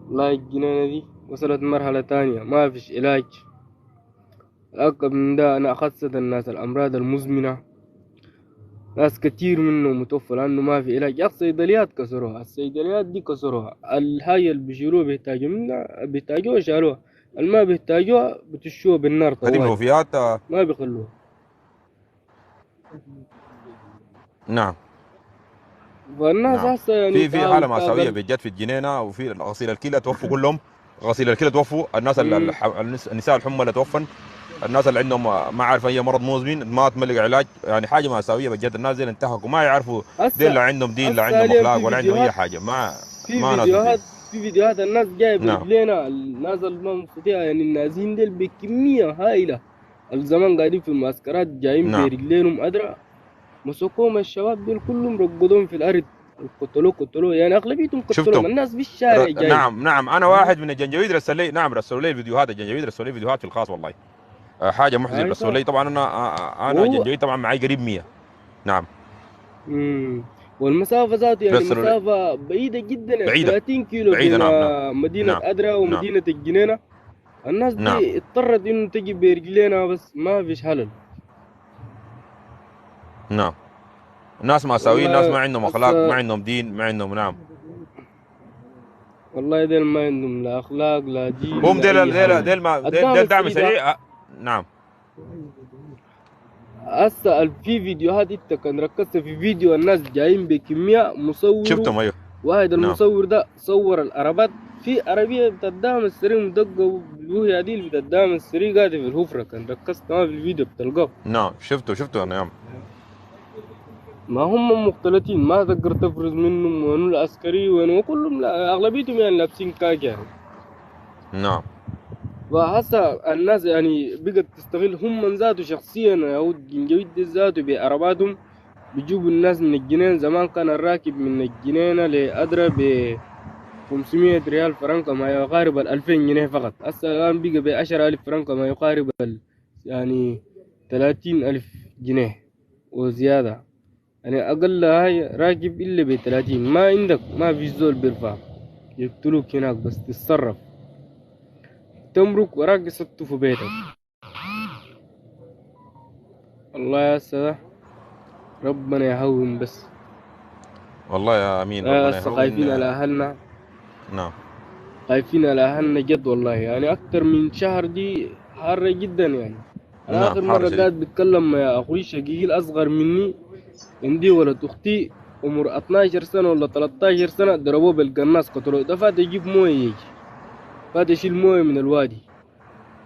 Speaker 18: والله الجنينة دي وصلت مرحلة تانية، ما فيش علاج. الأقرب من ده أنا أخصت الناس الأمراض المزمنة، ناس كتير منهم متوفى لأنه ما في علاج. يا الصيدليات كسروها، الصيدليات دي كسروها. الحاجة اللي بيشيلوها بيحتاجوا منها بيحتاجوها شالوها، الما بيحتاجوها بتشوها بالنار
Speaker 1: هذه
Speaker 18: طوالي
Speaker 1: الوفيات
Speaker 18: ما بيخلوها.
Speaker 1: نعم.
Speaker 18: فالناس
Speaker 1: نعم.
Speaker 18: هسه يعني
Speaker 1: في حاله
Speaker 18: تحاول
Speaker 1: مأساويه
Speaker 18: تاقل.
Speaker 1: بجد في الجنينه، وفي غسيل الكلى توفوا كلهم، غسيل الكلى توفوا، الناس النساء الحمى اللي توفن، الناس اللي عندهم ما عارف اي مرض مزمن ما تملك علاج. يعني حاجه مأساويه بجد. الناس دي انتهكوا، ما يعرفوا دين
Speaker 18: هسه
Speaker 1: لا عندهم دين لا
Speaker 18: هسه
Speaker 1: عندهم
Speaker 18: حاليا
Speaker 1: اخلاق
Speaker 18: في
Speaker 1: ولا عندهم اي
Speaker 18: فيديوهات،
Speaker 1: حاجه. ما
Speaker 18: في
Speaker 1: ناس كويسين.
Speaker 18: فيديوهات الناس جايه
Speaker 1: نعم.
Speaker 18: برجلينا، الناس اللي ما مستطيعة يعني النازين ديل بكمية هائلة. الزمان قاعدين في المعسكرات جايين
Speaker 1: نعم.
Speaker 18: برجلينهم أدرى، مسكوهم الشباب دول كلهم رقدوهم في الأرض، قتلوه يعني أغلبيتهم قتلوهم.
Speaker 1: شفتم.
Speaker 18: الناس في الشارع جايين.
Speaker 1: نعم انا واحد من الجنجويد رسل لي، نعم رسلوا لي الفيديوهات، الجنجويد رسلوا لي فيديوهات في الخاص والله. حاجه محزن. رسلوا لي طبعا. انا جنجويد طبعا معي قريب 100. نعم.
Speaker 18: والمسافة ذاته يعني
Speaker 1: رسلوا لي
Speaker 18: مسافة بعيدة جدا، يعني
Speaker 1: بعيده
Speaker 18: 30 كيلو
Speaker 1: بعيده.
Speaker 18: بين
Speaker 1: نعم.
Speaker 18: مدينة
Speaker 1: نعم.
Speaker 18: أدرى ومدينة الجنينة. الناس
Speaker 1: نعم.
Speaker 18: دي اضطرت إنه تجي برجلينا بس ما فيش حلل.
Speaker 1: نعم. ناس مأساويين، ناس ما
Speaker 18: والله
Speaker 1: عندهم اخلاق، ما
Speaker 18: هسه
Speaker 1: عندهم دين، ما عندهم. نعم.
Speaker 18: والله ديل ما عندهم لا أخلاق لا دين
Speaker 1: هم
Speaker 18: لا أي حاجة.
Speaker 1: ديل دعم
Speaker 18: السري ده
Speaker 1: سريع. نعم.
Speaker 18: هسه في فيديوهات انت كان ركزت في فيديو الناس جايين بكمية مصوروا.
Speaker 1: شفتهم. ايوه.
Speaker 18: واحد
Speaker 1: نعم.
Speaker 18: المصور ده صور العربات، في عربية بتدعم السري مدقة وهي دي اللي بتدعم السري قاعدة في الحفرة. كان ركزت ما في الفيديو بتلقاه.
Speaker 1: نعم. شفته. نعم.
Speaker 18: ما هم مختلطين، ما تقدر تفرز منهم وين العسكري وين، وكلهم لا اغلبيتهم يعني لابسين كاك يعني.
Speaker 1: نعم.
Speaker 18: وهسه الناس يعني بقت تستغل هم من ذاته شخصيا، يهود جنجويد ذاته بعرباتهم بيجيبوا الناس من الجنين. زمان كان الراكب من الجنينة لأدرى ب 500 ريال فرنكا ما يقارب 2000 جنيه فقط. هسه الآن بقى ب 10000 فرنكا ما يقارب يعني 30000 جنيه وزيادة. يعني أقل هاي راكب إلا ب 30. ما عندك ما في زول بيرفع، يقتلوك هناك بس تتصرف، تمرك وراك يسطوا في بيتك. الله يا سلام، ربنا يهون بس.
Speaker 1: والله يا امين. ربنا
Speaker 18: هسه
Speaker 1: يهون.
Speaker 18: خايفين على أهلنا.
Speaker 1: نعم.
Speaker 18: خايفين على أهلنا جد والله. يعني أكتر من شهر دي حارة جدا يعني. أنا
Speaker 1: نعم.
Speaker 18: آخر
Speaker 1: حارة
Speaker 18: مرة
Speaker 1: شديد.
Speaker 18: قاعد بتكلم مع أخوي شقيق الأصغر مني، عندي ولد أختي عمر 12 سنة ولا 13 سنة، ضربوه بالقناص قتلوه. ده فات يجيب موية، يجي فات يشيل موية من الوادي.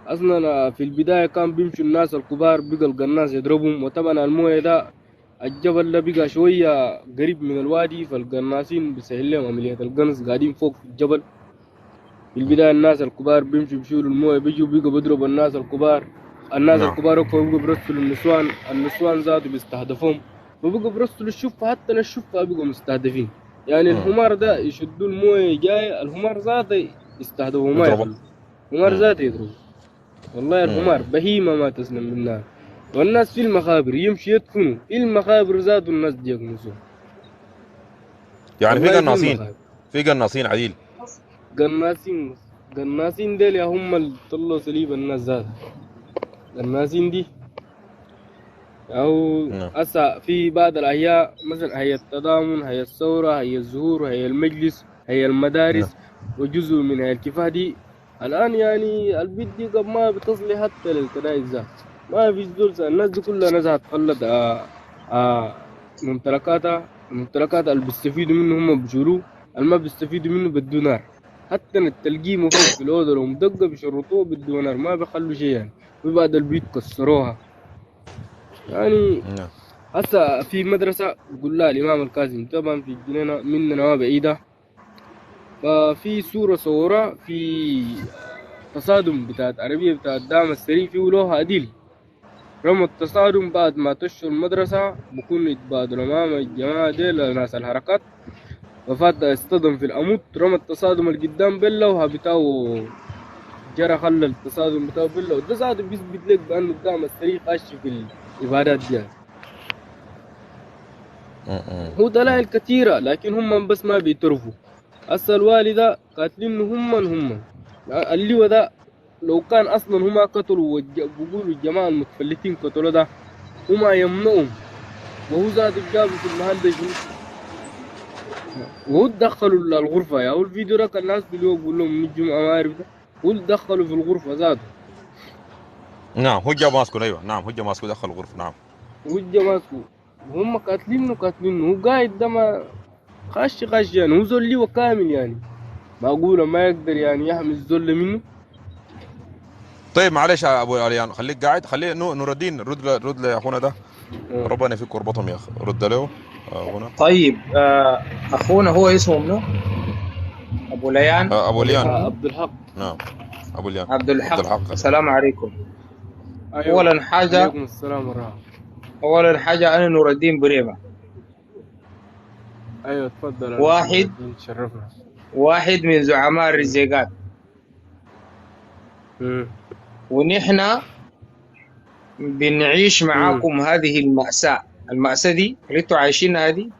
Speaker 18: أصلا في البداية كان بيمشوا الناس الكبار بقى القناص يضربهم، وطبعا الموية ده الجبل ده بقى شوية قريب من الوادي، فالقناصين بيسهل لهم عملية القنص، قاعدين فوق في الجبل. في البداية الناس الكبار بيمشوا بيشيلوا الموية، بيجوا بقى بيضربوا الناس الكبار. الناس
Speaker 1: نعم.
Speaker 18: الكبار وقفوا بقوا برسلوا النسوان ذاته بيستهدفوهم، وبقوا برسلوا الشفة. حتى الشفة بقوا مستهدفين. يعني الحمار ده يشدوا الموية جاي، الحمار ذاته يستهدفوه ما يخلوا، الحمار ذاته يضربوا. والله الحمار بهيمة ما تسلم منها. والناس في المخابر يمشي يدفنوا في المخابر ذاته، الناس دي يقنصوا.
Speaker 1: يعني في
Speaker 18: والله
Speaker 1: قناصين عديل.
Speaker 18: قناصين ديل يا هم اللي طلعوا سليب الناس ذاتها. قناصين دي أو هسه في بعض الأحياء مثلا هي التضامن، هي الثورة، هي الزهور، هي المجلس، هي المدارس، وجزء من هي الكفاح دي. الآن يعني البيت دي قبل ما بتصلي حتى للكنائس ذات، ما في زول. الناس دي كلها نزهت تخلط ممتلكاتها. الممتلكات اللي بيستفيدوا منه هم بيشيلوه، اللي ما بيستفيدوا منه بدو نار. حتى التلقيمة فوق في الأوضة لو مدقة بيشرطوه بدو نار، ما بيخلوا شيء يعني. وبعد البيت كسروها يعني. هسه في مدرسة بقول لها الإمام الكاظم طبعا في الجنينة مننا ما بعيدة، ففي صورة صورة في تصادم بتاعت عربية بتاعت دعم السري في ولوها أديل. رموا التصادم بعد ما تشوا المدرسة بكونوا يتبادلوا أمام الجماعة دي ناس الحركات. وفات اصطدم في العمود، رمى التصادم اللي قدام بيلا وهبتاو جرى خلى التصادم بتاعه بيلا. وده ذاته بيثبت لك بأنه الدعم السريع خش في العبادات دي. هو دلائل كثيرة لكن هم بس ما بيترفوا. هسه الوالدة قاتلين هم اللي ده لو كان اصلا هما قتلوا بيقولوا الجماعة المتفلتين قتلوا ده هما يمنعهم، وهو ذات جابوا في المحل ده شنو، وهو دخلوا الغرفة. يا هو الفيديو ده كان الناس بيقول لهم من الجمعة ما عارف ده، هو دخلوا في الغرفة ذاته.
Speaker 1: نعم هو جا ماسكو. ايوه نعم هو جا ماسكو دخل الغرفة. نعم
Speaker 18: هو جا ماسكو وهم قاتلينه هو قاعد ده ما خش يعني. هو زول ليه كامل يعني، معقولة ما يقدر يعني يحمي الذل منه.
Speaker 1: طيب معلش يا ابو عليان خليك قاعد، خليه نور الدين رد لاخونا ده. ربنا يفك ربطهم يا اخي، رد له اخونا.
Speaker 2: طيب اخونا هو اسمه منو؟ ابو ليان.
Speaker 1: ابو ليان
Speaker 18: عبد الحق.
Speaker 1: نعم ابو ليان
Speaker 2: عبد الحق. السلام عليكم.
Speaker 18: أيوة.
Speaker 2: اولا حاجه
Speaker 18: عليكم السلام ورحمة.
Speaker 2: اولا حاجه انا نور الدين بريمه.
Speaker 18: ايوه تفضل.
Speaker 2: واحد من زعماء الرزيقات. ونحن بنعيش معاكم هذه المأساة دي اللي انتوا عايشينها دي،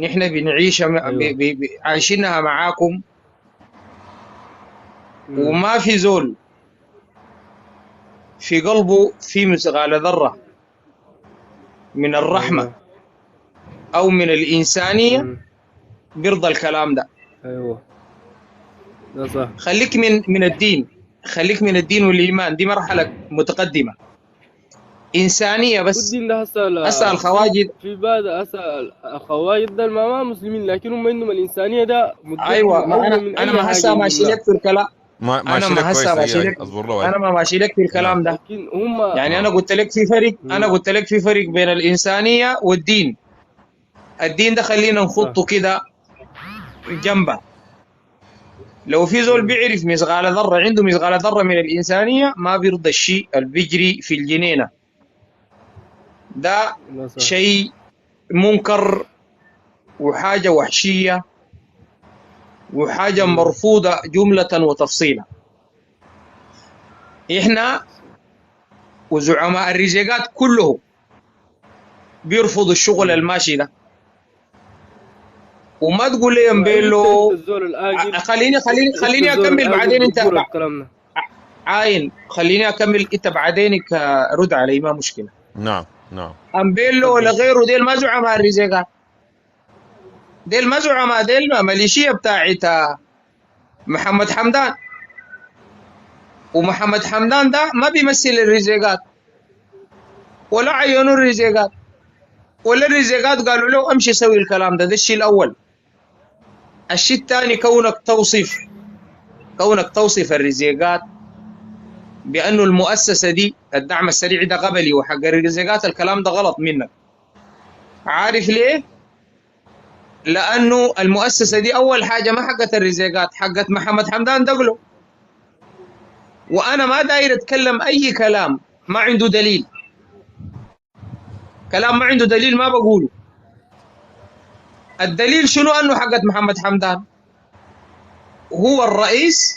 Speaker 2: نحن بنعيش عايشينها معاكم. وما في زول في قلبه في مثقال ذرة من الرحمة أو من الإنسانية بيرضى الكلام ده.
Speaker 18: ايوه ده صح.
Speaker 2: خليك من الدين، خليك من الدين والإيمان، دي مرحلة متقدمة إنسانية بس.
Speaker 18: الدين ده
Speaker 2: هسه الخواجد
Speaker 18: في بعض الخواجد ده ما مسلمين لكن هم عندهم الإنسانية ده.
Speaker 2: أيوة ما أنا ما هسه ماشي لك في الكلام.
Speaker 1: انا ما هسه ماشي لك،
Speaker 2: انا ما ماشي لك في الكلام ده. يعني انا قلت لك في فرق، انا قلت لك في فرق بين الإنسانية والدين. الدين ده خلينا نخطه كده جنبه. لو في زول بيعرف مثقال ذرة، عنده مثقال ذرة من الإنسانية، ما بيرضى الشيء اللي بيجري في الجنينة ده. شيء منكر وحاجة وحشية وحاجة مرفوضة جملة وتفصيلا. إحنا وزعماء الرزيقات كلهم بيرفضوا الشغل الماشي ده. وما تقول لي مبيلو خليني اكمل بعدين. انت عاين خليني اكمل انت بعدين رد علي ما مشكله.
Speaker 1: نعم
Speaker 2: امبيلو ولا غيره ديل ما زعماء الرزيقات، ديل ما زعماء، ديل ماليشيا بتاعت محمد حمدان. ومحمد حمدان ده ما بيمثل الرزيقات ولا عينوا الرزيقات ولا الرزيقات قالوا له امشي سوي الكلام ده. ده الشيء الاول. الشيء الثاني كونك توصف الرزيقات بأنه المؤسسة دي الدعم السريع ده قبلي وحق الرزيقات، الكلام ده غلط منك. عارف ليه؟ لأنه المؤسسة دي أول حاجة ما حقت الرزيقات، حقت محمد حمدان دقلو. وأنا ما داير أتكلم أي كلام ما عنده دليل، كلام ما عنده دليل ما بقوله. الدليل شنو؟ أنه حقت محمد حمدان هو الرئيس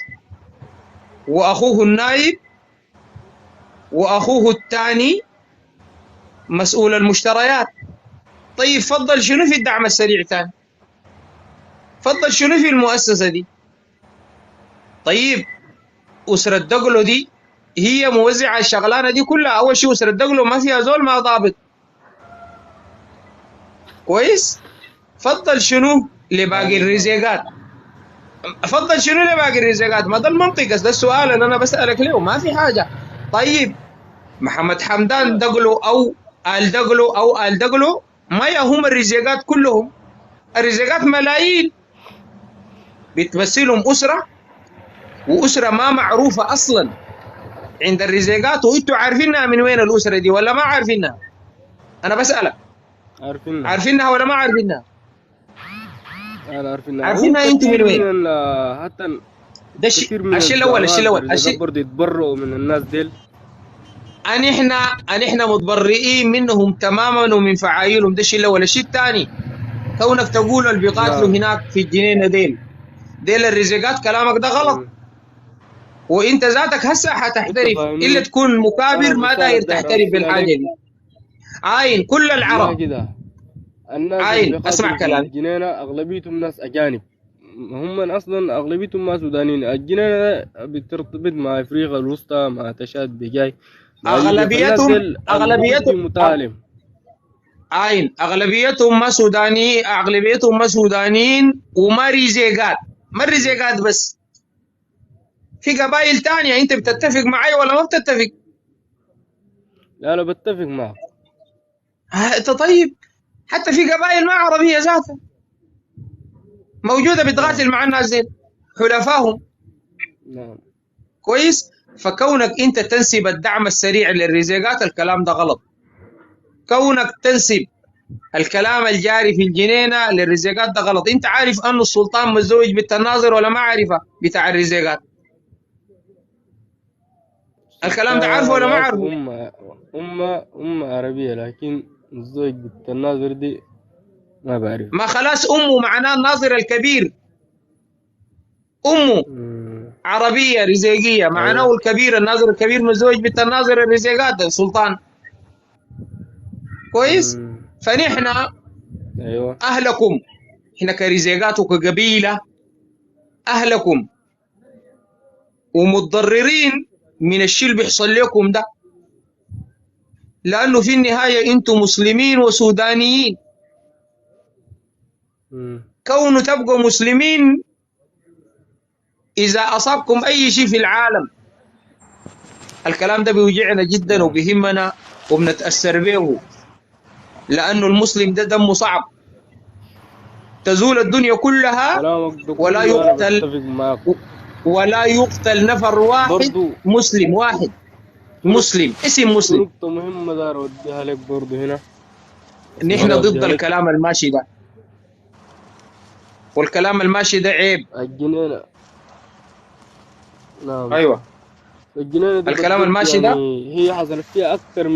Speaker 2: وأخوه النائب وأخوه الثاني مسؤول المشتريات. طيب فضل شنو في الدعم السريع ثاني؟ فضل شنو في المؤسسة دي؟ طيب أسرة دقلو دي هي موزعة الشغلانة دي كلها. أول شيء أسرة دقلو ما فيها زول ما ضابط كويس. فضل شنو لباقي الرزيقات؟ فضل شنو لباقي الرزيقات؟ ما ده المنطق، ده السؤال اللي أنا بسألك له، ما في حاجة. طيب محمد حمدان دقلو أو آل دقلو ما يهم الرزيقات كلهم. الرزيقات ملايين بتمثلهم أسرة، وأسرة ما معروفة أصلا عند الرزيقات، وإنتوا عارفينها من وين الأسرة دي ولا ما عارفينها؟ أنا بسألك عارفينها ولا ما عارفينها؟
Speaker 18: أنا
Speaker 2: عارفينها أنت من وين؟
Speaker 18: حتى
Speaker 2: ده الشيء الأول.
Speaker 18: برضه يتبروا من الناس ديل
Speaker 2: أن إحنا متبرئين منهم تماما ومن فعايلهم. ده الشيء الأول. الشيء الثاني، كونك تقول اللي بيقاتلوا
Speaker 18: نعم.
Speaker 2: هناك في الجنينة ديل الرزقات، كلامك ده غلط. وانت ذاتك هسه
Speaker 18: انت
Speaker 2: حتحترف الا
Speaker 18: فاهمني.
Speaker 2: تكون
Speaker 18: انا
Speaker 2: مكابر ما
Speaker 18: الرسالة
Speaker 2: داير
Speaker 18: داير
Speaker 2: تحترف
Speaker 18: اوصل
Speaker 2: بالحاجه
Speaker 18: عليك
Speaker 2: دي. عاين كل
Speaker 18: ما
Speaker 2: العرب،
Speaker 18: كده. الناس اللي
Speaker 2: عاين
Speaker 18: بيقاتلوا
Speaker 2: اسمع
Speaker 18: في
Speaker 2: كلامي،
Speaker 18: الجنينة اغلبيتهم ناس اجانب، هم اصلا اغلبيتهم ما سودانيين. الجنينة بترتبط مع افريقيا الوسطى، مع تشاد بجاي مع ليبيا، فالناس
Speaker 2: اغلبيتهم
Speaker 18: دي الجزء متعلم.
Speaker 2: عاين اغلبيتهم ما سوداني، اغلبيتهم ما سودانيين وما ريزيقات، ما الريزيقات بس، في قبائل تانية. انت بتتفق معي ولا ما بتتفق؟
Speaker 18: لا لا بتفق معك.
Speaker 2: انت طيب، حتى في قبائل ما عربية ذاتها موجودة بتقاتل مع الناس دي، حلفائهم.
Speaker 18: نعم.
Speaker 2: كويس. فكونك انت تنسب الدعم السريع للرزيقات، الكلام ده غلط. كونك تنسب الكلام الجاري في الجنينة للرزيقات ده غلط. انت عارف انه السلطان متزوج بالتناظر ولا ما عارفه بتاع الرزيقات؟ الكلام ده عارفه ولا ما
Speaker 18: بعرف
Speaker 2: عارفه؟
Speaker 18: أم عربية، لكن الزوج بالتناظر دي ما بعرف.
Speaker 2: ما خلاص أمه معناه الناظر الكبير، أمه عربية رزيقية، معناه
Speaker 18: أيوة.
Speaker 2: الكبير، الناظر الكبير متزوج بالتناظر الرزيقات ده السلطان. كويس. فنحن
Speaker 18: أيوة.
Speaker 2: أهلكم، إحنا كرزيقات وكقبيلة أهلكم ومتضررين من الشيء اللي بيحصل لكم ده، لأنه في النهاية أنتم مسلمين وسودانيين. كونوا تبقوا مسلمين، إذا أصابكم أي شيء في العالم، الكلام ده بيوجعنا جدا وبيهمنا وبنتأثر به، لأنه المسلم ده دمه صعب. تزول الدنيا كلها ولا يقتل نفر واحد مسلم، واحد مسلم اسم مسلم.
Speaker 18: نقطة مهمة دار أوديها لك برضه هنا.
Speaker 2: نحن ضد الكلام الماشي ده، والكلام الماشي ده عيب.
Speaker 18: الجنينة. نعم.
Speaker 2: أيوة.
Speaker 18: الجنينة دي
Speaker 2: الكلام الماشي
Speaker 18: يعني
Speaker 2: ده
Speaker 18: هي حصلت فيها أكثر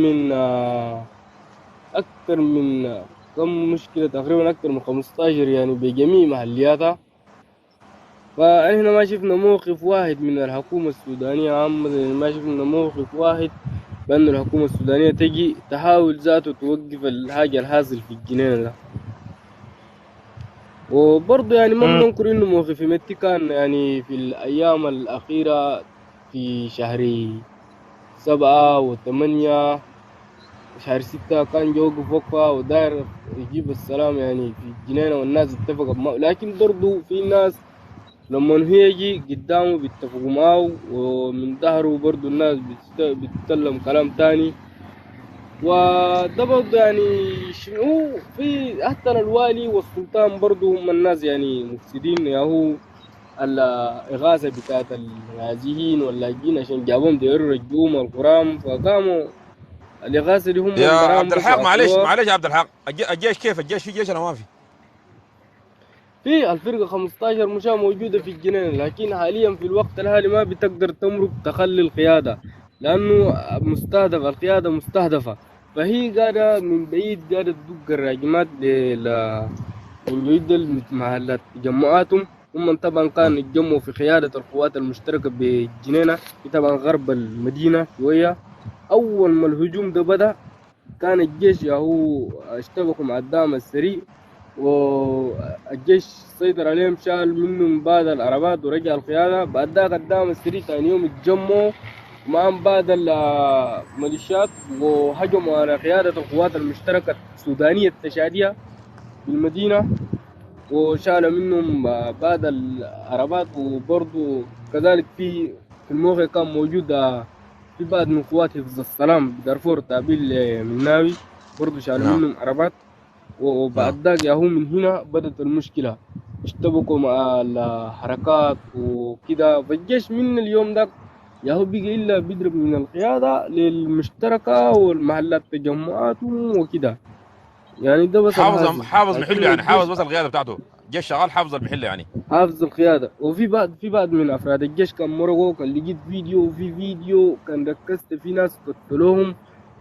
Speaker 18: من كم مشكلة، تقريبا أكثر من 15 يعني بجميع محلياتها. فإحنا ما شفنا موقف واحد من الحكومة السودانية عامة، ما شفنا موقف واحد بأن الحكومة السودانية تجي تحاول ذاته توقف الحاجة الحاصل في الجنينة ده. وبرضه يعني ما بننكر إنه موقف متي كان يعني في الأيام الأخيرة في شهر 7 و8 شهر 6 كان جوقف وقفة وداير يجيب السلام يعني في الجنينة، والناس اتفقت معه. لكن برضه في ناس لما هي يجي قدامه بيتفقوا معه، ومن ظهره برضه الناس بتتكلم كلام تاني. وده برضه يعني شنو في حتى الوالي والسلطان برضه هم الناس يعني مفسدين. يا هو الإغاثة بتاعت النازيين واللاجئين عشان جابهم ديروا رجوهم القرام، فقاموا الإغاثة دي هم
Speaker 1: يا عبد الحق. معلش يا عبد الحق، الجيش كيف؟ الجيش في جيش ولا ما في؟
Speaker 18: في الفرقة 15 مشاة موجودة في الجنينة، لكن حاليا في الوقت الحالي ما بتقدر تمرق تخلي القيادة، لأنه مستهدف، القيادة مستهدفة. فهي قاعدة من بعيد قاعدة تدق الراجمات من جديد محلات تجمعاتهم. هم طبعا كانوا يتجمعوا في قيادة القوات المشتركة بالجنينة، في طبعا غرب المدينة شوية. أول ما الهجوم ده بدأ كان الجيش هو اشتبكوا مع الدعم السريع، والجيش سيطر عليهم، شال منهم بعض العربات ورجع القيادة. بعد ذاك الدعم السريع ثاني يوم اتجمعوا معهم بعض الميليشيات وهجموا على قيادة القوات المشتركة السودانية التشادية في المدينة، وشالوا منهم بعض العربات. وبرضو كذلك في الموقع كان موجود في بعض من قوات حفظ السلام بدارفور تابيل مناوي، برضو شالوا منهم عربات. وبعد ذاك ياهو من هنا بدأت المشكلة، اشتبكوا مع الحركات وكده. فالجيش من اليوم ده ياهو بقى إلا بيضرب من القيادة للمشتركة والمحلات تجمعاتهم وكده. يعني ده بس
Speaker 1: حافظ محله، يعني حافظ بس القيادة بتاعته. جيش شغال حافظ المحله يعني.
Speaker 18: حافظ القيادة. في بعض من أفراد الجيش كان مرقوا، كان لقيت فيديو، وفي فيديو كان ركزت في ناس قتلوهم،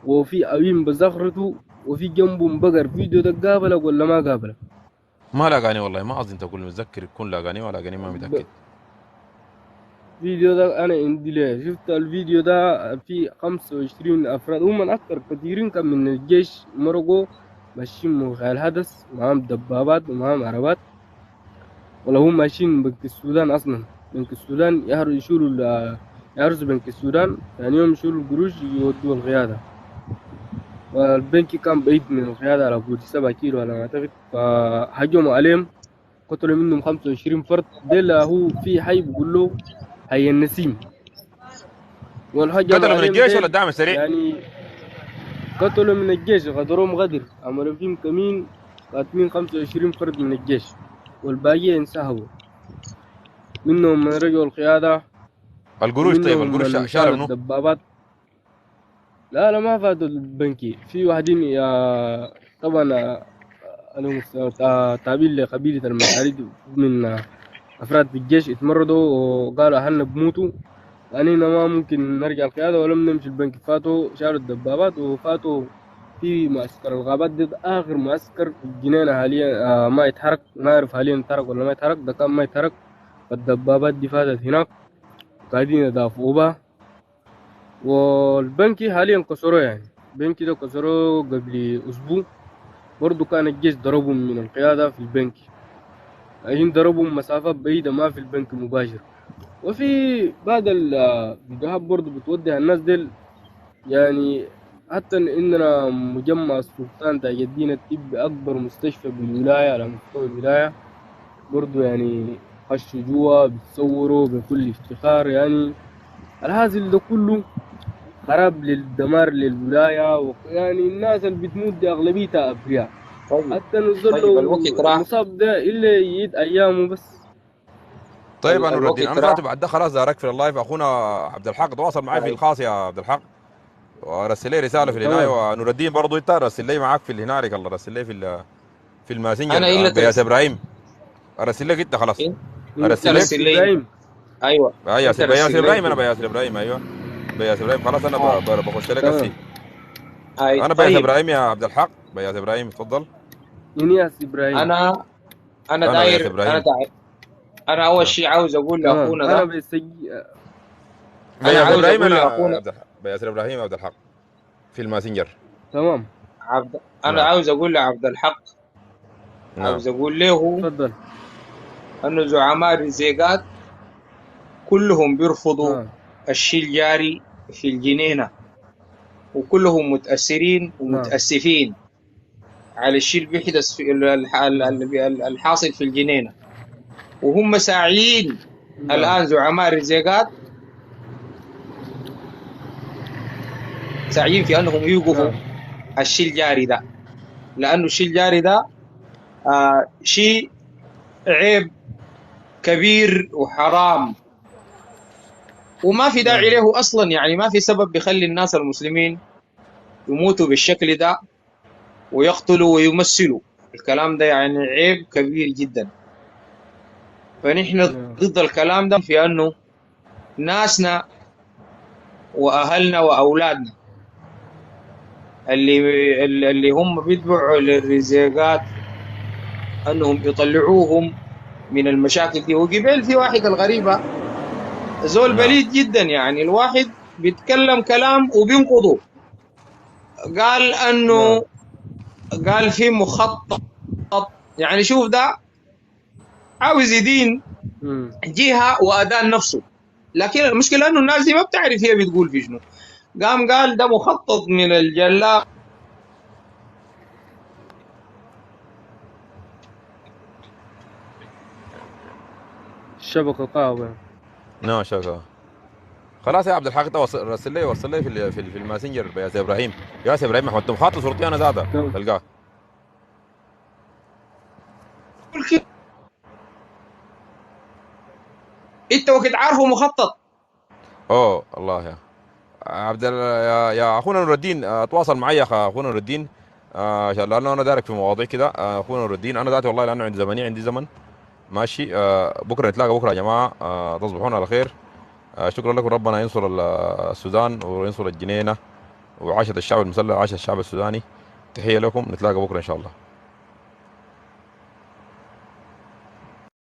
Speaker 18: وفي أوين بزخرته، وفي جنبهم بقر. فيديو ده قابلك ولا ما قابلك؟
Speaker 1: ما لاقاني والله، ما اظن تقول متذكر يكون لاقاني ولا لاقاني، ما متاكد.
Speaker 18: الفيديو ده أنا عندي ليه، شفت الفيديو ده في 25 أفراد، هم أكثر كثيرين كان من الجيش مرقوا ماشيين مخيل الحدث، معاهم دبابات ومعاهم عربات، ولا هم ماشيين بنك السودان أصلا. بنك السودان يهرسوا بنك السودان، ثاني يوم يشيلوا القروش يودوا القيادة. والبنك كان بعيد من القيادة على بعد 7 كيلو على ما أعتقد، فهجموا عليهم قتلوا منهم 25 فرد. ديل هو في حي بيقول له حي النسيم، والهجم
Speaker 1: قتلوا من
Speaker 18: عليهم
Speaker 1: الجيش ولا
Speaker 18: ديل
Speaker 1: الدعم السريع؟
Speaker 18: يعني قتلوا من الجيش، غدروهم غدر، عملوا فيهم كمين، قاتلين 25 فرد من الجيش، والباقي انسحبوا. منهم من رجعوا القيادة،
Speaker 1: القروش. طيب
Speaker 18: ومنهم
Speaker 1: القروش
Speaker 18: من
Speaker 1: شالوا
Speaker 18: شالوا
Speaker 1: منو؟
Speaker 18: الدبابات. لا ما فاتوا البنكي، في واحدين يا طبعا تابعين لقبيلة المساريد من أفراد في الجيش اتمردوا وقالوا أهلنا بموتوا، أنينا ما ممكن نرجع القيادة ولم نمشي البنك. فاتوا شالوا الدبابات وفاتوا في معسكر الغابات. ده آخر معسكر في الجنينة حاليا، ما يتحرك، ما أعرف حاليا يتحرك ولا ما يتحرك. ده كان ما يتحرك، فالدبابات دي فاتت هناك قاعدين يدافعوا بها. والبنكي حاليا كسروه، يعني البنكي ده كسروه قبل أسبوع. برضو كان الجيش ضربهم من القيادة في البنكي، عايزين ضربهم مسافات بعيدة ما في البنك مباشر. وفي بعض الفيديوهات برضو بتوضح الناس ديل، يعني حتى إننا مجمع السلطان تاع الدين الطبي أكبر مستشفى بالولاية على مستوى الولاية، برضو يعني خشوا جوا بتصوروا بكل افتخار. يعني الهازل ده كله خراب للدمار للولاية، ويعني الناس اللي بتموت دي أغلبيتها أبرياء. حتى نزل
Speaker 2: طيب الوقت
Speaker 18: له
Speaker 2: راح.
Speaker 18: المصاب ده إلا يعيد أيامه بس.
Speaker 1: طيب انا
Speaker 2: الوقت
Speaker 1: الدين انا
Speaker 2: راح.
Speaker 1: ذاته بعد ده خلاص دارك في اللايف. اخونا عبد الحق تواصل معي في الخاص يا عبد الحق، ورسل لي رساله في الهنايه.
Speaker 18: تمام.
Speaker 1: ونور الدين برضه انت رسل لي معاك في الهنارك، الله رسل لي في الماسنجر.
Speaker 2: انا الا
Speaker 1: بياس
Speaker 2: ترسل.
Speaker 1: اربراهيم ارسل لك انت خلاص.
Speaker 2: انت
Speaker 1: ارسل لك
Speaker 2: رسل لي.
Speaker 18: إبراهيم.
Speaker 2: ايوه
Speaker 1: بياس
Speaker 2: انت رسل
Speaker 1: ابراهيم. انا
Speaker 2: لي.
Speaker 1: بياس ابراهيم. ايوه بياس ابراهيم. خلاص انا بخش لك
Speaker 18: تمام.
Speaker 1: هسي. انا بياس
Speaker 2: طيب
Speaker 1: ابراهيم يا عبد الحق. بياس ابراهيم اتفضل.
Speaker 18: إنياس إبراهيم.
Speaker 2: انا
Speaker 1: انا بياس
Speaker 2: داير
Speaker 1: ابراهيم.
Speaker 2: انا اول شيء عاوز اقول
Speaker 18: تمام.
Speaker 2: لاخونا
Speaker 18: أنا
Speaker 2: ده، انا
Speaker 1: بياس
Speaker 2: عاوز
Speaker 1: ابراهيم.
Speaker 2: اقول
Speaker 1: انا
Speaker 2: لاخونا
Speaker 1: بياس ابراهيم عبد الحق في الماسنجر.
Speaker 18: تمام.
Speaker 2: انا
Speaker 1: نعم
Speaker 2: عاوز اقول لعبد الحق،
Speaker 1: نعم
Speaker 2: عاوز اقول له
Speaker 18: تفضل.
Speaker 2: انه زعماء الرزيقات كلهم بيرفضوا
Speaker 18: نعم.
Speaker 2: الشيء الجاري في الجنينة، وكلهم متأثرين
Speaker 18: نعم.
Speaker 2: ومتأسفين على الشيء اللي بيحدث في الحاصل في الجنينة، وهم ساعيين
Speaker 18: نعم.
Speaker 2: الآن زعماء الرزيقات ساعيين في أنهم يوقفوا
Speaker 18: نعم.
Speaker 2: الشيء الجاري ده، لأنه الشيء الجاري ده شيء عيب كبير وحرام، وما في داعي
Speaker 18: نعم.
Speaker 2: له أصلا. يعني ما في سبب بيخلي الناس المسلمين يموتوا بالشكل ده ويقتلوا ويمثلوا. الكلام ده يعني عيب كبير جدا. فنحن
Speaker 18: نعم.
Speaker 2: ضد الكلام ده، في أنه ناسنا وأهلنا وأولادنا اللي هم بيتبعوا للرزاقات أنهم يطلعوهم من المشاكل دي. وقبل في واحد الغريبة زول
Speaker 1: نعم
Speaker 2: بليد جدا، يعني الواحد بيتكلم كلام وبينقضه. قال أنه
Speaker 18: نعم.
Speaker 2: قال في مخطط. يعني شوف ده عاوز يدين جهة وأدان نفسه، لكن المشكلة أنه الناس دي ما بتعرف هي بتقول في شنو. قال ده مخطط من الجلاء.
Speaker 18: الشبكة قاومة.
Speaker 1: نعم شكرا. خلاص يا عبد الحق انت رسل لي في الماسنجر بياس ابراهيم. ياس ابراهيم احمد تم خاطر صورتي انا ذاتها تلقاه.
Speaker 2: انت وقت عارفه مخطط.
Speaker 1: اوه الله يا عبد يا اخونا نور الدين، تواصل معي يا اخونا نور الدين. عشان لانه انا دارك في مواضيع كده. اخونا نور الدين انا ذاتي والله لانه عندي زمن ماشي. بكره نتلاقى بكره يا جماعه. تصبحون على خير. شكرا لكم. ربنا ينصر السودان وينصر الجنينه وعاشت الشعب المسلح وعاش الشعب السوداني. تحيه لكم. نتلاقى بكره ان شاء الله.